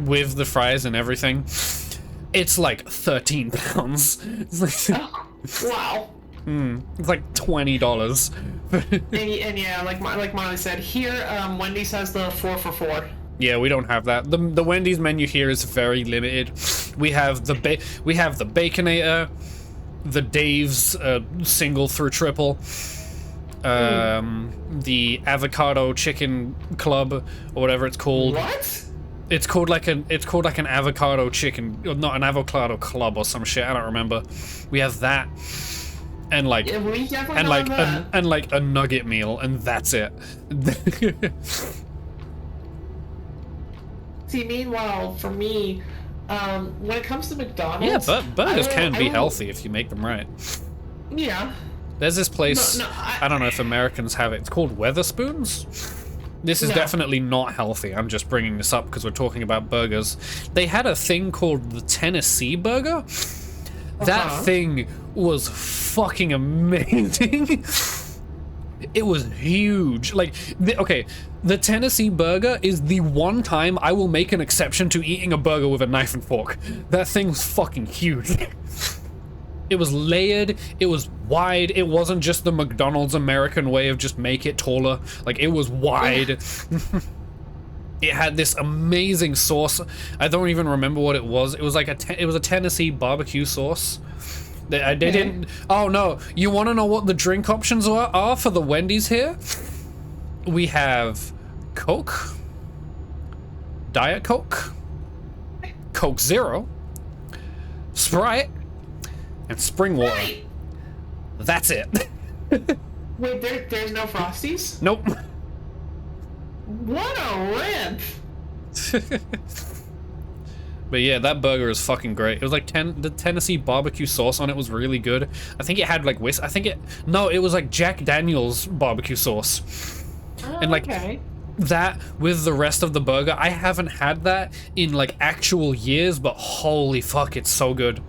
with the fries and everything, it's like £13. It's like, Wow. it's like $20. and yeah, like Molly said, here Wendy's has the 4 for $4. Yeah, we don't have that. The Wendy's menu here is very limited. We have the Baconator, the Dave's single through triple, the avocado chicken club or whatever it's called. What? It's called like an avocado chicken, not an avocado club or some shit. I don't remember. We have that, and like we definitely have that. and like a nugget meal, and that's it. See, meanwhile, for me, when it comes to McDonald's... Yeah, but burgers can be healthy if you make them right. Yeah. There's this place, I don't know if Americans have it, it's called Weatherspoons. This is definitely not healthy. I'm just bringing this up because we're talking about burgers. They had a thing called the Tennessee burger. That thing was fucking amazing. It was huge. Like, the Tennessee burger is the one time I will make an exception to eating a burger with a knife and fork. That thing was fucking huge. It was layered, it was wide, it wasn't just the McDonald's American way of just make it taller. Like, it was wide. It had this amazing sauce. I don't even remember what it was. It was like it was a Tennessee barbecue sauce. They didn't... Oh, no. You want to know what the drink options are for the Wendy's here? We have Coke, Diet Coke, Coke Zero, Sprite, and spring water. Right. That's it. Wait, there's no Frosties? Nope. What a rip! But yeah, that burger is fucking great. It was like the Tennessee barbecue sauce on it was really good. I think it had like it was like Jack Daniel's barbecue sauce. And like that with the rest of the burger, I haven't had that in like actual years, but holy fuck, it's so good.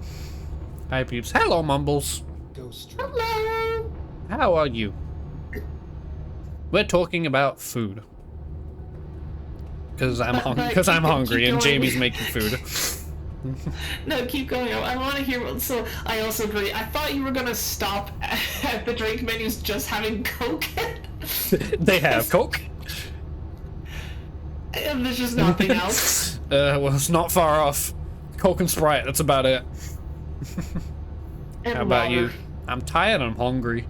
Hi peeps. Hello Mumbles. Hello! How are you? We're talking about food. Because I'm hungry and Jamie's making food. No, keep going. I want to hear. So I also agree. I thought you were gonna stop at the drink menus just having Coke. They have Coke. And there's just nothing else. Well, it's not far off. Coke and Sprite. That's about it. And How about water. you? I'm tired. I'm hungry.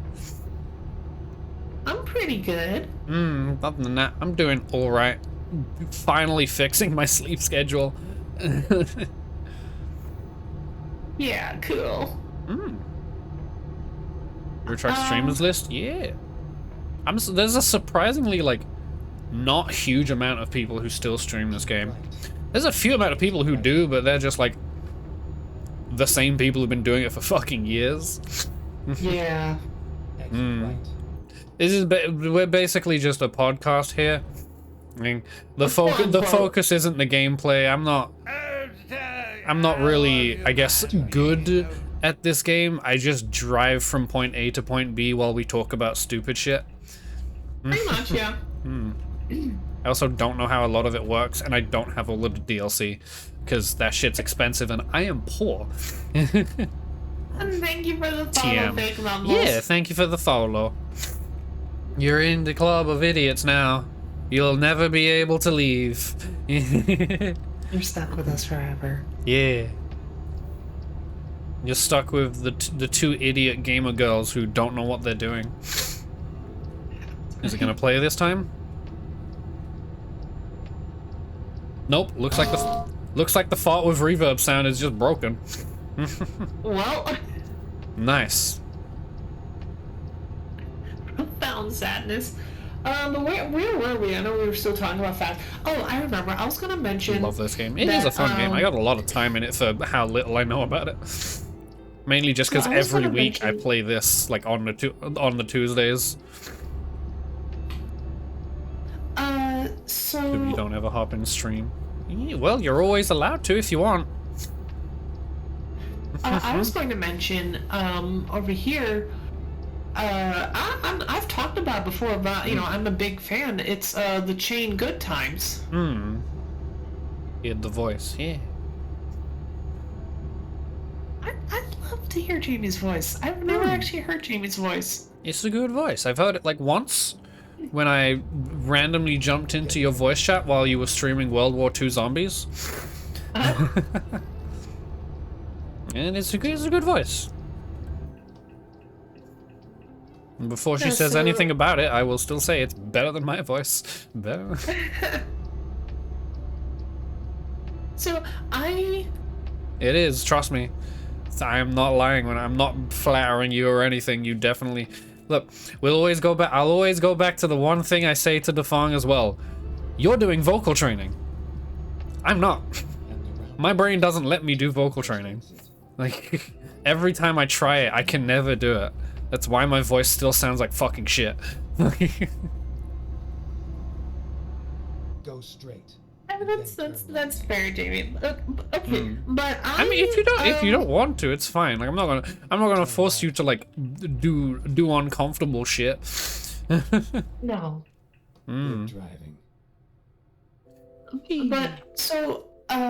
I'm pretty good. Other than that, I'm doing all right. Finally fixing my sleep schedule. Yeah, cool. Retract streamers list? Yeah. There's a surprisingly, like, not huge amount of people who still stream this game. There's a few amount of people who do, but they're just, like, the same people who've been doing it for fucking years. Yeah. Right. We're basically just a podcast here. I mean, the focus isn't the gameplay. I'm not really, I guess, good at this game. I just drive from point A to point B while we talk about stupid shit. Pretty much, yeah. I also don't know how a lot of it works, and I don't have a lot of DLC because that shit's expensive, and I am poor. And thank you for the follow, TM. Fake Mumbles. Yeah, thank you for the follow. You're in the club of idiots now. You'll never be able to leave. You're stuck with us forever. Yeah. You're stuck with the two idiot gamer girls who don't know what they're doing. Is it gonna play this time? Nope. Looks like the fart with reverb sound is just broken. Well, Nice. profound sadness. But where were we? I know we were still talking about fast. Oh, I remember. I was gonna mention. Love this game. It is a fun game. I got a lot of time in it for how little I know about it. Mainly just because Well, I was every gonna week I mention- play this like on the Tuesdays. So. If you don't ever hop in stream. Yeah, well, you're always allowed to if you want. I was going to mention over here. I've talked about before about I'm a big fan. It's the chain Good Times. Yeah, the voice. Yeah. I'd love to hear Jamie's voice. I've never actually heard Jamie's voice. It's a good voice. I've heard it like once when I randomly jumped into your voice chat while you were streaming World War II Zombies. And it's a good voice. And before she Yeah, says so- anything about it, I will still say it's better than my voice. Better. So I It is, trust me. I am not lying when I'm not flattering you or anything. You definitely look. We'll always go back. I'll always go back to the one thing I say to Defong as well. You're doing vocal training. I'm not. My brain doesn't let me do vocal training. Like every time I try it, I can never do it. That's why my voice still sounds like fucking shit. Go straight. that's fair, Jamie. Okay, but I mean, if you don't want to, it's fine. Like I'm not gonna force you to like do uncomfortable shit. no. Good driving. But so I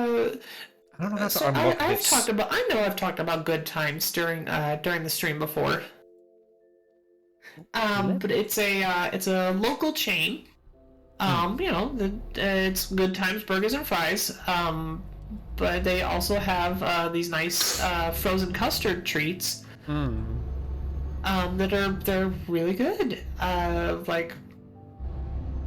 don't know how to so unlock I've this. talked about. I know I've talked about Good Times during the stream before. But it's a local chain. It's Good Times Burgers and Fries. But they also have these nice frozen custard treats. They're really good. Like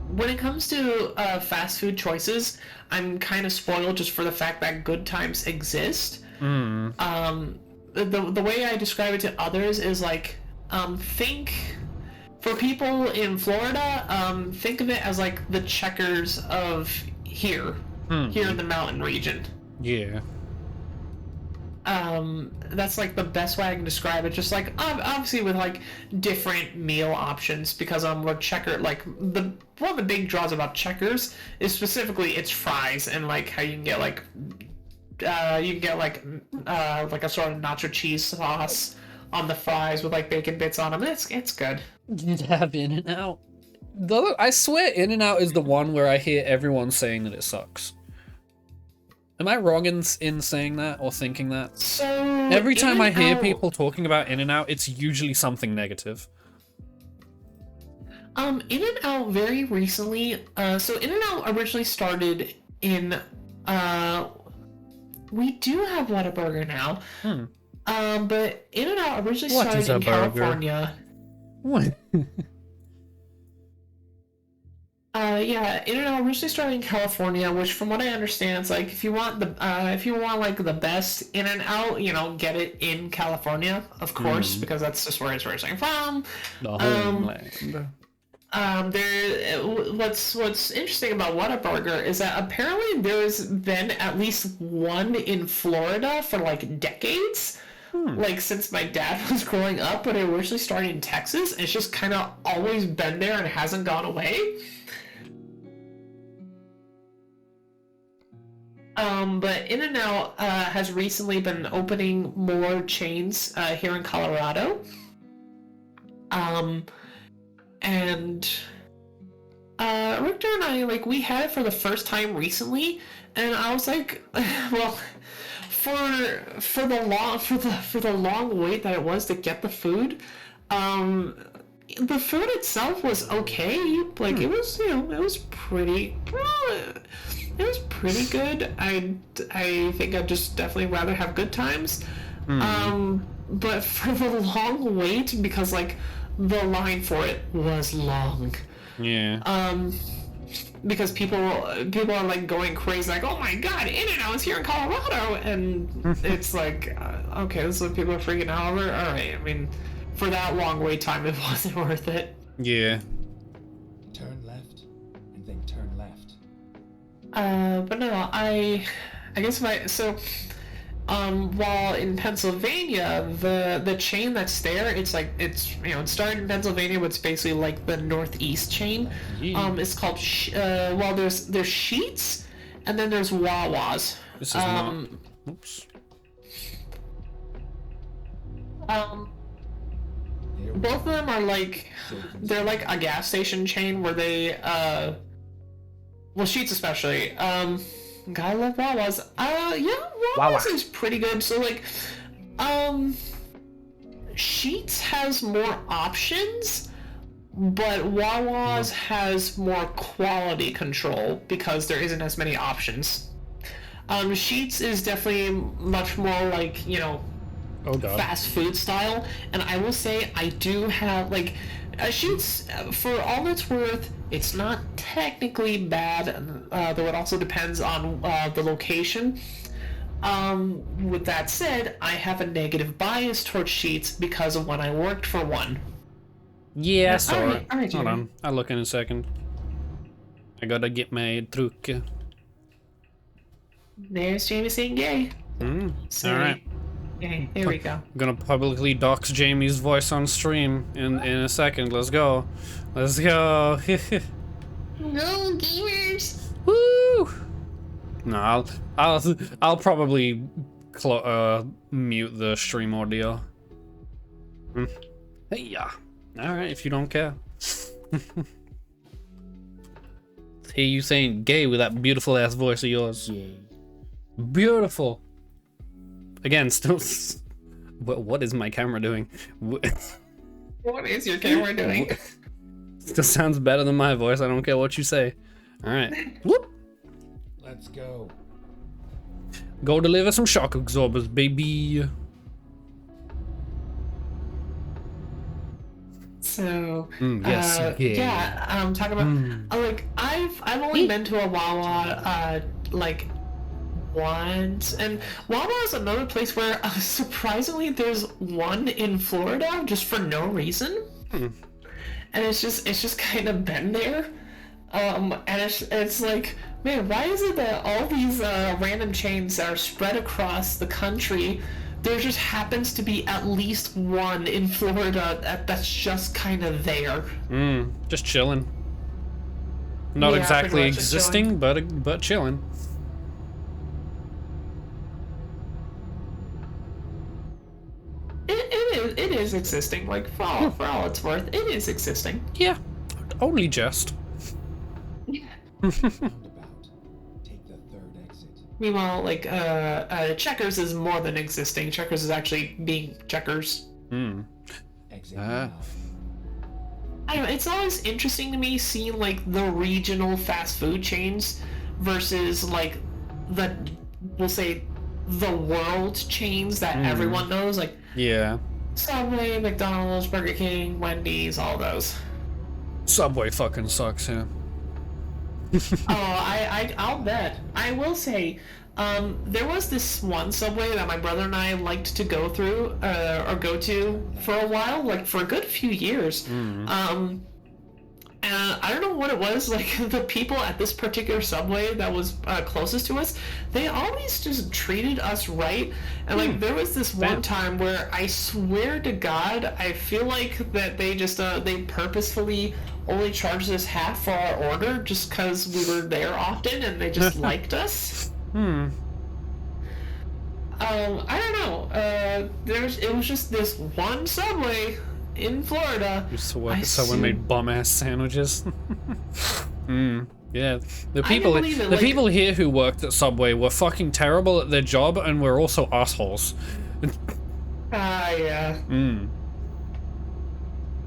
when it comes to fast food choices, I'm kind of spoiled just for the fact that Good Times exist. The way I describe it to others is like think. For people in Florida, think of it as like the Checkers of here in the mountain region. Yeah. That's like the best way I can describe it. Just like obviously with like different meal options because what Checker like one of the big draws about Checkers is specifically its fries and like how you can get like like a sort of nacho cheese sauce on the fries with like bacon bits on them. It's good. You'd have In-N-Out. Though I swear In-N-Out is the one where I hear everyone saying that it sucks. Am I wrong in saying that or thinking that? So Every time I hear In-N-Out- people talking about In-N-Out, it's usually something negative. In-N-Out very recently. So In-N-Out originally started in. We do have Whataburger now. But In-N-Out originally What is started in a burger? California. What? Yeah, In-N-Out originally started in California, which, from what I understand, it's like if you want like the best In-N-Out, get it in California, of course, because that's just where it's originally from. The homeland. What's interesting about Whataburger is that apparently there's been at least one in Florida for like decades. Like since my dad was growing up, but it originally started in Texas, and it's just kind of always been there and hasn't gone away. But In-N-Out has recently been opening more chains here in Colorado. And Richter and I, like, we had it for the first time recently, and I was like, well, for the long wait that it was to get the food, the food itself was okay. Like, it was, it was pretty good. I think I'd just definitely rather have good times. But for the long wait, because like the line for it was long. Yeah. Because people are like going crazy, like, oh my god, In-N-Out is here in Colorado, and it's like, okay, this is what people are freaking out over. All right, I mean, for that long wait time, it wasn't worth it. Yeah. Turn left, and then turn left. But no, I guess while in Pennsylvania, the chain that's there, it's like, it started in Pennsylvania, but it's basically like the Northeast chain. Yeah. It's called there's Sheetz, and then there's Wawa's. This is not. Oops. Both of them are like, they're like a gas station chain where they well, Sheetz especially. Gotta love Wawa's. Yeah, Wawa's is pretty good. So like, Sheetz has more options, but Wawa's has more quality control because there isn't as many options. Sheetz is definitely much more like, Oh god. fast food style, and I will say I do have like Sheetz, for all it's worth, it's not technically bad, though it also depends on the location. With that said, I have a negative bias towards Sheetz because of when I worked for one. Yeah, I saw alright, it. alright, Hold Jamie. on. I'll look in a second. I gotta get my truck. There's Jamie saying gay. Alright. Yay, there we go. I'm gonna publicly dox Jamie's voice on stream in a second. Let's go. Let's go. No gamers. Woo! No, I'll probably mute the stream audio. Hey, yeah. All right, if you don't care. Hear you saying gay with that beautiful ass voice of yours. Beautiful. Again, still. What is my camera doing? What is your camera doing? Still sounds better than my voice. I don't care what you say. All right. Whoop. Let's go. Go deliver some shock absorbers, baby. So yes, gay. yeah, talk about like I've only been to a Wawa like once, and Wawa is another place where surprisingly there's one in Florida just for no reason, and it's just kind of been there, and it's like, man, why is it that all these random chains that are spread across the country, there just happens to be at least one in Florida that's just kind of there. Just chilling. Not Yeah, exactly pretty much just existing, but chilling. It is existing. Like for all it's worth, it is existing. Yeah, only just. Roundabout. Take the third exit. Meanwhile, like Checkers is more than existing. Checkers is actually being Checkers. Exit now. I don't know, it's always interesting to me seeing like the regional fast food chains versus like we'll say the world chains that everyone knows, like Yeah. Subway, McDonald's, Burger King, Wendy's, all those. Subway fucking sucks, yeah. I'll bet. I will say, there was this one Subway that my brother and I liked to go through, or go to for a while, like for a good few years. And I don't know what it was, like the people at this particular Subway that was closest to us, they always just treated us right. And like there was this one time where I swear to God, I feel like that they just they purposefully only charged us half for our order just because we were there often and they just liked us. I don't know. It was just this one Subway in Florida. Used to work I at Subway, assume- made bum-ass sandwiches. Yeah. The I people, can't believe it, the like- people here who worked at Subway were fucking terrible at their job and were also assholes. Yeah. Mm.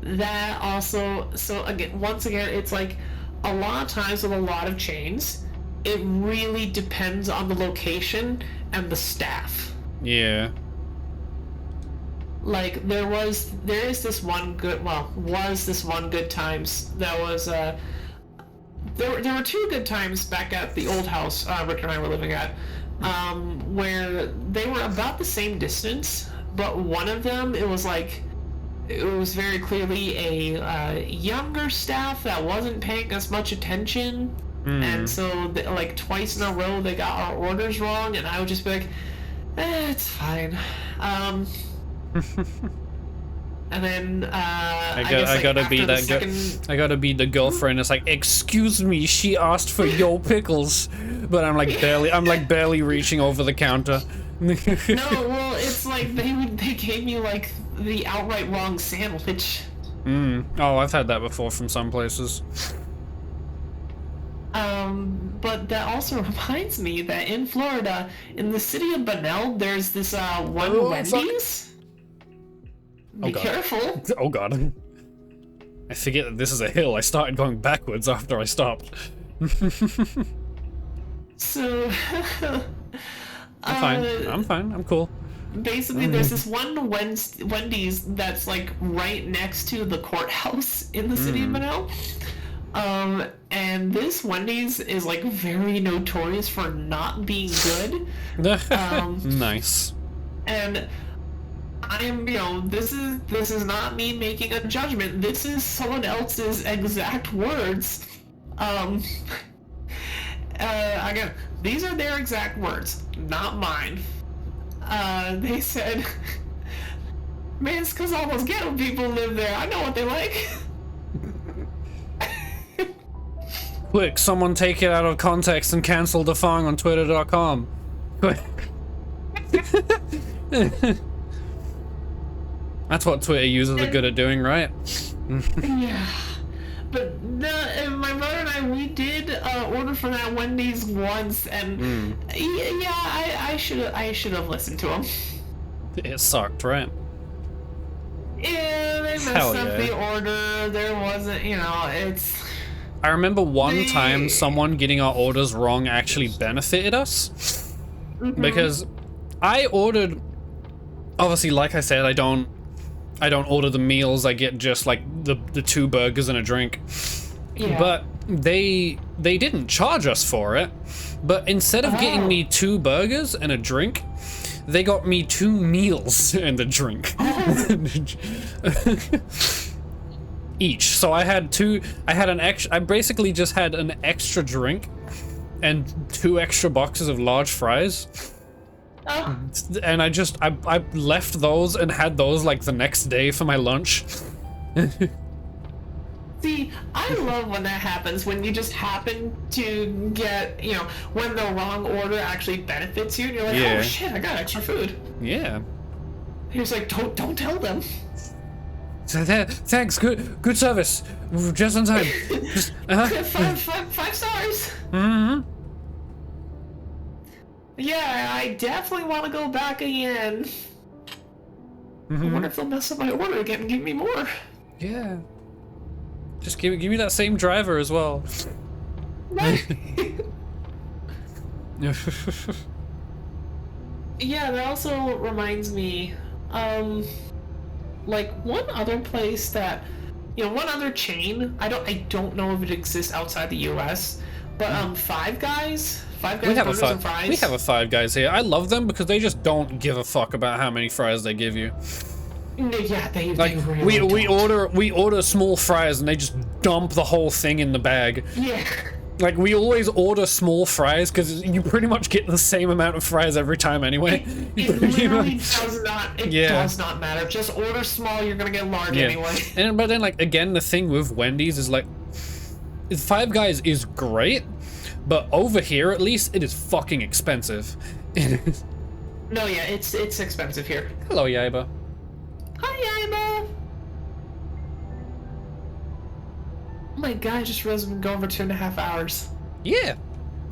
That also, so again, once again, it's like a lot of times with a lot of chains, it really depends on the location and the staff. Yeah. Like there is this one good, was this one good times that was there were two good times back at the old house Rick and I were living at, where they were about the same distance, but one of them it was very clearly a younger staff that wasn't paying as much attention, and so like twice in a row they got our orders wrong, and I would just be like, it's fine. And then I guess, gotta after be the that second- I gotta be the girlfriend. It's like, excuse me, she asked for yo pickles, but I'm like barely reaching over the counter. No, well, it's like they gave me like the outright wrong sandwich. Oh, I've had that before from some places. But that also reminds me that in Florida, in the city of Bunnell, there's this one Oh, fuck. Wendy's. Be God. careful. Oh god. I forget that this is a hill. I started going backwards after I stopped. So, I'm fine. I'm fine. I'm cool. basically, there's this one Wendy's that's like right next to the courthouse in the city of Bunnell. And this Wendy's is like very notorious for not being good. Nice. And I am, this is not me making a judgment. This is someone else's exact words. Again, these are their exact words, not mine. They said, man, it's because all those ghetto people live there. I know what they like. Quick, someone take it out of context and cancel Defang on Twitter.com. Quick. That's what Twitter users are good at doing, right? Yeah. But my brother and I, we did order from that Wendy's once, and yeah, I should have listened to him. It sucked, right? Yeah, they messed Hell up yeah. the order. There wasn't, it's. I remember one time They- someone getting our orders wrong actually benefited us. Because I ordered, obviously, like I said, I don't order the meals. I get just like the 2 burgers and a drink. Yeah. But they didn't charge us for it. But instead of getting me 2 burgers and a drink, they got me 2 meals and a drink. Each. So I had I basically just had an extra drink and 2 extra boxes of large fries. Oh, And I left those and had those like the next day for my lunch. see, I love when that happens, when you just happen to get, when the wrong order actually benefits you, and you're like, Yeah. oh shit, I got extra food. Yeah. He was like, don't tell them. So thanks, good service. Just on time. Just, five stars. Mm-hmm. Yeah, I definitely want to go back again. I wonder if they'll mess up my order again and give me more. Yeah. Just give me that same driver as well. Yeah, that also reminds me, like one other place that, one other chain. I don't know if it exists outside the U.S., but Five Guys We have Burgers and Fries. we have a Five Guys here. I love them because they just don't give a fuck about how many fries they give you. Yeah, they Like really we don't. order small fries and they just dump the whole thing in the bag. Yeah. Like we always order small fries because you pretty much get the same amount of fries every time anyway. It literally does not. It Yeah. does not matter. Just order small. You're gonna get large anyway. But then like again, the thing with Wendy's is like, Five Guys is great, But over here, at least, it is fucking expensive. No, yeah, it's expensive here. Hello, Yaiba. Hi, Yaiba! Oh my god, I just realized we've been going for 2.5 hours. Yeah,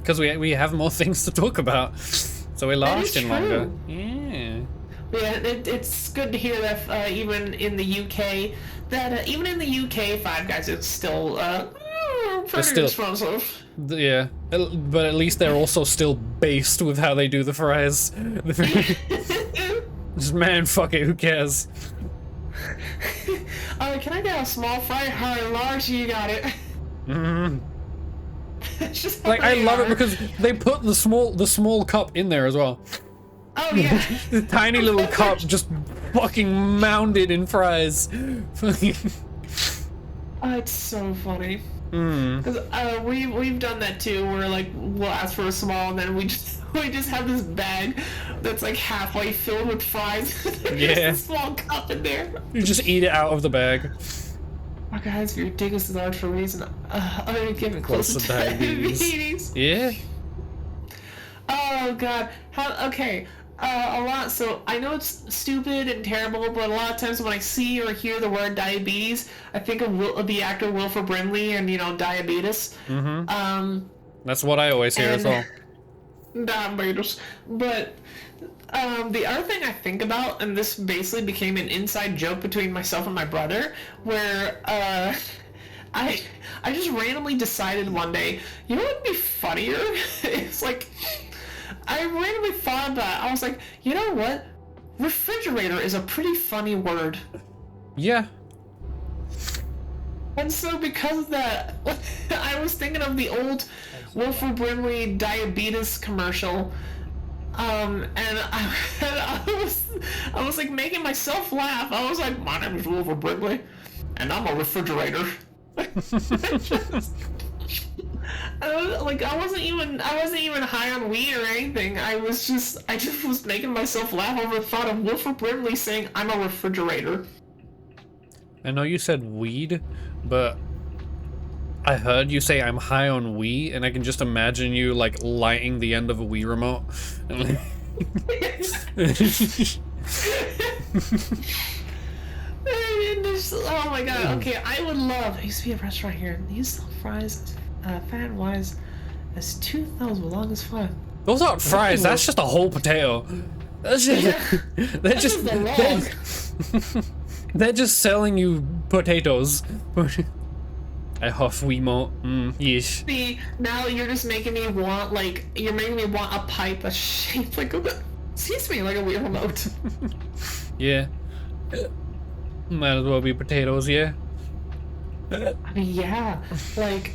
because we have more things to talk about, so we're That is lasting longer. true. Yeah. But yeah, it's good to hear that even in the UK, Five Guys is still pretty still- expensive. Yeah, but at least they're also still based with how they do the fries. Just man, fuck it, who cares? Can I get a small fry? Alright, large, you got it. Mm. It's just how Like I they love are. it because they put the small cup in there as well. Oh yeah. The tiny little cup just fucking mounded in fries. Fucking. Oh, it's so funny. Mm. Because we've done that too, where like we'll ask for a small, and then we just have this bag that's like halfway filled with fries. There's Yeah. a small cup in there. You just eat it out of the bag. Oh guys, if you're ridiculous large for a reason, I'm gonna get close to diabetes. Yeah. Oh god. Okay. A lot. So I know it's stupid and terrible, but a lot of times when I see or hear the word diabetes, I think of the actor Wilford Brimley and diabetes. Mm-hmm. That's what I always hear as well. Diabetes. But the other thing I think about, and this basically became an inside joke between myself and my brother, where I just randomly decided one day, you know what would be funnier? It's like I randomly thought about it. I was like, you know what? Refrigerator is a pretty funny word. Yeah. And so because of that, I was thinking of the old Wilford Brimley diabetes commercial. And I was like making myself laugh. I was like, my name is Wilford Brimley, and I'm a refrigerator. I wasn't even high on weed or anything. I just was making myself laugh over the thought of Wilford Brimley saying I'm a refrigerator. I know you said weed, but I heard you say I'm high on Wii, and I can just imagine you like lighting the end of a Wii remote. Oh my god, okay, I used to be a restaurant here, and they used to sell fries fat-wise as tooth. That was the longest fry. Those aren't fries. That's just a whole potato. That's just. They're just selling you potatoes. I huff Wiimote. Yeesh. See, now you're just making me want a pipe that's shaped like a Wii remote. Yeah. Might as well be potatoes, yeah. I mean, yeah, like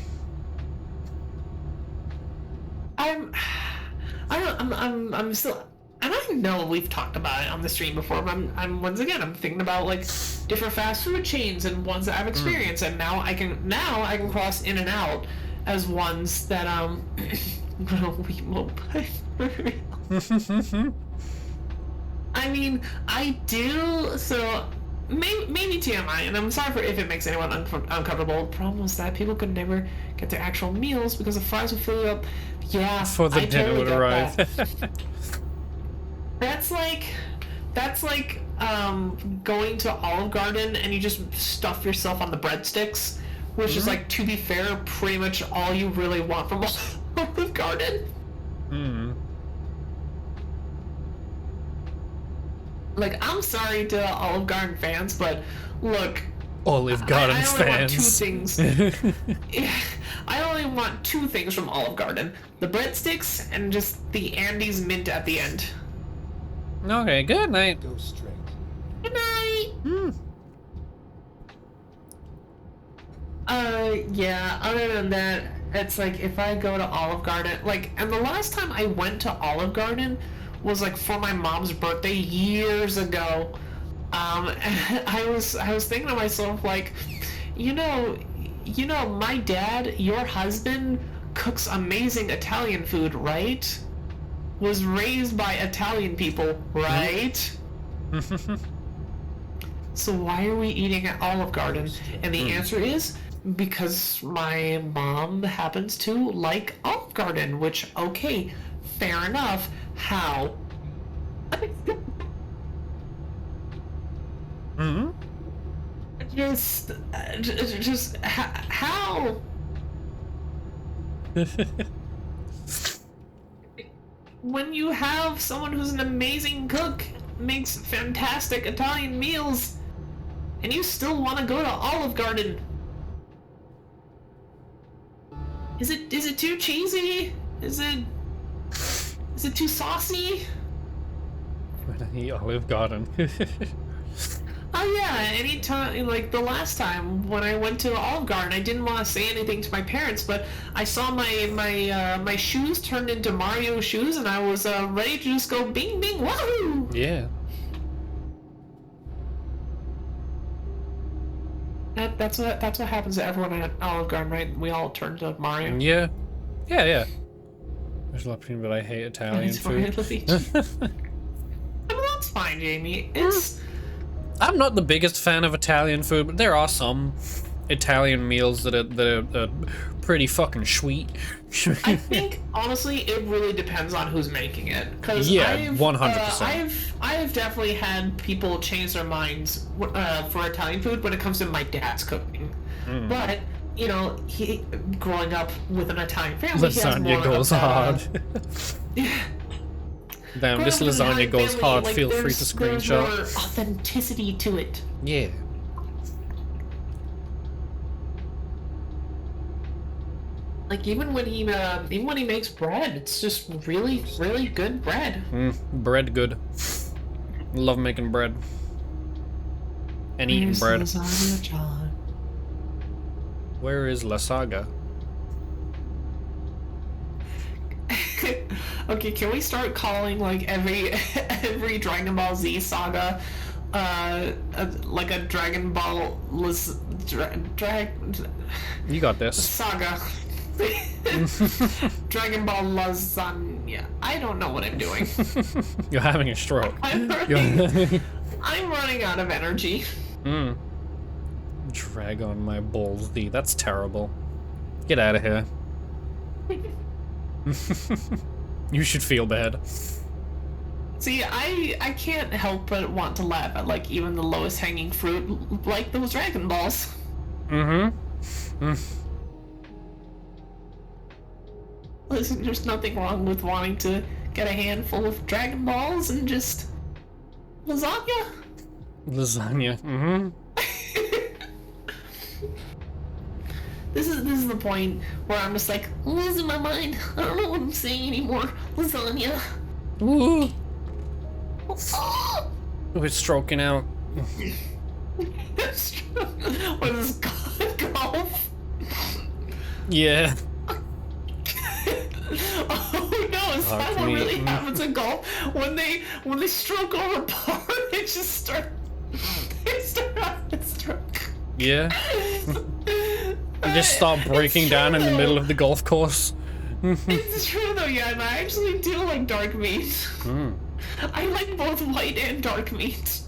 I'm still, and I know we've talked about it on the stream before, but I'm once again I'm thinking about like different fast food chains and ones that I've experienced, and now I can cross in and out as ones that Wiimote. I mean, I do, so maybe TMI, and I'm sorry if it makes anyone uncomfortable. The problem is that people could never get their actual meals because the fries would fill you up. Yeah, Before the I dinner totally would get arrive. that. That's like going to Olive Garden and you just stuff yourself on the breadsticks, which is like, to be fair, pretty much all you really want from Olive Garden. Like, I'm sorry to Olive Garden fans, but look, Olive Garden I only want two fans. things. I only want two things from Olive Garden: the breadsticks and just the Andes mint at the end. Okay, good night. Go straight. Good night. Yeah. Other than that, it's like if I go to Olive Garden, like, and the last time I went to Olive Garden was like for my mom's birthday years ago. And I was thinking to myself, like, you know, my dad, your husband, cooks amazing Italian food, right? Was raised by Italian people, right? So why are we eating at Olive Garden? And the answer is because my mom happens to like Olive Garden, which, okay, fair enough. How? Mm-hmm. Just how? When you have someone who's an amazing cook, makes fantastic Italian meals, and you still want to go to Olive Garden. Is it too cheesy? Is it too saucy? When I eat Olive Garden. Oh yeah, anytime, like the last time when I went to Olive Garden, I didn't want to say anything to my parents, but I saw my shoes turned into Mario shoes, and I was ready to just go bing bing wahoo! Yeah. That's what happens to everyone at Olive Garden, right? We all turn to Mario. Yeah. Yeah, yeah. There's a lot of people that I hate Italian It's Mario food. Luigi. I mean, that's fine, Jamie. It's I'm not the biggest fan of Italian food, but there are some Italian meals that are pretty fucking sweet. I think honestly, it really depends on who's making it. Cause Yeah, I've, 100%. I've definitely had people change their minds for Italian food when it comes to my dad's cooking. But you know, he growing up with an Italian family, he has Lasagna more goes of hard. Damn, growing this up with an lasagna Italian goes family, hard. like, Feel free to there's more screenshot. authenticity to it. Yeah. Like even when he makes bread, it's just really, really good bread. Bread good. Love making bread. And eating Here's bread. Lasagna John. Where is La Saga? Okay, can we start calling like every Dragon Ball Z saga, like a Dragon Ball You got this. saga? Dragon Ball lasagna. I don't know what I'm doing. You're having a stroke. I'm You're- running out of energy. Drag on my balls, D. That's terrible. Get out of here. You should feel bad. See, I can't help but want to laugh at like even the lowest hanging fruit, like those Dragon Balls. Listen, there's nothing wrong with wanting to get a handful of Dragon Balls and just lasagna. Lasagna. This is the point where I'm just like losing my mind. I don't know what I'm saying anymore. Lasagna. Woo! Oh! We're stroking out. What is golf? Yeah. Oh no, is that what really happens in golf? When they stroke over par, they just start having a stroke. Yeah. You just start breaking down in the middle of the golf course. It's true though, yeah, and I actually do like dark meat. I like both white and dark meat.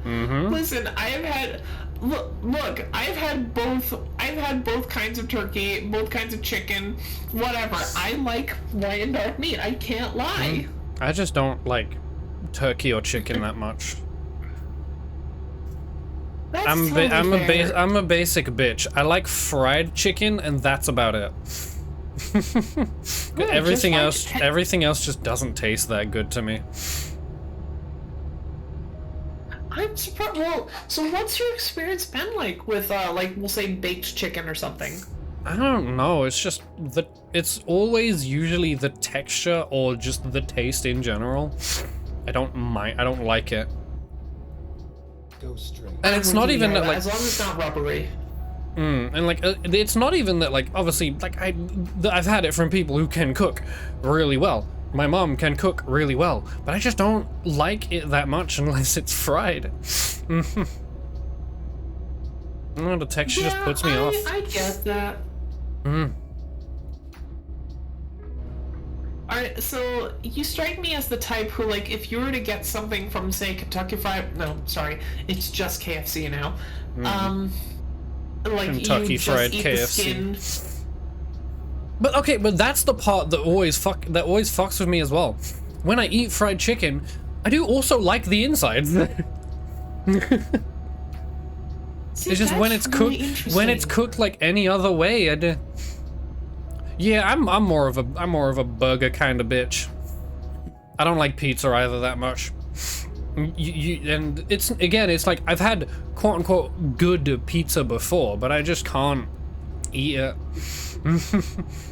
Listen, I have had look, I've had both kinds of turkey, both kinds of chicken, whatever. I like white and dark meat. I can't lie. I just don't like turkey or chicken that much. That's I'm totally fair. a basic bitch. I like fried chicken, and that's about it. Good, everything just like- everything else just doesn't taste that good to me. I'm surprised. Well, so what's your experience been like with, like, we'll say baked chicken or something? I don't know. It's just it's always usually the texture or just the taste in general. I don't like it. Go straight. And it's not even that, like, as long as it's not rubbery. and like it's not even that, like, obviously, like I've had it from people who can cook really well. My mom can cook really well, but I just don't like it that much unless it's fried. No, the texture just puts me off. I get that. Alright, so you strike me as the type who, like, if you were to get something from, say, Kentucky Fried... No, sorry, it's just KFC now. like Kentucky you just Fried eat KFC. the skin. But okay, but that's the part that always fucks with me as well. When I eat fried chicken, I do also like the insides. See, It's just when that's it's really cooked interesting. like any other way. Yeah, I'm more of a burger kind of bitch. I don't like pizza either that much. And it's like I've had quote unquote good pizza before, but I just can't eat it.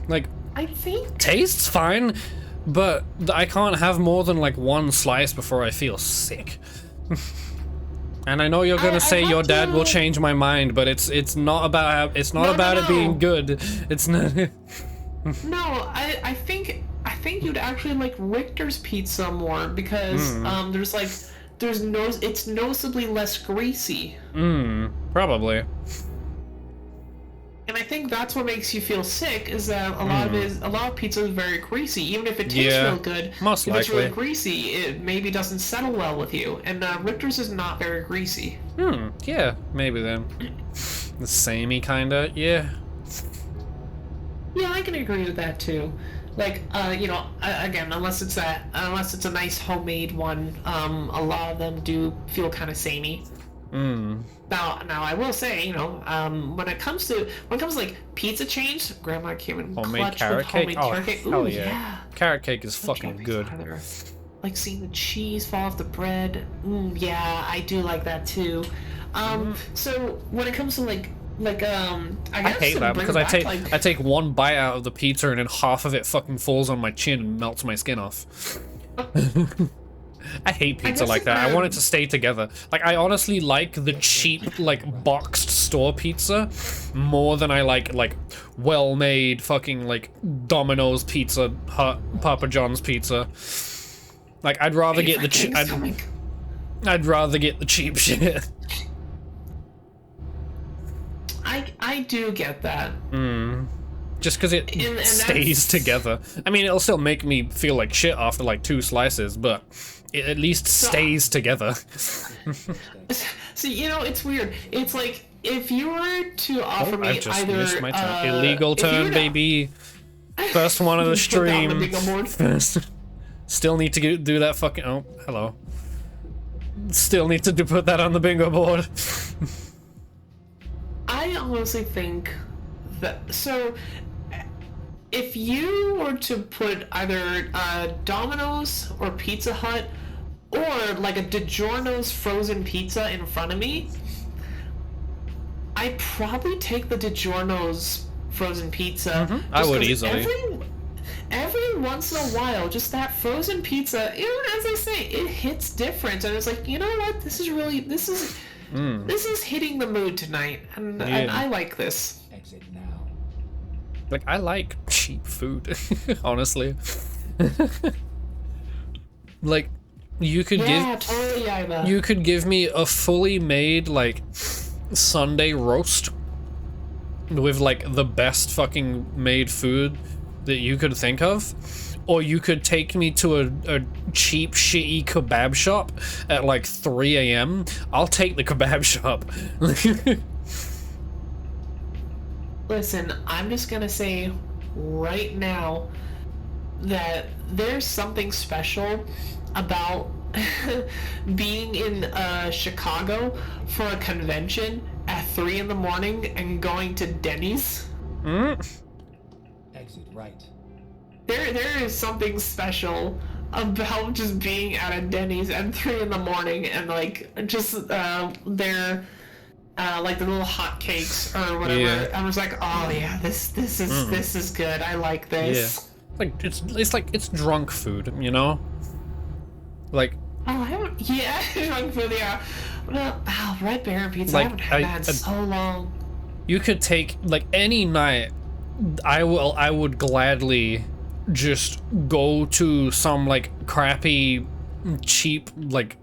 Like, I think tastes fine, but I can't have more than like one slice before I feel sick. And I know you're gonna I say have your dad will to- change my mind, but it's not about it No. being good. It's not. no. I think you'd actually like Richter's pizza more because it's noticeably less greasy, Probably. and I think that's what makes you feel sick is that a lot of pizza is very greasy, even if it tastes Yeah, real good. most if it's really likely. greasy, it maybe doesn't settle well with you, and Richter's is not very greasy. Yeah, maybe then. The samey kinda, yeah. Yeah, I can agree with that too. Like, again, unless it's a nice homemade one, a lot of them do feel kind of samey. Now I will say, when it comes to like pizza chains, Grandma came in Homemade clutch carrot with cake? homemade Oh, carrot cake. hell Ooh, yeah. Carrot cake is Don't fucking get me good. started. Like seeing the cheese fall off the bread. Yeah, I do like that too. So when it comes to I I guess hate to that bring because it back, I take one bite out of the pizza and then half of it fucking falls on my chin and melts my skin off. I hate pizza guess like that. I want it um, to stay together. Like, I honestly like the cheap, like, boxed store pizza more than I like well-made fucking, like, Domino's Pizza Hut, Papa John's pizza. Like, I'd rather get the I'd rather get the cheap shit. I do get that. Just because it And stays that's- together. I mean, it'll still make me feel like shit after like 2 slices, but it at least stays together. See, it's weird. It's like if you were to offer me I've just either missed my turn. Illegal if you were turn, to- baby. First one of the Put that on the stream. bingo board. First. Still need to do that fucking. Oh, hello. Still need to put that on the bingo board. I honestly think that if you were to put either Domino's or Pizza Hut or like a DiGiorno's frozen pizza in front of me, I'd probably take the DiGiorno's frozen pizza. I just would 'cause easily. Every once in a while, just that frozen pizza, as I say, it hits different, and it's like, you know what? This is hitting the mood tonight, and I like this. Exit now. Like, I like cheap food, honestly. Like, you could Yeah, totally, Iva. you could give me a fully made, like, Sunday roast with, like, the best fucking made food that you could think of. Or you could take me to a cheap, shitty kebab shop at, like, 3 a.m. I'll take the kebab shop. Listen, I'm just gonna say right now that there's something special about being in Chicago for a convention at 3 in the morning and going to Denny's. Exit right. There is something special about just being at a Denny's at 3 in the morning and like just their like the little hot cakes or whatever. Yeah. I was like, oh yeah, this is good. I like this. Like, it's drunk food, you know? Like, Oh, I haven't. Yeah, junk food. Yeah. Well, Red Baron pizza. Like, I haven't had that in so long. you could take, like, any night, I would gladly just go to some, like, crappy, cheap, like,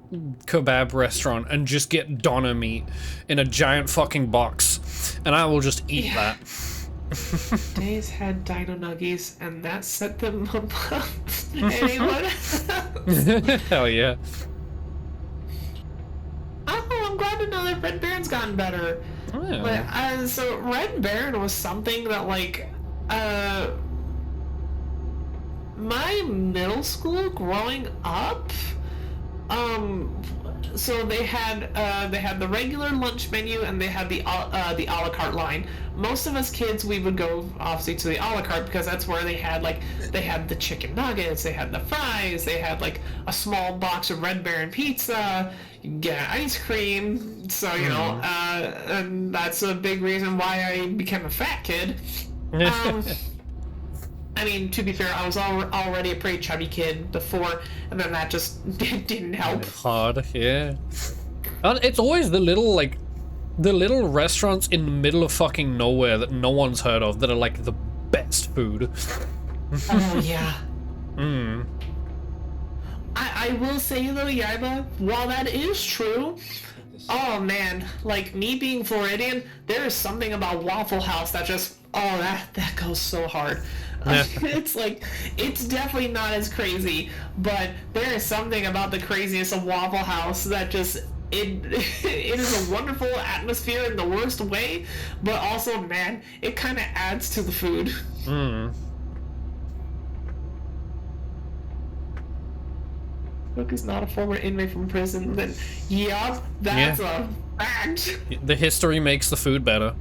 kebab restaurant and just get doner meat in a giant fucking box, and I will just eat that. Days had Dino Nuggies, and that set them above anyone. Hell yeah. Oh, I'm glad to know that Red Baron's gotten better. Oh. But so Red Baron was something that like my middle school growing up, so they had the regular lunch menu and they had the a la carte line. Most of us kids, we would go obviously to the a la carte because that's where they had the chicken nuggets, they had the fries, they had like a small box of Red Baron pizza, you can get ice cream. So you know, and that's a big reason why I became a fat kid. I mean, to be fair, I was already a pretty chubby kid before, and then that just didn't help. Hard, yeah. It's always the little restaurants in the middle of fucking nowhere that no one's heard of that are like the best food. Oh yeah. I will say though, Yaiba, while that is true, oh man, like me being Floridian, there is something about Waffle House that just, oh, that goes so hard. It's like, it's definitely not as crazy, but there is something about the craziness of Waffle House that just, it is a wonderful atmosphere in the worst way, but also, man, it kind of adds to the food. Look, is not a former inmate from prison, then yup, that's a fact. The history makes the food better.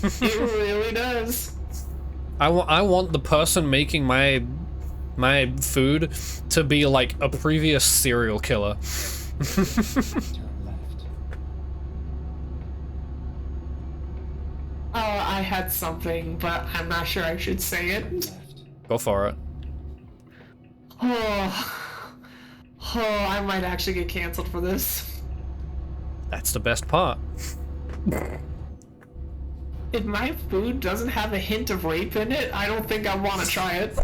It really does. I want the person making my food to be like a previous serial killer. Turn left. Oh, I had something, but I'm not sure I should say it. Left. Go for it. Oh, I might actually get canceled for this. That's the best part. If my food doesn't have a hint of rape in it, I don't think I want to try it.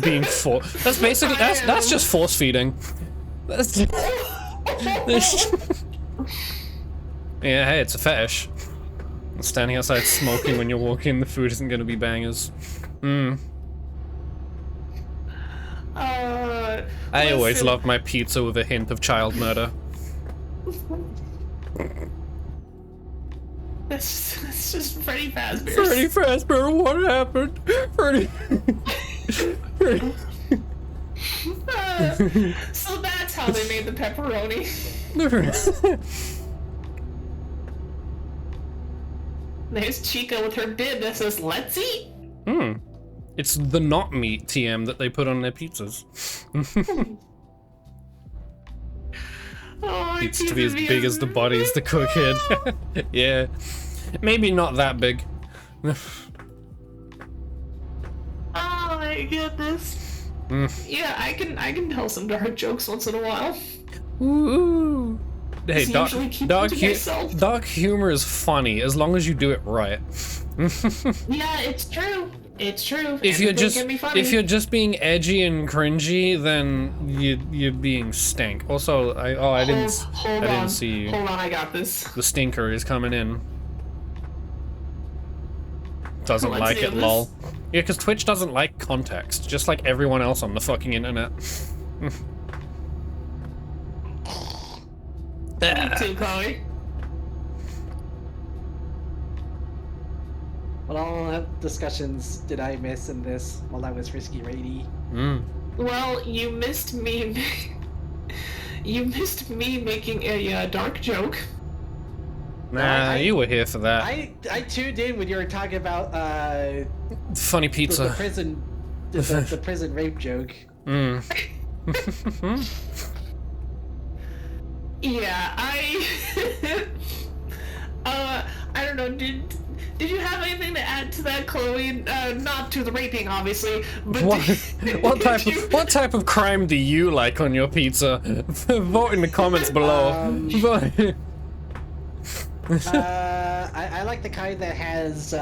Being that's basically that's just force feeding. That's yeah, hey, it's a fetish. Standing outside smoking when you're walking, the food isn't gonna be bangers. I always Listen. loved my pizza with a hint of child murder. That's just Freddy Fazbear. Freddy Fazbear, what happened? Freddy. So that's how they made the pepperoni. There's Chica with her bib that says, "Let's eat." It's the not meat TM that they put on their pizzas. Oh, Needs to be as big as the bodies the cook had. Yeah. Maybe not that big. Oh my goodness. Yeah, I can tell some dark jokes once in a while. Ooh. Hey, Just usually keep them to myself. dark humor is funny as long as you do it right. Yeah, it's true. It's true. If you're Anything can be funny. just being edgy and cringy, then you're being stank. Also, I didn't see you. Hold on, I got this. The stinker is coming in. Doesn't Let's like do it, this. lol. Yeah, because Twitch doesn't like context, just like everyone else on the fucking internet. Me too, Chloe. What all discussions did I miss in this while I was Risky Rady? Well, you missed me. You missed me making a dark joke. Nah, you were here for that. I tuned in when you were talking about Funny the pizza. prison the prison rape joke. Yeah, I don't know. Did you have anything to add to that, Chloe? Not to the raping, obviously, but What type of crime do you like on your pizza? Vote in the comments below. I like the kind that has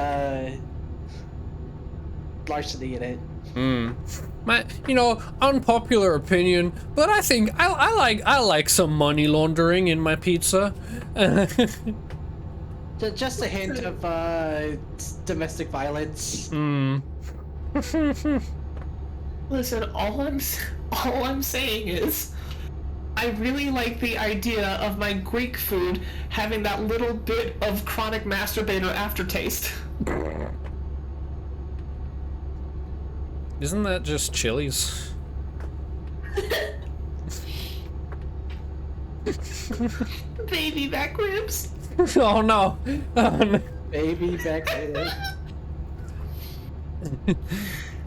larceny in it. My, unpopular opinion, but I think I like some money laundering in my pizza. Just a hint of domestic violence. listen, all I'm saying is, I really like the idea of my Greek food having that little bit of chronic masturbator aftertaste. Isn't that just Chili's? Baby back ribs. Oh no! Oh, no. Baby back ribs.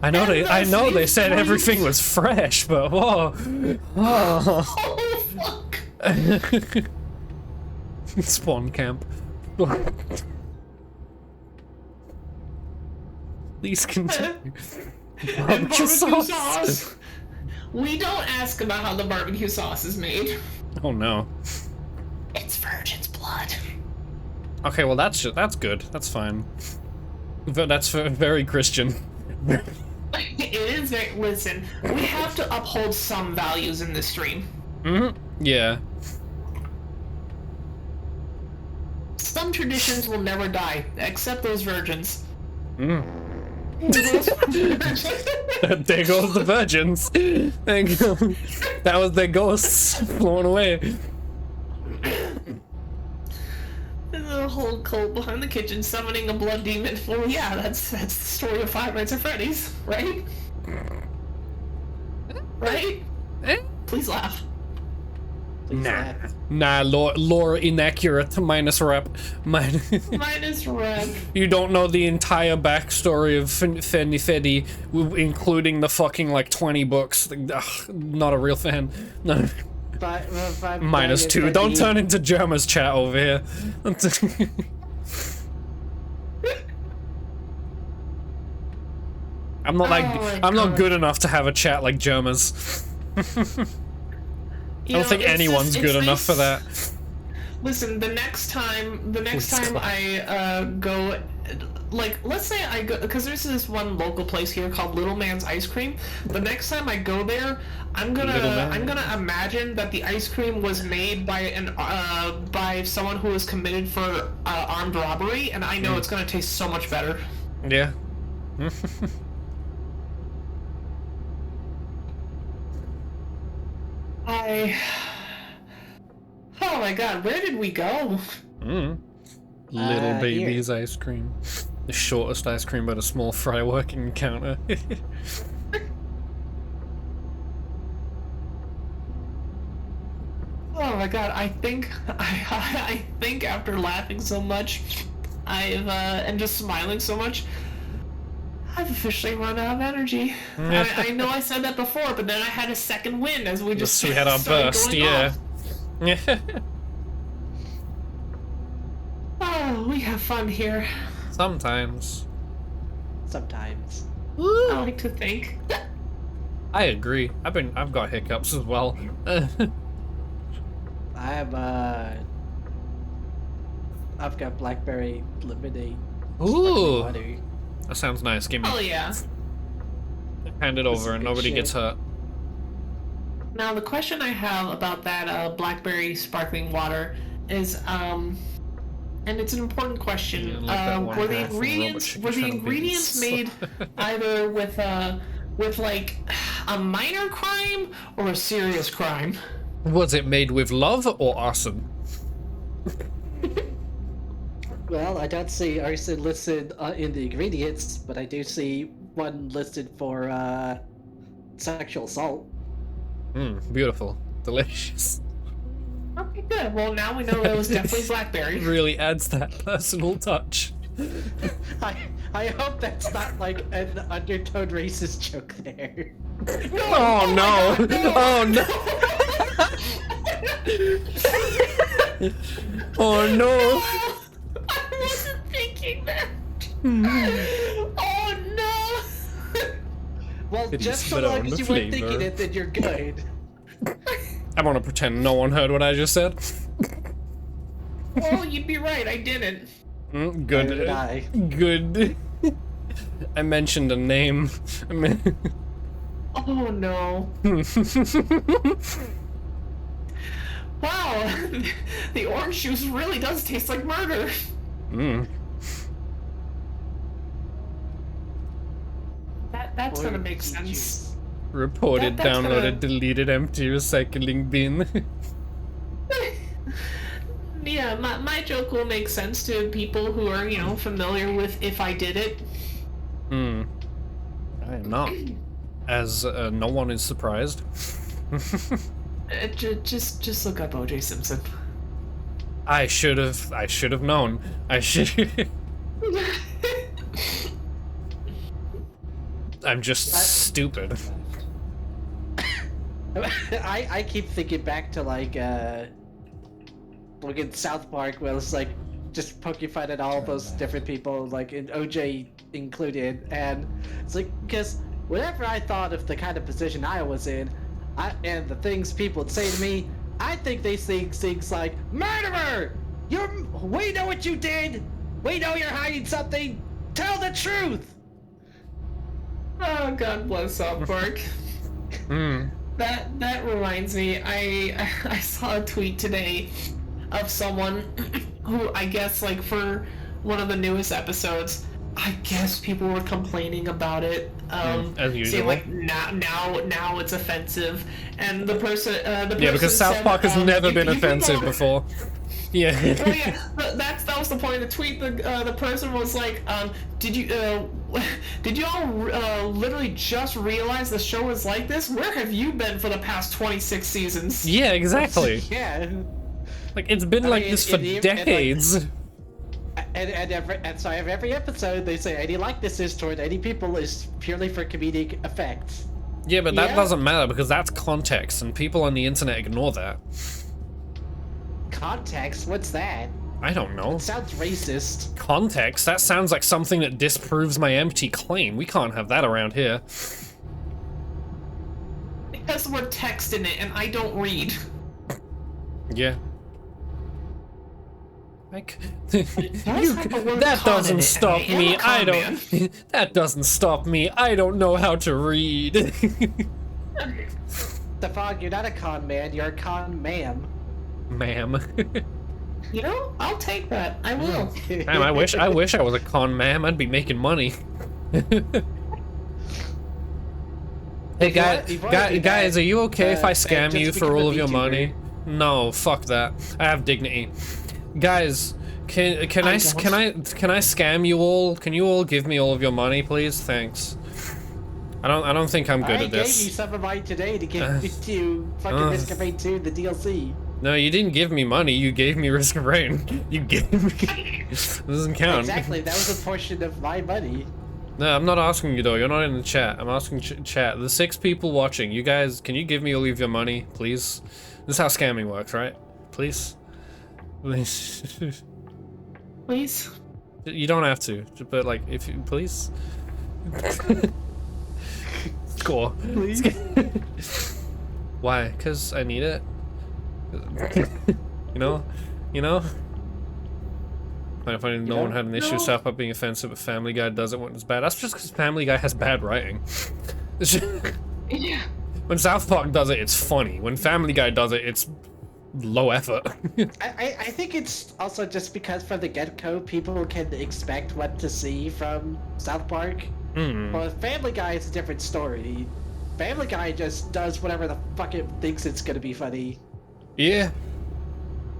I know they those said meat everything was fresh, but whoa. Oh. Oh fuck! Spawn camp. Please continue. And Barbecue sauce. sauce. We don't ask about how the barbecue sauce is made. Oh no. It's virgin's blood. Okay, well that's good. That's fine. But that's very Christian. It is very. Listen, we have to uphold some values in this stream. Yeah. Some traditions will never die, except those virgins. There goes the virgins. There you go. That was their ghosts flown away. There's a whole cult behind the kitchen summoning a blood demon. Well, yeah, that's the story of Five Nights at Freddy's, right? Right? Please laugh. Please Nah. laugh. Nah, lore inaccurate. Minus rep. Minus rep. You don't know the entire backstory of Fenny Feddy, including the fucking like 20 books. Ugh, not a real fan. No. Minus 2. Don't turn into Germa's chat over here. I'm not like I'm not good enough to have a chat like Germa's. I don't think anyone's good enough for that. Listen, the next time I go, like, let's say I go, because there's this one local place here called Little Man's Ice Cream. The next time I go there, I'm gonna imagine that the ice cream was made by by someone who was committed for armed robbery, and I know it's gonna taste so much better. Yeah. Oh my god, where did we go? Little baby's ice cream. The shortest ice cream but a small fry working counter. Oh my god, I think after laughing so much, and just smiling so much, I've officially run out of energy. I know I said that before, but then I had a second wind as we just We had our started burst, going yeah. off. Oh, we have fun here. Sometimes. Sometimes. I like to think. I agree. I've got hiccups as well. I've got blackberry lemonade. Ooh. Water. That sounds nice. Give me. Oh yeah. Hand it over and good nobody shit. gets hurt. Now the question I have about that blackberry sparkling water is, and it's an important question. Yeah, like that one were guy the from ingredients Robot Chicken made either with like a minor crime or a serious crime? Was it made with love or arson? Well, I don't see arson listed in the ingredients, but I do see one listed for sexual assault. Beautiful. Delicious. Okay, good. Well, now we know it was definitely blackberry. Really adds that personal touch. I hope that's not like an undertone racist joke there. Oh no! Oh no! Oh no! I wasn't thinking that. Oh no! Well, It just is so better long on as the you weren't flavor. thinking it, then you're good. I want to pretend no one heard what I just said. Oh, you'd be right. I didn't. Neither did Good. I. Good. I mentioned a name. Oh no! Wow, the orange juice really does taste like murder. That's gonna make sense. Reported, That's downloaded, gonna- deleted, empty recycling bin. Yeah, my joke will make sense to people who are, familiar with If I Did It. I am not. As no one is surprised. Just look up O.J. Simpson. I should have known. I should. I'm just stupid. I keep thinking back to like in South Park where it's like just poking fun at all those different people, like in OJ included, and it's like because whenever I thought of the kind of position I was in, and the things people would say to me, I think they say things like "Murderer! We know what you did. We know you're hiding something. Tell the truth." Oh, God bless South Park. That reminds me, I saw a tweet today of someone who I guess like for one of the newest episodes, I guess people were complaining about it. As usual. Saying like now it's offensive, and the person Yeah, because South said, Park has never you- been you offensive people- before. Yeah. Oh yeah, that was the point of the tweet. The person was like, did you all literally just realize the show is like this? Where have you been for the past 26 seasons? Yeah, exactly. Yeah. Like it's been like mean, this for and like- decades. And so every episode they say any likeness toward any people is purely for comedic effect. Yeah, but that Yeah. doesn't matter because that's context, and people on the internet ignore that. Context? What's that? I don't know. Sounds racist. Context? That sounds like something that disproves my empty claim. We can't have that around here. It has the word text in it, and I don't read. Yeah. Like, does have the word that con in doesn't it, stop and I am me. a con man. That doesn't stop me. I don't know how to read. The Fog, you're not a con man, you're a con ma'am. Ma'am. You know, I'll take that. I will. Damn, I wish I was a con ma'am. I'd be making money. Hey If you wanna do guys, that, are you okay if I and scam just you for become a all of your VTuber. money? No, fuck that. I have dignity. Guys, can I scam you all? Can you all give me all of your money, please? Thanks. I don't think I'm good I at gave you this. some of mine today to give to fucking Risk of Rain 2, the DLC. No, you didn't give me money. You gave me Risk of Rain. You gave me. This doesn't count. Exactly, that was a portion of my money. No, I'm not asking you though. You're not in the chat. I'm asking chat. The 6 people watching. You guys, can you give me all of your money, please? This is how scamming works, right? Please. Please. Please. You don't have to, but like, if you please. Cool. Please? Why? Cause I need it. You know. I find no one had an issue with South Park being offensive, but Family Guy does it when it's bad. That's just because Family Guy has bad writing. Yeah. When South Park does it, it's funny. When Family Guy does it, it's low effort. I think it's also just because from the get-go, people can expect what to see from South Park. Well, Family Guy is a different story. Family Guy just does whatever the fuck it thinks it's gonna be funny. Yeah.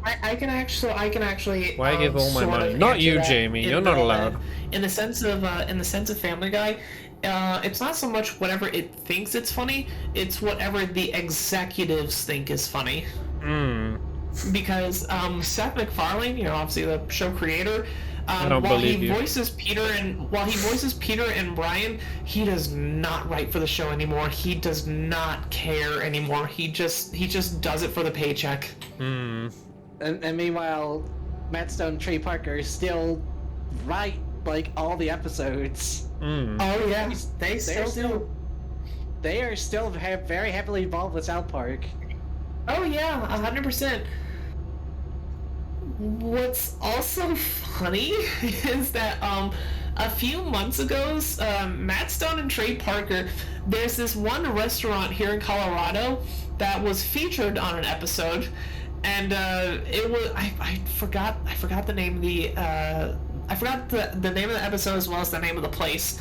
I can actually. Why give all my sort money? of Not answer you, that Jamie. in You're not the- allowed. In the sense of Family Guy, it's not so much whatever it thinks it's funny. It's whatever the executives think is funny. Because Seth MacFarlane, obviously the show creator, don't while believe he you. voices Peter and Brian, he does not write for the show anymore. He does not care anymore. He just does it for the paycheck. And meanwhile, Matt Stone and Trey Parker still write like all the episodes. Oh yeah, they They're still do. They are still very heavily involved with South Park. Oh yeah, 100%. What's also funny is that a few months ago, Matt Stone and Trey Parker, there's this one restaurant here in Colorado that was featured on an episode, and it was I forgot the name of the I forgot the name of the episode as well as the name of the place.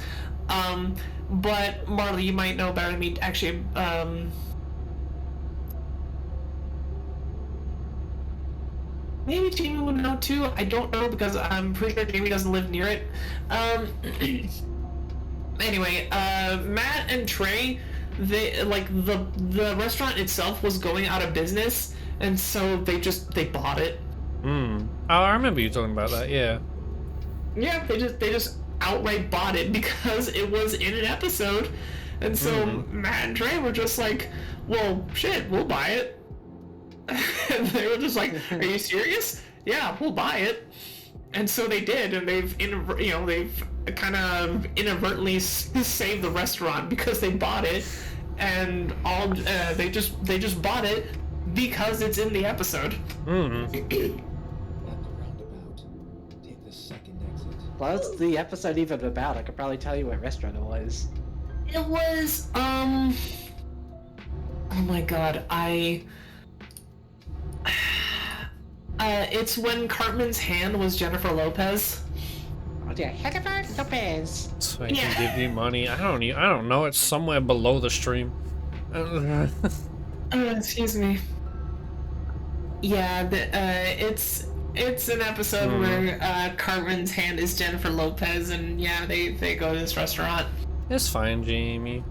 But Marley, you might know better than me. Actually, maybe Jamie would know too. I don't know because I'm pretty sure Jamie doesn't live near it. Anyway, Matt and Trey, they like the restaurant itself was going out of business, and so they bought it. Oh, I remember you talking about that. Yeah. Yeah, they just outright bought it because it was in an episode, and so Matt and Trey were just like, "Well, shit, we'll buy it." And they were just like, "Are you serious? Yeah, we'll buy it." And so they did, and they've kind of inadvertently saved the restaurant because they bought it, and they just bought it because it's in the episode. At the roundabout, take the second exit. Well, what's the episode even about? I could probably tell you what restaurant it was. It was oh my god, it's when Cartman's hand was Jennifer Lopez. Oh yeah, Jennifer Lopez. So I can give you money. I don't know. It's somewhere below the stream. Excuse me. Yeah, it's an episode where Cartman's hand is Jennifer Lopez, and yeah, they go to this restaurant. It's fine, Jamie.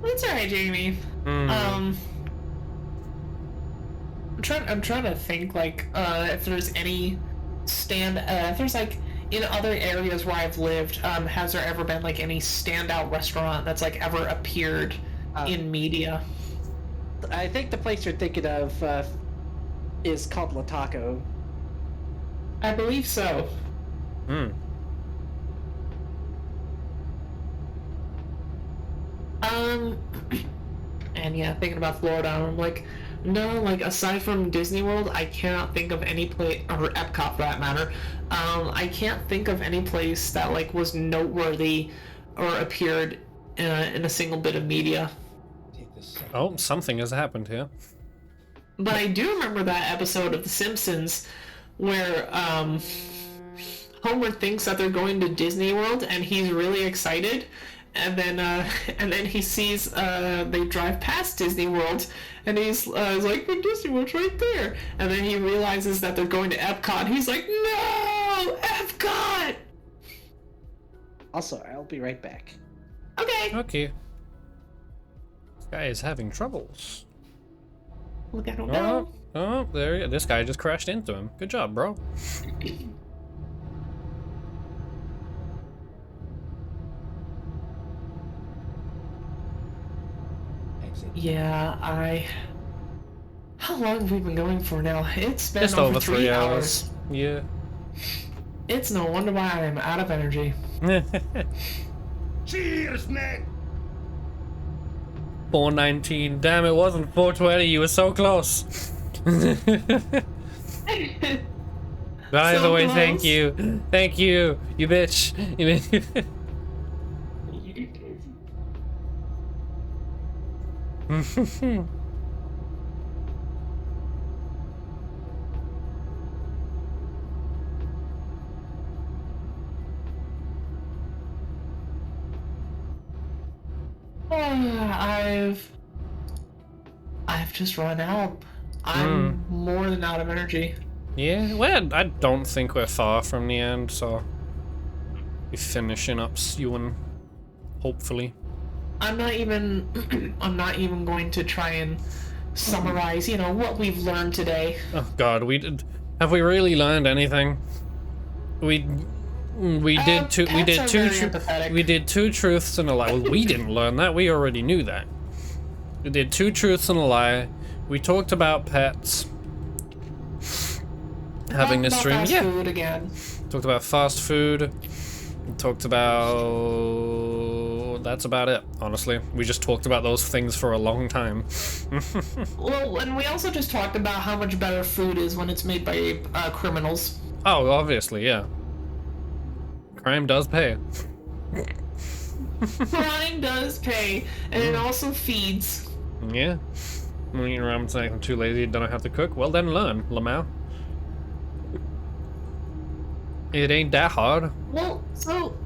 It's alright, Jamie. I'm trying to think like if there's any if there's like in other areas where I've lived, has there ever been like any standout restaurant that's like ever appeared in media? I think the place you're thinking of is called La Taco. I believe so. And yeah, thinking about Florida, I'm like, no, like aside from Disney World, I cannot think of any place, or Epcot for that matter. I can't think of any place that like was noteworthy or appeared in a single bit of media. Oh, something has happened here. But I do remember that episode of The Simpsons where Homer thinks that they're going to Disney World and he's really excited, and then he sees they drive past Disney World and he's like, "But Disney World's right there," and then he realizes that they're going to Epcot. He's like, "No, Epcot!" Also, I'll be right back. Okay. Okay. This guy is having troubles. Look, I don't know. Oh, there. This guy just crashed into him. Good job, bro. Exit. Yeah, How long have we been going for now? It's been Just over 3 hours. Yeah. It's no wonder why I am out of energy. Cheers, man! 419. Damn, it wasn't 420. You were so close. By So the way, close. thank you. Thank you. You bitch. You bitch. I've just run out. I'm more than out of energy. Yeah, well, I don't think we're far from the end, so we're finishing up soon, hopefully. I'm not even going to try and summarize, what we've learned today. Oh God, have we really learned anything? We did two pets are very empathetic. we did two truths and a lie. Well, we didn't learn that. We already knew that. We did 2 truths and a lie. We talked about pets having this Talked dream. about fast Yeah. food again. Talked about fast food. We talked about... That's about it, honestly. We just talked about those things for a long time. Well, and we also just talked about how much better food is when it's made by criminals. Oh, obviously, yeah. Crime does pay. Crime does pay, and it also feeds. Yeah. I'm eating ramen tonight. I'm too lazy. Don't have to cook. Well, then learn, Lamau. It ain't that hard. Well, so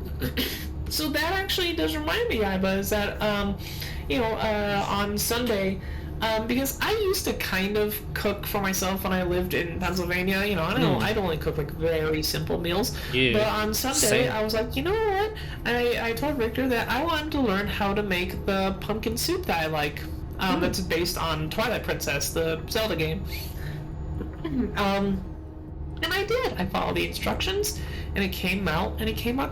so that actually does remind me, Iba, is that on Sunday, because I used to kind of cook for myself when I lived in Pennsylvania. You know, I'd only cook like very simple meals. Yeah, But on Sunday, same. I was like, you know what? I told Victor that I wanted to learn how to make the pumpkin soup that I like. That's based on Twilight Princess, the Zelda game. And I did. I followed the instructions, and it came out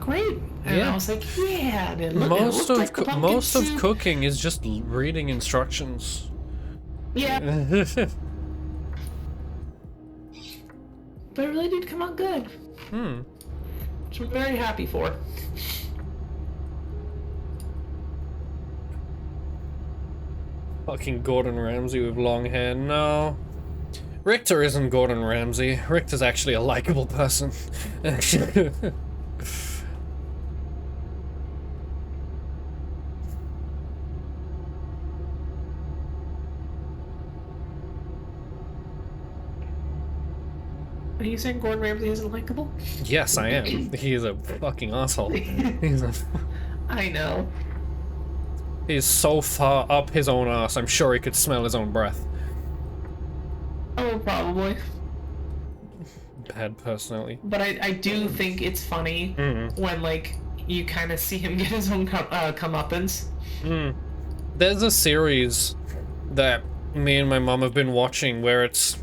great. And Yeah. I was like, yeah. And it Most looked like the pumpkin most of soup. cooking is just reading instructions. Yeah, but it really did come out good, which I'm very happy for. Fucking Gordon Ramsay with long hair. No. Richter isn't Gordon Ramsay. Richter's actually a likable person. Are you saying Gordon Ramsay isn't likable? Yes, I am. He is a fucking asshole. I know. He's so far up his own ass, I'm sure he could smell his own breath. Oh, probably. Bad personality. But I do think it's funny when, like, you kind of see him get his own comeuppance. There's a series that me and my mom have been watching where it's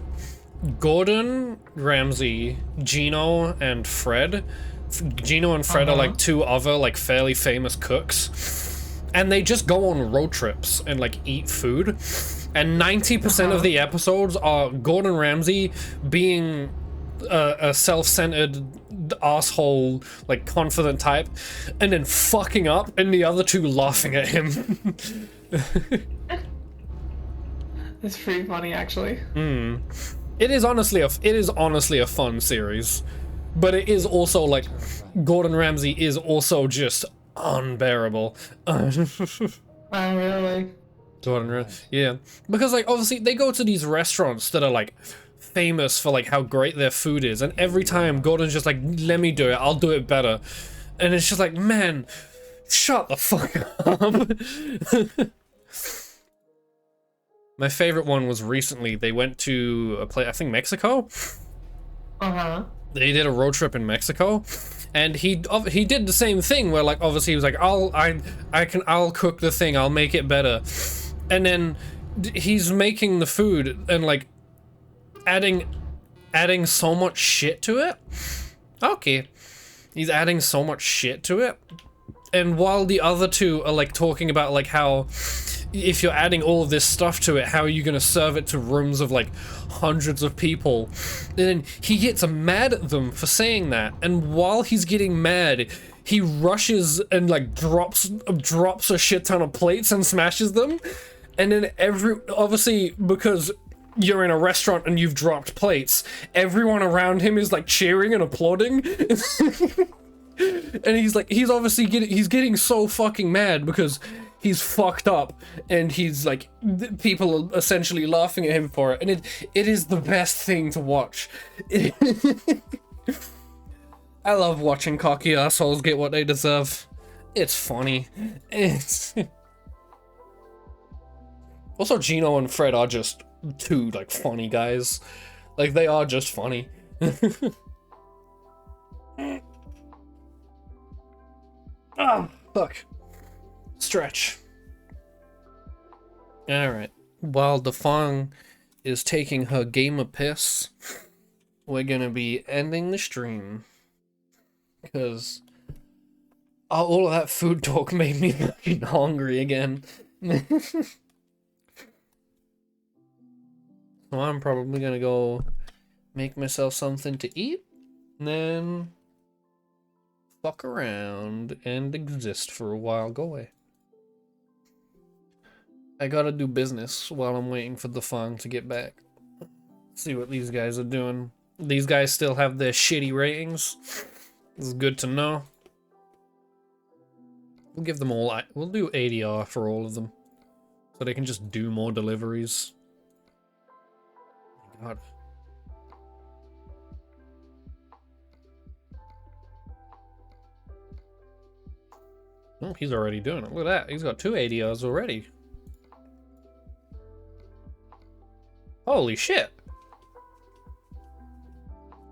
Gordon Ramsay, Gino, and Fred. Gino and Fred are like two other like fairly famous cooks, and they just go on road trips and like eat food. And 90% of the episodes are Gordon Ramsay being a self-centered asshole, like confident type, and then fucking up, and the other two laughing at him. It's pretty funny, actually. It is honestly a fun series, but it is also like Gordon Ramsay is also just unbearable. Oh, really? Yeah, because like obviously they go to these restaurants that are like famous for like how great their food is, and every time Gordon's just like, let me do it, I'll do it better, and it's just like, man, shut the fuck up. My favorite one was recently they went to a place, I think Mexico. They did a road trip in Mexico, and he did the same thing where like obviously he was like, I'll cook the thing, I'll make it better, and then he's making the food and like adding so much shit to it. Okay, he's adding so much shit to it, and while the other two are like talking about like how if you're adding all of this stuff to it, how are you gonna serve it to rooms of like hundreds of people? And then he gets mad at them for saying that, and while he's getting mad, he rushes and like drops a shit ton of plates and smashes them, and then obviously because you're in a restaurant and you've dropped plates, everyone around him is like cheering and applauding. And he's obviously getting so fucking mad because he's fucked up, and he's like, people are essentially laughing at him for it, and it is the best thing to watch. I love watching cocky assholes get what they deserve. It's funny. It's also Gino and Fred are just two like funny guys. Like they are just funny. Oh, fuck. Stretch. Alright. While Defong is taking her gamer piss, we're gonna be ending the stream. Because all of that food talk made me fucking hungry again. So I'm probably gonna go make myself something to eat, and then fuck around and exist for a while. Go away. I gotta do business while I'm waiting for the fun to get back. See what these guys are doing. These guys still have their shitty ratings. This is good to know. We'll give them all, we'll do ADR for all of them, so they can just do more deliveries. God. Oh, he's already doing it. Look at that. He's got 2 ADRs already. Holy shit.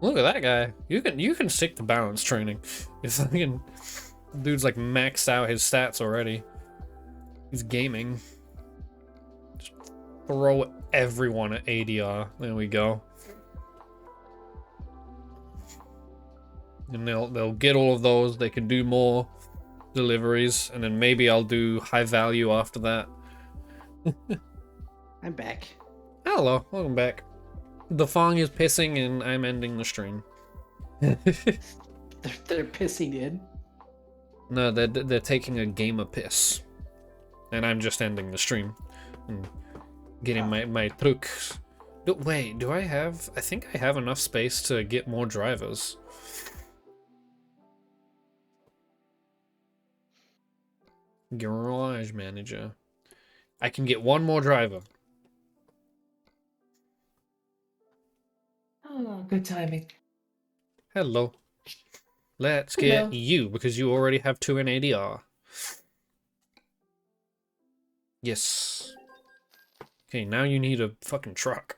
Look at that guy. You can stick to balance training. If fucking dude's like maxed out his stats already. He's gaming. Just throw everyone at ADR. There we go. And they'll get all of those. They can do more deliveries, and then maybe I'll do high value after that. I'm back. Hello, welcome back. The Fong is pissing and I'm ending the stream. They're pissing in. No, they're taking a gamer piss. And I'm just ending the stream. And getting my trucks. Wait, do I have... I think I have enough space to get more drivers. Garage manager. I can get one more driver. Oh, good timing. Hello. Let's Hello. get you, because you already have 2 in ADR. Yes. Okay, now you need a fucking truck.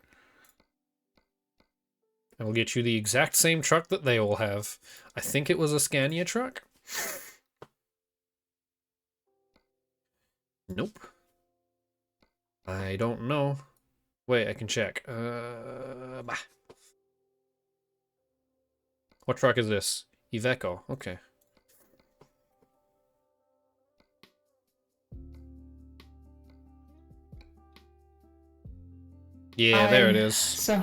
I'll get you the exact same truck that they all have. I think it was a Scania truck. Nope. I don't know. Wait, I can check. Bah. What truck is this? Iveco. Okay. Yeah, there it is. So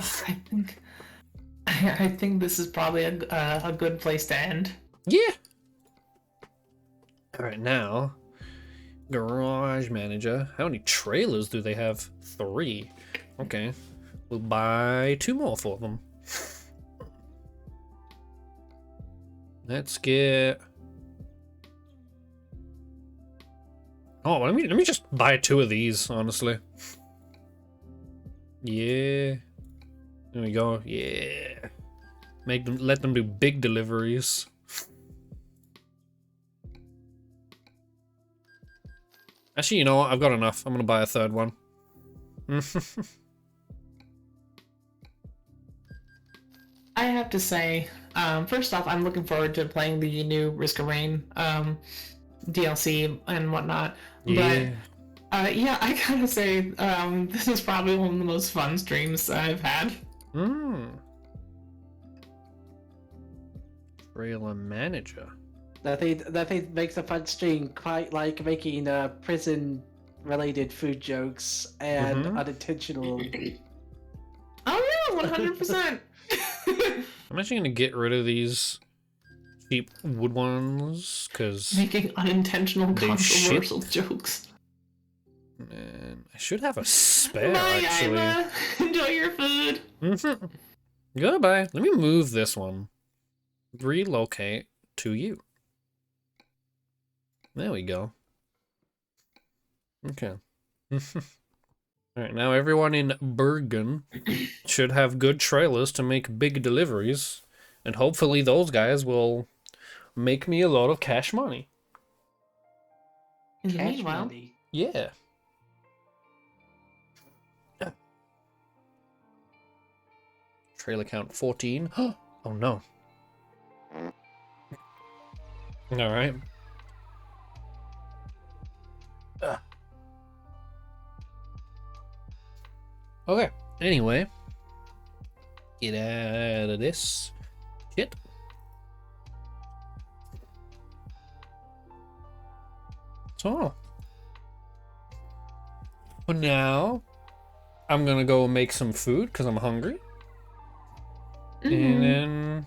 I think this is probably a good place to end. Yeah. All right, now garage manager. How many trailers do they have? 3. Okay. We'll buy 2 more for them. Let's get... Oh, let me just buy 2 of these, honestly. Yeah. There we go. Yeah. Let them do big deliveries. Actually, you know what? I've got enough. I'm gonna buy a 3rd one. I have to say, first off, I'm looking forward to playing the new Risk of Rain DLC and whatnot. Yeah. But yeah, I gotta say, this is probably one of the most fun streams I've had. Trailer manager. That thing makes a fun stream, quite like making prison-related food jokes and unintentional. Oh yeah, 100%. I'm actually gonna get rid of these cheap wood ones, because Making unintentional They controversial jokes. I should have a spare, Bye, actually. Ima. Enjoy your food. Goodbye. Let me move this one. Relocate to you. There we go. Okay. Alright, now everyone in Bergen should have good trailers to make big deliveries, and hopefully those guys will make me a lot of cash money. In the Cash meanwhile, money. Yeah. Trailer count 14. Oh no. Alright. Okay, anyway. Get out of this shit. So, for now, I'm gonna go make some food because I'm hungry. And then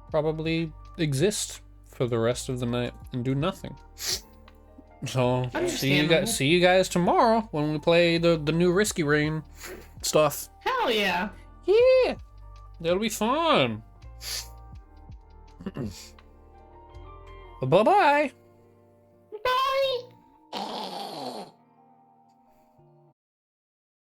probably exist for the rest of the night and do nothing. So Understandable. see you guys tomorrow when we play the new Risky Rain stuff. hell yeah. Yeah, that'll be fun. Bye bye.